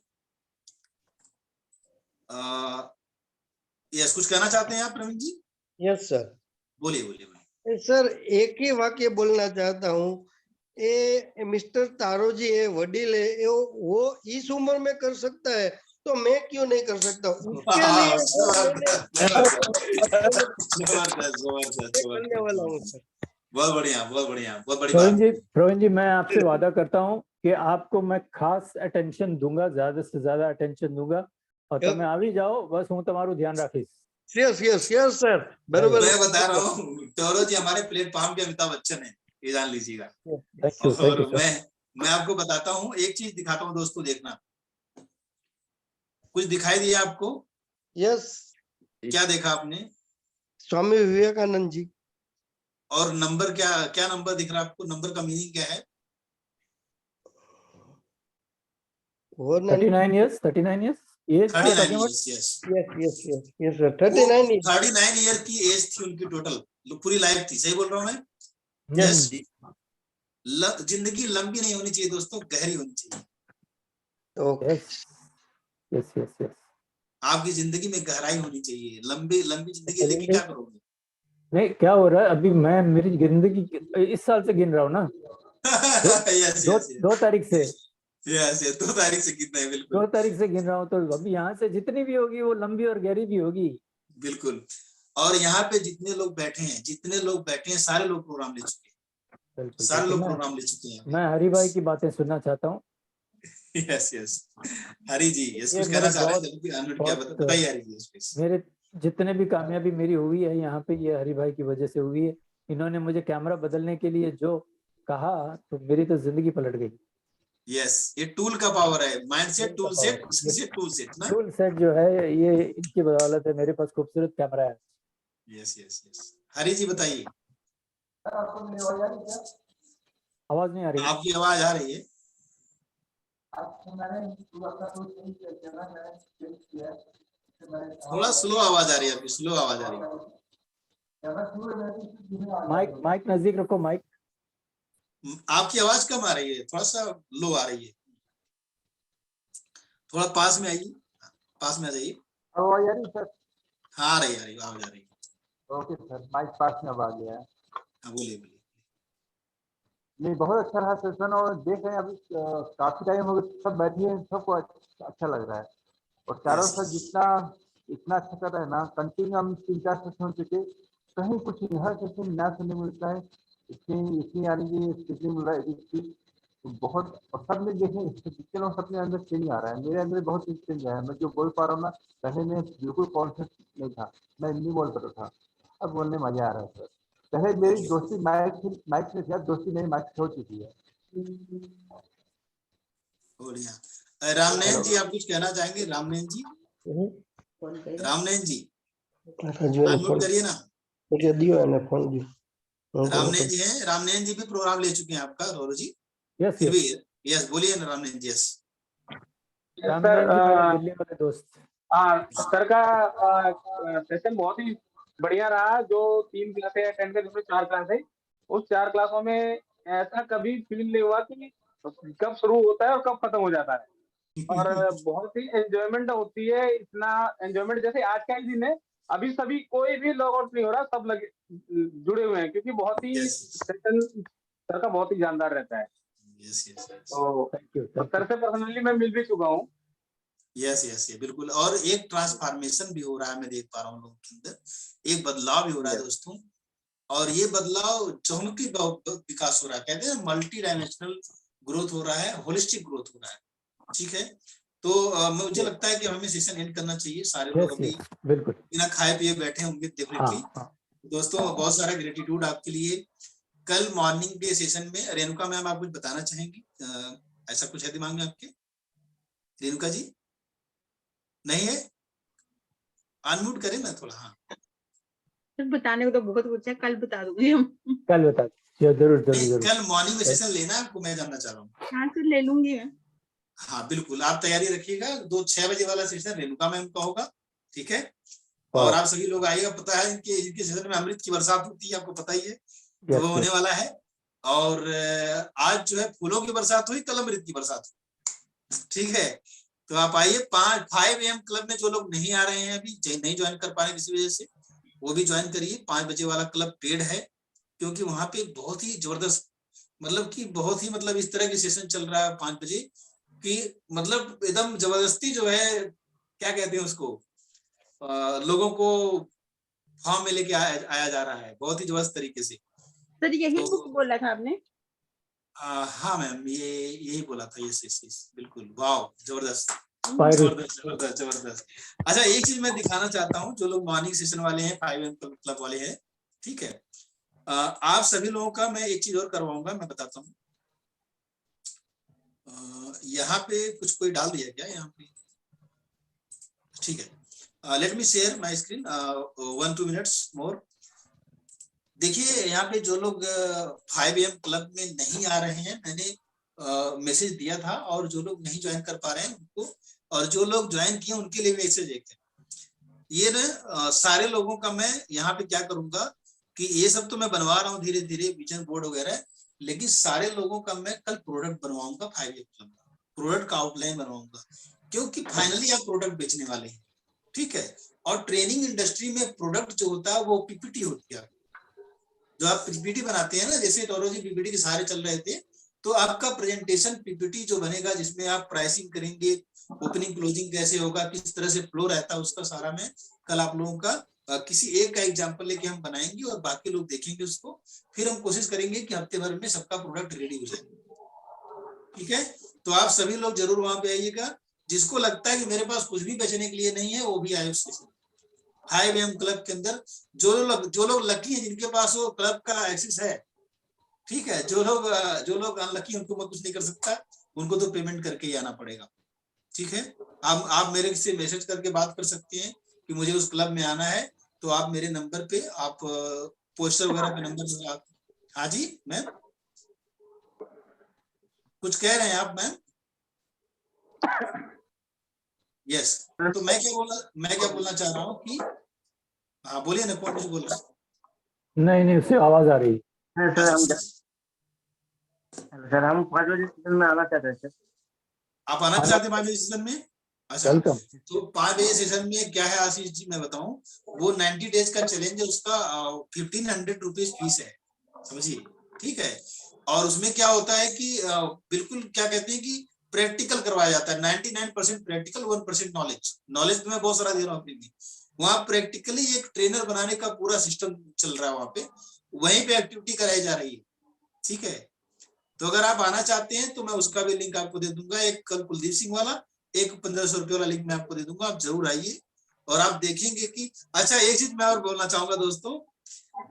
यस, कुछ कहना चाहते हैं आप प्रवीण जी? Yes sir. बोलिए बोलिए बोलिए। सर एक ही वाक्य बोलना चाहता हूँ, ये मिस्टर तारो जी है, वडील है, वो इस उम्र में कर सकता है तो मैं क्यों नहीं कर सकता? उसके लिए करने वाला हूँ सर। बहुत बढ़िया, बहुत बढ़िया, बहुत बड़ी बात। प्रवीण जी मैं आपसे वादा करता हूँ कि आपको मैं खास अटेंशन दूंगा, ज्यादा से ज्यादा अटेंशन दूंगा, और તમે આવી જાઓ, બસ હું તમારું ધ્યાન રાખીશ। यस यस यस सर, बराबर। मैं बता रहा हूँ, तौरो जी हमारे प्लेटफॉर्म के अमिताभ बच्चन है, ये जान लीजिएगा। थैंक यू और सर। मैं आपको बताता हूँ, एक चीज दिखाता हूँ दोस्तों, देखना। कुछ दिखाई दिया आपको? यस। क्या देखा आपने? स्वामी विवेकानंद जी। और नंबर क्या नंबर दिख रहा है आपको? नंबर का मीनिंग क्या है? 39 years, 39 years, age 39 years, yes. Yes yes yes sir, 39 year की एज थी उनकी, टोटल पूरी लाइफ थी। सही बोल रहा हूँ मैं? यस। जिंदगी लंबी नहीं होनी चाहिए दोस्तों, गहरी होनी चाहिए। ओके। Yes yes yes. आपकी जिंदगी में गहराई होनी चाहिए। लंबी जिंदगी लेके क्या करोगे? नहीं, क्या हो रहा है अभी, मैं मेरी जिंदगी इस साल से गिन रहा हूँ ना। दो तारीख से। यस, 2 तारीख से गिनना है, बिल्कुल 2 तारीख से गिन रहा हूँ, तो अभी यहाँ से जितनी भी होगी वो लंबी और गहरी भी होगी। बिल्कुल। और यहाँ पे जितने लोग बैठे हैं, सारे लोग प्रोग्राम ले चुके हैं, सारे लोग प्रोग्राम ले चुके हैं। मैं हरि भाई की बातें सुनना चाहता हूँ। यस यस, हरि जी, यस, कुछ कहना चाह रहे हैं? क्या बताइए हरि जी। मेरे जितने भी कामयाबी मेरी हुई है यहाँ पे, ये हरि भाई की वजह से हुई है। इन्होंने मुझे कैमरा बदलने के लिए जो कहा, तो मेरी तो जिंदगी पलट गई। यस, ये टूल का पावर है, माइंडसेट, टूल सेट ना। टूल सेट जो है ये इनकी बदौलत है, मेरे पास खूबसूरत कैमरा है। Yes yes yes. Hari ji बताइए। आवाज नहीं आ रही? आपकी आवाज आ रही है? थोड़ा स्लो आवाज आ रही है आपकी, स्लो आवाज आ रही है। माइक नजदीक रखो, माइक। आपकी आवाज कम आ रही है, थोड़ा सा लो आ रही है, थोड़ा पास में आइए, पास में आ जाइए। आवाज आ रही है सर? हाँ, आ रही आवाज आ रही है। ओके सर, माइक पास में आ गया है। हाँ, बोलिए। नहीं, बहुत अच्छा रहा सेशन, और देख रहे हैं अभी काफी टाइम हो गया, सब बैठे हैं, सबको अच्छा लग रहा है। और चारों से इतना अच्छा कर रहे हैं ना, कंटिन्यू हम 3-4 सेशन हो चुके, कहीं कुछ नहीं, हर सेशन नया सुनने मिलता है। इतनी यानी कि स्पीकिंग मिल रहा है, तो बहुत, और सब में देखें जितने लोग अपने अंदर चेंज आ रहा है, मेरे अंदर बहुत चेंज आया है। मैं जो बोल पा रहा हूँ ना, पहले में बिल्कुल कॉन्फिडेंस नहीं था, मैं नहीं बोल पा रहा था, अब बोलने में मजा आ रहा है सर। पहले मेरी दोस्ती माइक से ज्यादा दोस्ती मेरी माइक से हो चुकी है। बढ़िया। रामनयन जी, आप कुछ कहना चाहेंगे? रामनयन जी, रामनयन जी अनम्यूट करिए ना। रामनयन जी हैं, रामनयन जी भी प्रोग्राम ले चुके हैं आपका, रोरो जी? यस फिर भी यस बोलिए ना रामनयन जी। यस रामनयन जी मेरे दिल्ली वाले दोस्त। सर का सेशन बहुत ही बढ़िया रहा। जो 3 क्लासें अटेंड कर, जिसमें 4 क्लास है, उस 4 क्लासों में ऐसा कभी फील नहीं हुआ कि कब शुरू होता है और कब खत्म हो जाता है। और बहुत ही एंजॉयमेंट होती है, इतना एंजॉयमेंट जैसे आज का ही दिन है, अभी सभी कोई भी लॉग आउट नहीं हो रहा, सब लगे जुड़े हुए हैं, क्योंकि बहुत ही सेशन सर का बहुत ही जानदार रहता है। तो सर से पर्सनली मैं मिल भी चुका हूँ। यस बिल्कुल। और एक ट्रांसफॉर्मेशन भी हो रहा है, मैं देख पा रहा हूँ लोगों के अंदर, एक बदलाव भी हो रहा है दोस्तों। और ये बदलाव चहुमुखी विकास हो रहा है, कहते हैं मल्टी डायमेंशनल ग्रोथ हो रहा है, होलिस्टिक ग्रोथ हो रहा है, ठीक है। तो मुझे लगता है कि हमें सेशन एंड करना चाहिए। सारे लोग अभी बिल्कुल बिना खाए पिए बैठे होंगे डेफिनेटली। दोस्तों बहुत सारा ग्रेटिट्यूड आपके लिए। कल मॉर्निंग के सेशन में रेणुका मैम आप कुछ बताना चाहेंगी? ऐसा कुछ है दिमाग में आपके? रेणुका जी नहीं है? अनम्यूट करें ना थोड़ा। हाँ सर बताने को तो बहुत कुछ है, कल बता दूंगी हम। कल बता जरूर जरूर नहीं, जरूर। कल मॉर्निंग में सेशन लेना है आपको, मैं जानना चाह रहा हूँ। हाँ सर ले लूंगी मैं। हाँ बिल्कुल, आप तैयारी रखिएगा। 6 बजे वाला सेशन रेणुका मैम का होगा, ठीक है। और आप सभी लोग आइएगा, पता है इनके सेशन में अमृत की बरसात होती है, आपको पता ही है, तो वो होने वाला है। और आज जो है फूलों की बरसात हुई, कल अमृत की बरसात हुई, ठीक है। तो आप आइए 5 AM क्लब में। जो लोग नहीं आ रहे हैं अभी, नहीं ज्वाइन कर पा रहे किसी वजह से, वो भी ज्वाइन करिए। 5 बजे वाला क्लब पेड है, क्योंकि वहां पे बहुत ही जबरदस्त, मतलब कि बहुत ही, मतलब इस तरह की सेशन चल रहा है 5 बजे कि मतलब एकदम जबरदस्ती जो है, क्या कहते हैं उसको, लोगों को फॉर्म में लेके आया जा रहा है बहुत ही जबरदस्त तरीके से। सर यही बुक बोला था आपने? हाँ मैम, यही बोला था। यस बिल्कुल, वाह जबरदस्त जबरदस्त जबरदस्त जबरदस्त। अच्छा, एक चीज मैं दिखाना चाहता हूँ, जो लोग मॉर्निंग सेशन वाले हैं, 5 AM क्लब वाले हैं, ठीक है। आप सभी लोगों का मैं एक चीज और करवाऊंगा, मैं बताता हूँ। यहाँ पे कुछ कोई डाल दिया क्या यहाँ पे? ठीक है, let me share my screen 1-2 minutes more. देखिए यहाँ पे जो लोग 5 AM क्लब में नहीं आ रहे हैं, मैंने मैसेज दिया था, और जो लोग नहीं ज्वाइन कर पा रहे हैं उनको, और जो लोग ज्वाइन किए उनके लिए मैसेज एक है। ये ना सारे लोगों का मैं यहाँ पे क्या करूंगा कि ये सब तो मैं बनवा रहा हूँ धीरे धीरे, विजन बोर्ड वगैरह, लेकिन सारे लोगों का मैं कल प्रोडक्ट बनवाऊंगा। 5 AM क्लब में प्रोडक्ट का आउटलाइन बनवाऊंगा, क्योंकि फाइनली आप प्रोडक्ट बेचने वाले हैं, ठीक है। और ट्रेनिंग इंडस्ट्री में प्रोडक्ट जो होता है वो पीपीटी होती है। जो आप पीपीटी बनाते हैं ना, जैसे टोरोजी पीपीटी के सहारे चल रहे थे, तो आपका प्रेजेंटेशन पीपीटी जो बनेगा, जिसमें आप प्राइसिंग करेंगे, ओपनिंग क्लोजिंग कैसे होगा, किस तरह से फ्लो रहता है, उसका सारा मैं कल आप लोगों का किसी एक का एग्जांपल लेके हम बनाएंगे, और बाकी लोग देखेंगे उसको। फिर हम कोशिश करेंगे कि हफ्ते भर में सबका प्रोडक्ट रेडी हो जाए, ठीक है। तो आप सभी लोग जरूर वहां पे आइएगा। जिसको लगता है कि मेरे पास कुछ भी बेचने के लिए नहीं है, वो भी आए उसके साथ 5 AM क्लब के अंदर। जो लोग लकी हैं, जिनके पास वो क्लब का एक्सेस है, ठीक है। जो लोग अनलकी, उनको मैं कुछ नहीं कर सकता, उनको तो पेमेंट करके ही आना पड़ेगा, ठीक है। आप मेरे से मैसेज करके बात कर सकते हैं कि मुझे उस क्लब में आना है, तो आप मेरे नंबर पे, आप पोस्टर वगैरह पे नंबर। हाँ जी मैम, कुछ कह रहे हैं आप मैम? यस, तो मैं क्या बोलना चाह रहा हूँ कि, हाँ बोलिए ना, कौन कुछ बोल रहा है? नहीं उससे आवाज आ रही है। सर हम 5 बजे सेशन में आना चाहते हैं सर। आप आना चाहते हैं 5 बजे सेशन में? अच्छा, तो 5 बजे सेशन में क्या है आशीष जी, मैं बताऊं, वो 90 डेज का चैलेंज है, उसका 1500 रुपीज फीस है, समझिए, ठीक है। और उसमें क्या होता है कि बिल्कुल क्या कहते हैं कि प्रैक्टिकल करवाया जाता है। 99% प्रैक्टिकल, 1% नॉलेज तो मैं बहुत सारा दे रहा हूँ। वहाँ प्रैक्टिकली एक ट्रेनर बनाने का पूरा सिस्टम चल रहा है वहाँ पे, वहीं पे एक्टिविटी कराई जा रही है, ठीक है। तो अगर आप आना चाहते हैं तो मैं उसका भी लिंक आपको दे दूंगा। एक कल कुलदीप सिंह वाला, एक 1500 रुपये वाला लिंक मैं आपको दे दूंगा। आप जरूर आइए और आप देखेंगे कि, अच्छा एक चीज मैं और बोलना चाहूंगा दोस्तों,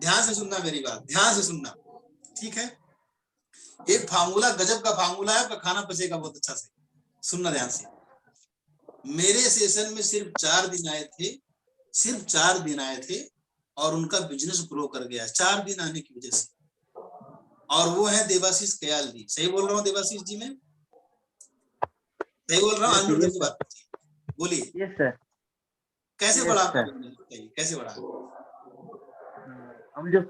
ध्यान से सुनना मेरी बात, ध्यान से सुनना, ठीक है। एक फार्मूला, गजब का फार्मूला है, आपका खाना पचेगा बहुत अच्छा से, सुनना ध्यान से। मेरे सेशन में सिर्फ 4 दिन आए थे, सिर्फ 4 दिन आए थे, और उनका बिजनेस ग्रो कर गया 4 दिन आने की वजह से। और वो है देवाशीष कयाल जी। सही बोल रहा हूँ देवाशीष जी? मैं सही बोल रहा हूँ? अनम्यूट करके बात बोलिए। Yes sir. कैसे बढ़ा आपका बिजनेस, कैसे बढ़ा? हम जो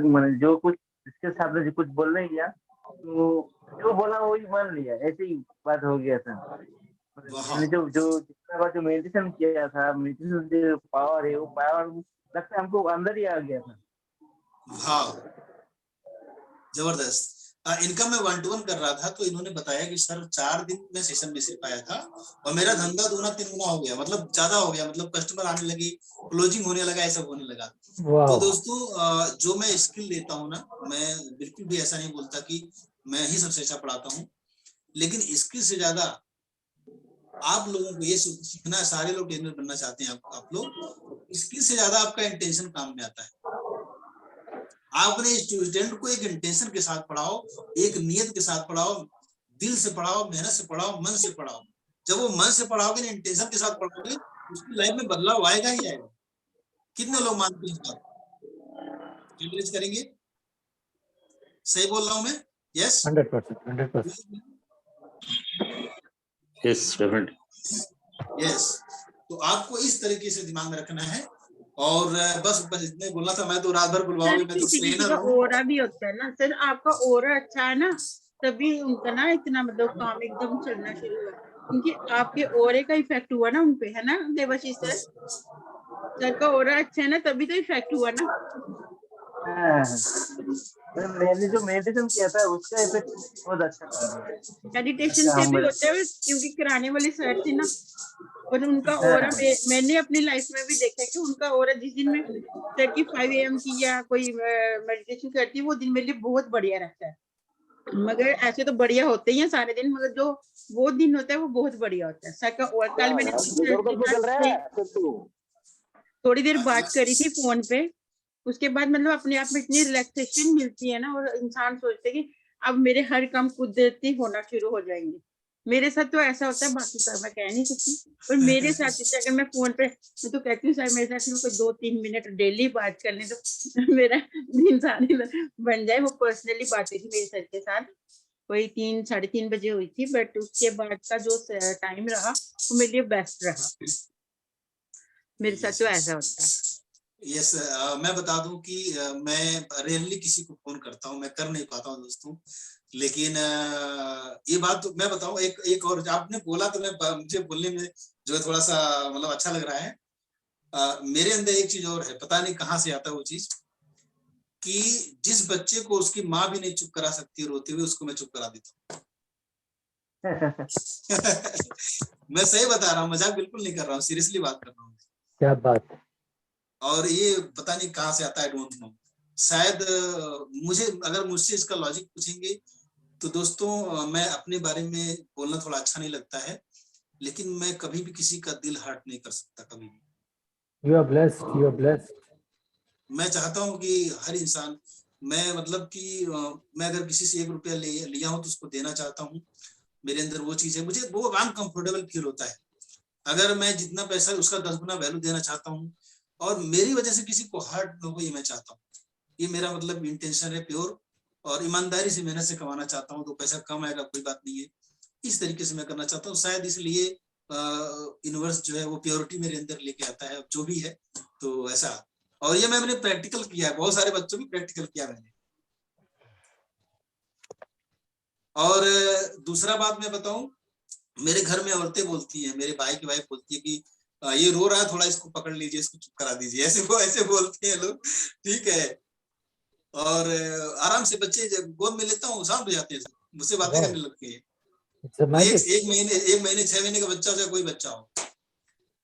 मैंने जो कुछ इसके सामने जो कुछ बोलने गया, तो जो बोला वही मान लिया, ऐसे ही बात हो गया था। मैंने जो जितना बार जो मेडिटेशन किया था, मेडिटेशन जो पावर है, वो पावर लगता है हमको अंदर ही आ गया था। हाँ जबरदस्त। इनका मैं 1-to-1 कर रहा था, तो इन्होंने बताया कि सर 4 दिन में सेशन में सिर्फ आया था, और मेरा धंधा 2-3 गुना हो गया, मतलब ज्यादा हो गया, मतलब कस्टमर आने लगे, क्लोजिंग होने लगा, ऐसा होने लगा। तो दोस्तों जो मैं स्किल लेता हूँ ना, मैं बिल्कुल भी ऐसा नहीं बोलता कि मैं ही सबसे अच्छा पढ़ाता हूँ, लेकिन स्किल से ज्यादा आप लोगों को ये सीखना है। सारे लोग ट्रेनर बनना चाहते हैं, आप लोग, स्किल से ज्यादा आपका इंटेंशन काम में आता है। आप अपने स्टूडेंट को एक इंटेंशन के साथ पढ़ाओ, एक नियत के साथ पढ़ाओ। दिल से पढ़ाओ, मेहनत से पढ़ाओ, मन से पढ़ाओ। जब वो मन से पढ़ाओगे ना, इंटेंशन के साथ पढ़ोगे, उसकी लाइफ में बदलाव आएगा ही आएगा। कितने लोग मानते हैं इस बात? एवरेज करेंगे? सही बोल रहा हूं मैं? यस 100%। Yes definitely. यस। तो आपको इस तरीके से दिमाग में रखना है। और बस इतने बोलना था। मैं तो रात भर बुलवाओगे, मैं तो किसी किसी ट्रेनर का हूँ। ओरा भी होता है ना सर, आपका ओरा अच्छा है ना, तभी उनका ना इतना मतलब काम एकदम चलना शुरू हुआ, क्योंकि आपके ओरे का इफेक्ट हुआ ना उनपे, है ना देवाशीष सर? सर का ओरा अच्छा है ना, तभी तो इफेक्ट हुआ ना। मैंने जो मेडिटेशन किया था उसका इफेक्ट बहुत अच्छा था। मेडिटेशन से भी होता है, क्योंकि कराने वाले सर थे ना, और उनका ओरा मैंने अपनी लाइफ में भी देखा कि उनका ओरा जिस दिन में 5 AM की या कोई मेडिटेशन करती है, वो दिन मेरे लिए बहुत बढ़िया रहता है। मगर ऐसे तो बढ़िया होते ही हैं सारे दिन, मगर जो वो दिन होता है वो बहुत बढ़िया होता है। सर का ओरा कल मैंने थोड़ी देर बात करी थी फोन पे, उसके बाद मतलब अपने आप में इतनी रिलैक्सेशन मिलती है ना, और इंसान सोचते है कि अब मेरे हर काम कुदरती होना शुरू हो जाएंगे। मेरे साथ तो ऐसा होता है, बाकी सर मैं कह नहीं सकती, पर मेरे साथ जैसे अगर मैं फोन पे, मैं तो कहती हूँ सर मेरे साथ सिर्फ कोई 2-3 मिनट डेली बात करने तो मेरा दिन सारे बन जाए। वो पर्सनली बात हुई थी मेरे सर के साथ, कोई 3-3:30 बजे हुई थी, बट उसके बाद का जो टाइम रहा वो मेरे लिए बेस्ट रहा। मेरे साथ तो ऐसा होता है। यस, मैं बता दूं कि मैं रेयरली किसी को फोन करता हूं, मैं कर नहीं पाता हूं दोस्तों। लेकिन ये बात तो मैं बताऊं, एक और आपने बोला तो मुझे बोलने में जो है थोड़ा सा मतलब अच्छा लग रहा है। मेरे अंदर एक चीज और है, पता नहीं कहाँ से आता है वो चीज, कि जिस बच्चे को उसकी माँ भी नहीं चुप करा सकती रोते हुए, उसको मैं चुप करा देता हूँ। मैं सही बता रहा हूँ, मजाक बिल्कुल नहीं कर रहा हूँ, सीरियसली बात कर रहा हूँ। क्या बात। और ये पता नहीं कहाँ से आता है, डोंट नो। शायद मुझे, अगर मुझसे इसका लॉजिक पूछेंगे तो दोस्तों, मैं अपने बारे में बोलना थोड़ा अच्छा नहीं लगता है, लेकिन मैं कभी भी किसी का दिल हर्ट नहीं कर सकता, कभी भी। You are blessed. मैं चाहता हूँ कि हर इंसान, मैं मतलब कि मैं अगर किसी से 1 रुपया लिया हूँ तो उसको देना चाहता हूँ। मेरे अंदर वो चीज है, मुझे वो अनकंफर्टेबल फील होता है। अगर मैं जितना पैसा उसका 10 गुना वैल्यू देना चाहता हूँ, और मेरी वजह से किसी को हर्ट न हो, ये मैं चाहता हूँ। ये मेरा मतलब इंटेंशन है प्योर, और ईमानदारी से मेहनत से कमाना चाहता हूँ। तो पैसा कम आएगा कोई बात नहीं है, इस तरीके से मैं करना चाहता हूँ। शायद इसलिए यूनिवर्स जो है वो प्योरिटी मेरे अंदर लेके आता है, जो भी है। तो ऐसा, और ये मैंने प्रैक्टिकल किया है, बहुत सारे बच्चों में प्रैक्टिकल किया मैंने। और दूसरा बात मैं बताऊं, मेरे घर में औरतें बोलती हैं, मेरे भाई की वाइफ बोलती है कि ये रो रहा है, थोड़ा इसको पकड़ लीजिए, इसको चुप करा दीजिए, ऐसे बोलते हैं लोग, ठीक है। और आराम से बच्चे जब गोद में लेता हूँ शांत हो जाते हैं, मुझसे बातें करने लगते हैं। एक महीने 6 महीने का बच्चा हो चाहे कोई बच्चा हो,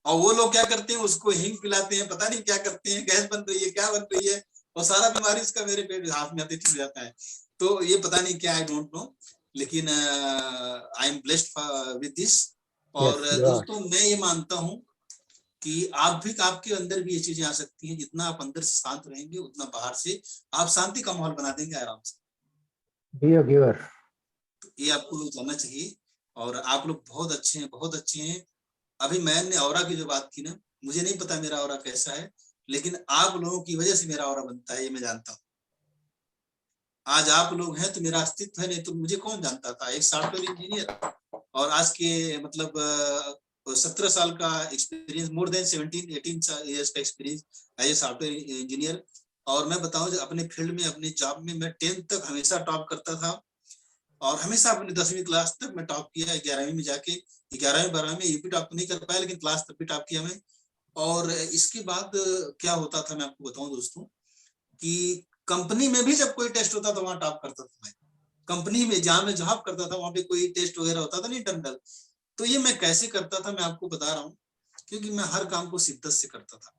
और वो लोग क्या करते हैं, उसको हिंग पिलाते हैं, पता नहीं क्या करते हैं, गैस बन रही है, क्या बन रही है, और सारा बीमारी उसका मेरे पेट हाथ में आते ठीक हो जाता है। तो ये पता नहीं क्या, आई डोंट नो, लेकिन I am blessed with this. और दोस्तों, मैं ये मानता हूँ कि आपके अंदर भी ये चीजें आ सकती हैं। जितना आप अंदर से शांत रहेंगे, उतना बाहर से आप शांति का माहौल बना देंगे आराम से। ये आपको लोग जानना चाहिए। और आप लोग बहुत अच्छे हैं, बहुत अच्छे हैं। अभी मैंने ऑरा की जो बात की ना, मुझे नहीं पता मेरा ऑरा कैसा है, लेकिन आप लोगों की वजह से मेरा ऑरा बनता है, ये मैं जानता हूँ। आज आप लोग हैं तो मेरा अस्तित्व है, नहीं तो मुझे कौन जानता था। एक सॉफ्टवेयर इंजीनियर, और आज के मतलब 17 साल का एक्सपीरियंस, मोर देन 17-18 इयर्स का experience as a software engineer. और मैं बताऊं, अपने फील्ड में, अपने जॉब में मैं 10th तक हमेशा टॉप करता था, और हमेशा अपनी 10वीं क्लास तक मैं टॉप किया। 11वीं में जाके 11वीं-12वीं में यूपी टॉप नहीं कर पाया, लेकिन क्लास तक भी टॉप किया मैं। और इसके बाद क्या होता था मैं आपको बताऊं दोस्तों, कि कंपनी में भी जब कोई टेस्ट होता था वहां टॉप करता था मैं। कंपनी में जहां मैं जॉब करता था वहां पे कोई टेस्ट वगैरह होता था ना इंटरनल, तो ये मैं कैसे करता था मैं आपको बता रहा हूँ, क्योंकि मैं हर काम को शिद्दत से करता था,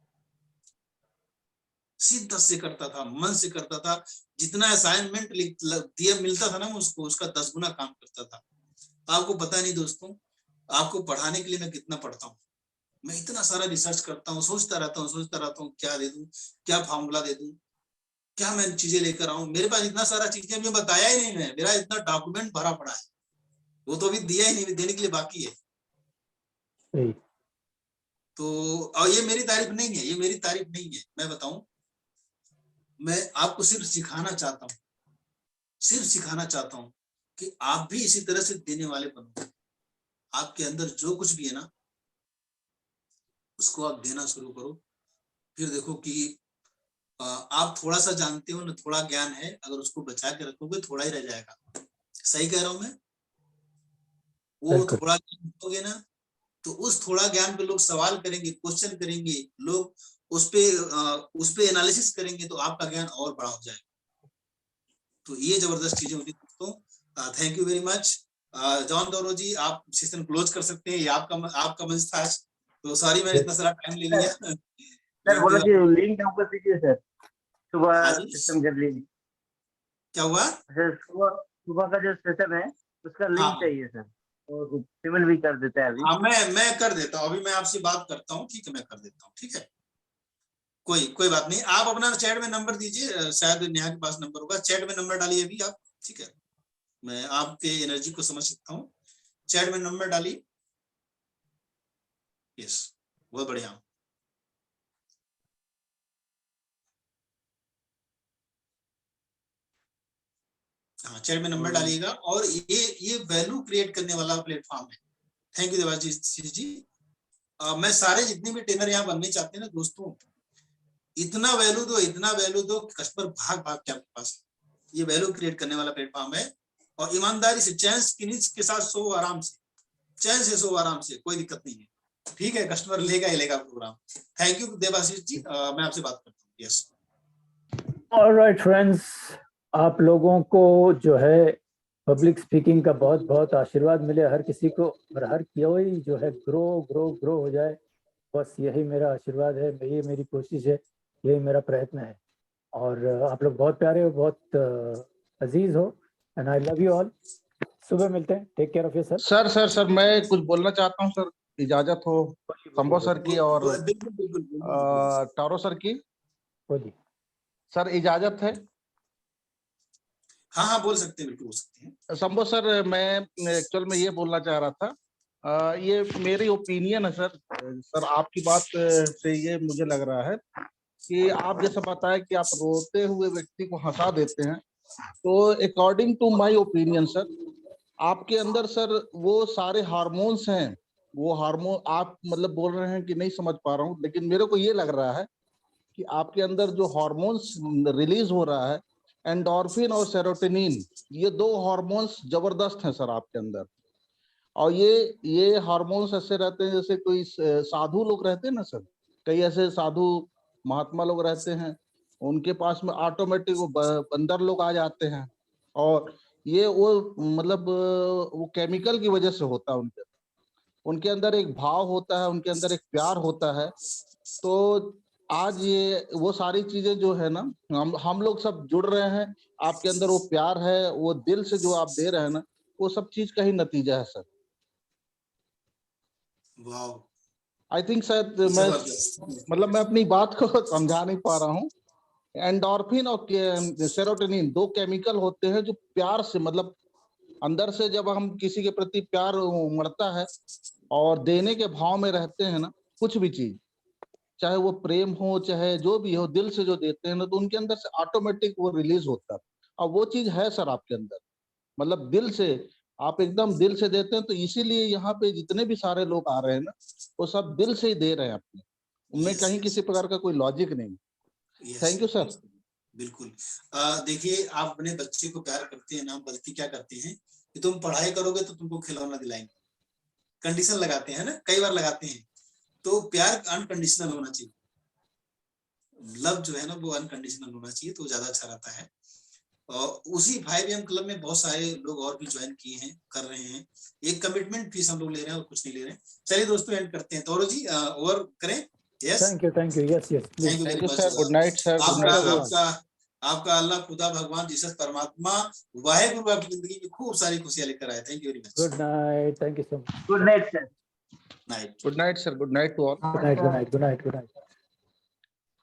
शिद्दत से करता था, मन से करता था। जितना असाइनमेंट दिया मिलता था ना उसको, उसका 10 गुना काम करता था। आपको पता नहीं दोस्तों, आपको पढ़ाने के लिए मैं कितना पढ़ता हूँ। मैं इतना सारा रिसर्च करता हूँ, सोचता रहता हूँ क्या दे दूं, क्या फॉर्मूला दे दूं, क्या मैं चीजें लेकर आऊं। मेरे पास इतना सारा चीजें मैं बताया ही नहीं, मैं मेरा इतना डॉक्यूमेंट भरा पड़ा है। वो तो अभी दिया ही नहीं, देने के लिए बाकी है। सही। तो और ये मेरी तारीफ नहीं है, ये मेरी तारीफ नहीं है, मैं बताऊं, मैं आपको सिर्फ सिखाना चाहता हूँ, सिर्फ सिखाना चाहता हूँ कि आप भी इसी तरह से देने वाले बनो। आपके अंदर जो कुछ भी है ना, उसको आप देना शुरू करो। फिर देखो कि आप थोड़ा सा जानते हो ना, थोड़ा ज्ञान है, अगर उसको बचा के रखोगे थोड़ा ही रह जाएगा। सही कह रहा हूं मैं? वो थोड़ा ज्ञान रखोगे ना, तो उस थोड़ा ज्ञान पे लोग सवाल करेंगे, क्वेश्चन करेंगे, लोग उस पे एनालिसिस करेंगे, तो आपका ज्ञान और बड़ा हो जाएगा। तो ये जबरदस्त चीजें होती है दोस्तों। Thank you very much. John Doro ji, आप सेशन क्लोज कर सकते हैं, ये आपका मंच था आज। तो सॉरी मैंने इतना सारा टाइम ले लिया। सर बोला कि लिंक डाउन कर दीजिए सर, सुबह सिस्टम कर लीजिए। क्या हुआ? सर सुबह का जो सेशन है उसका लिंक चाहिए सर, और पेमेंट भी कर देता है अभी। हाँ, मैं कर देता हूँ, अभी मैं आपसे बात करता हूँ, ठीक है, मैं कर देता हूँ, ठीक है, कोई बात नहीं। आप अपना चैट में नंबर दीजिए, शायद नेहा के पास नंबर होगा, चैट में नंबर डालिए अभी आप, ठीक है, मैं आपके एनर्जी को समझ सकता हूँ। चैट में नंबर डालिए। यस, बहुत बढ़िया। हाँ, चैट में नंबर डालिएगा। और ये वैल्यू क्रिएट करने वाला प्लेटफॉर्म है। थैंक यू देवाशीष जी। मैं सारे जितने भी ट्रेनर यहाँ बनने चाहते हैं ना दोस्तों, इतना वैल्यू दो कस्टमर भाग के आपके पास। ये वैल्यू क्रिएट करने वाला प्लेटफॉर्म है, और ईमानदारी से चैन के साथ सो आराम से, चैन से सो आराम से, कोई दिक्कत नहीं है, ठीक है, कस्टमर लेगा ही लेगा प्रोग्राम। थैंक यू देवाशीष जी। मैं आपसे बात करता हूँ। यस, ऑलराइट फ्रेंड्स, आप लोगों को जो है पब्लिक स्पीकिंग का बहुत बहुत आशीर्वाद मिले हर किसी को, और हर कोई जो है ग्रो हो जाए, बस यही मेरा आशीर्वाद है, ये मेरी कोशिश है, यही मेरा प्रयत्न है। और आप लोग बहुत प्यारे हो, बहुत अजीज हो, and I love you all. सुबह मिलते हैं, take care of your self. Sir मैं कुछ बोलना चाहता हूँ सर, इजाजत हो संभव सर की और टारो सर की। सर इजाजत है? हाँ, बोल सकते हैं, बिल्कुल बोल सकते हैं। संभव सर, मैं एक्चुअल में ये बोलना चाह रहा था, ये मेरी ओपिनियन है सर आपकी बात से ये मुझे लग रहा है कि आप जैसा बताया कि आप रोते हुए व्यक्ति को हंसा देते हैं, तो according to my opinion sir, आपके अंदर सर वो सारे हार्मोन्स हैं, वो हार्मोन आप मतलब बोल रहे हैं कि नहीं समझ पा रहा हूँ, लेकिन मेरे को ये लग रहा है कि आपके अंदर जो हार्मोन्स रिलीज हो रहा है, एंडोर्फिन और सेरोटोनिन, ये दो हार्मोन्स जबरदस्त हैं सर आपके अंदर। और ये हार्मोन्स ऐसे रहते हैं जैसे कोई साधु लोग रहते हैं ना सर, कई ऐसे साधु महात्मा लोग रहते हैं, उनके पास में ऑटोमेटिक वो बंदर लोग आ जाते हैं, और ये वो मतलब वो केमिकल की वजह से होता है। उनके अंदर एक भाव होता है, उनके अंदर एक प्यार होता है। तो आज ये वो सारी चीजें जो है ना, हम लोग सब जुड़ रहे हैं, आपके अंदर वो प्यार है, वो दिल से जो आप दे रहे हैं ना, वो सब चीज का ही नतीजा है सर। आई थिंक शायद मैं अपनी बात को समझा नहीं पा रहा हूँ। एंडोर्फिन और सेरोटोनिन दो केमिकल होते हैं जो प्यार से, मतलब अंदर से जब हम किसी के प्रति प्यार उमड़ता है और देने के भाव में रहते हैं ना, कुछ भी चीज, चाहे वो प्रेम हो चाहे जो भी हो, दिल से जो देते हैं ना, तो उनके अंदर से ऑटोमेटिक वो रिलीज होता है। और वो चीज है सर आपके अंदर, मतलब दिल से आप एकदम दिल से देते हैं। तो इसीलिए यहाँ पे जितने भी सारे लोग आ रहे हैं ना, वो सब दिल से ही दे रहे हैं अपने, उनमें कहीं किसी प्रकार का कोई लॉजिक नहीं। Thank you sir. बिल्कुल। देखिए, आप अपने बच्चे को प्यार करते हैं ना, गलती क्या करते हैं कि तुम पढ़ाई करोगे तो तुमको खिलौना दिलाएंगे, कंडीशन लगाते हैं ना, कई बार लगाते हैं। तो प्यार अनकंडीशनल होना चाहिए, लव जो है ना वो अनकंडीशनल होना चाहिए, तो ज्यादा अच्छा रहता है। और उसी 5am क्लब में बहुत सारे लोग और भी ज्वाइन किए हैं, कर रहे हैं। एक कमिटमेंट फीस हम लोग ले रहे हैं और कुछ नहीं ले रहे हैं। चलिए दोस्तों, एंड करते हैं। तोरो जी, ओवर करें। Yes, thank you. Yes thank you very much sir. Good night sir. आपका अल्लाह, खुदा, भगवान, जीसस, परमात्मा, वाहेगुरु आपकी जिंदगी में खूब सारी खुशियां लेकर आए। Thank you very much. Good night, thank you so much. Good night sir. Night. Good night sir. Good night to all. Good night.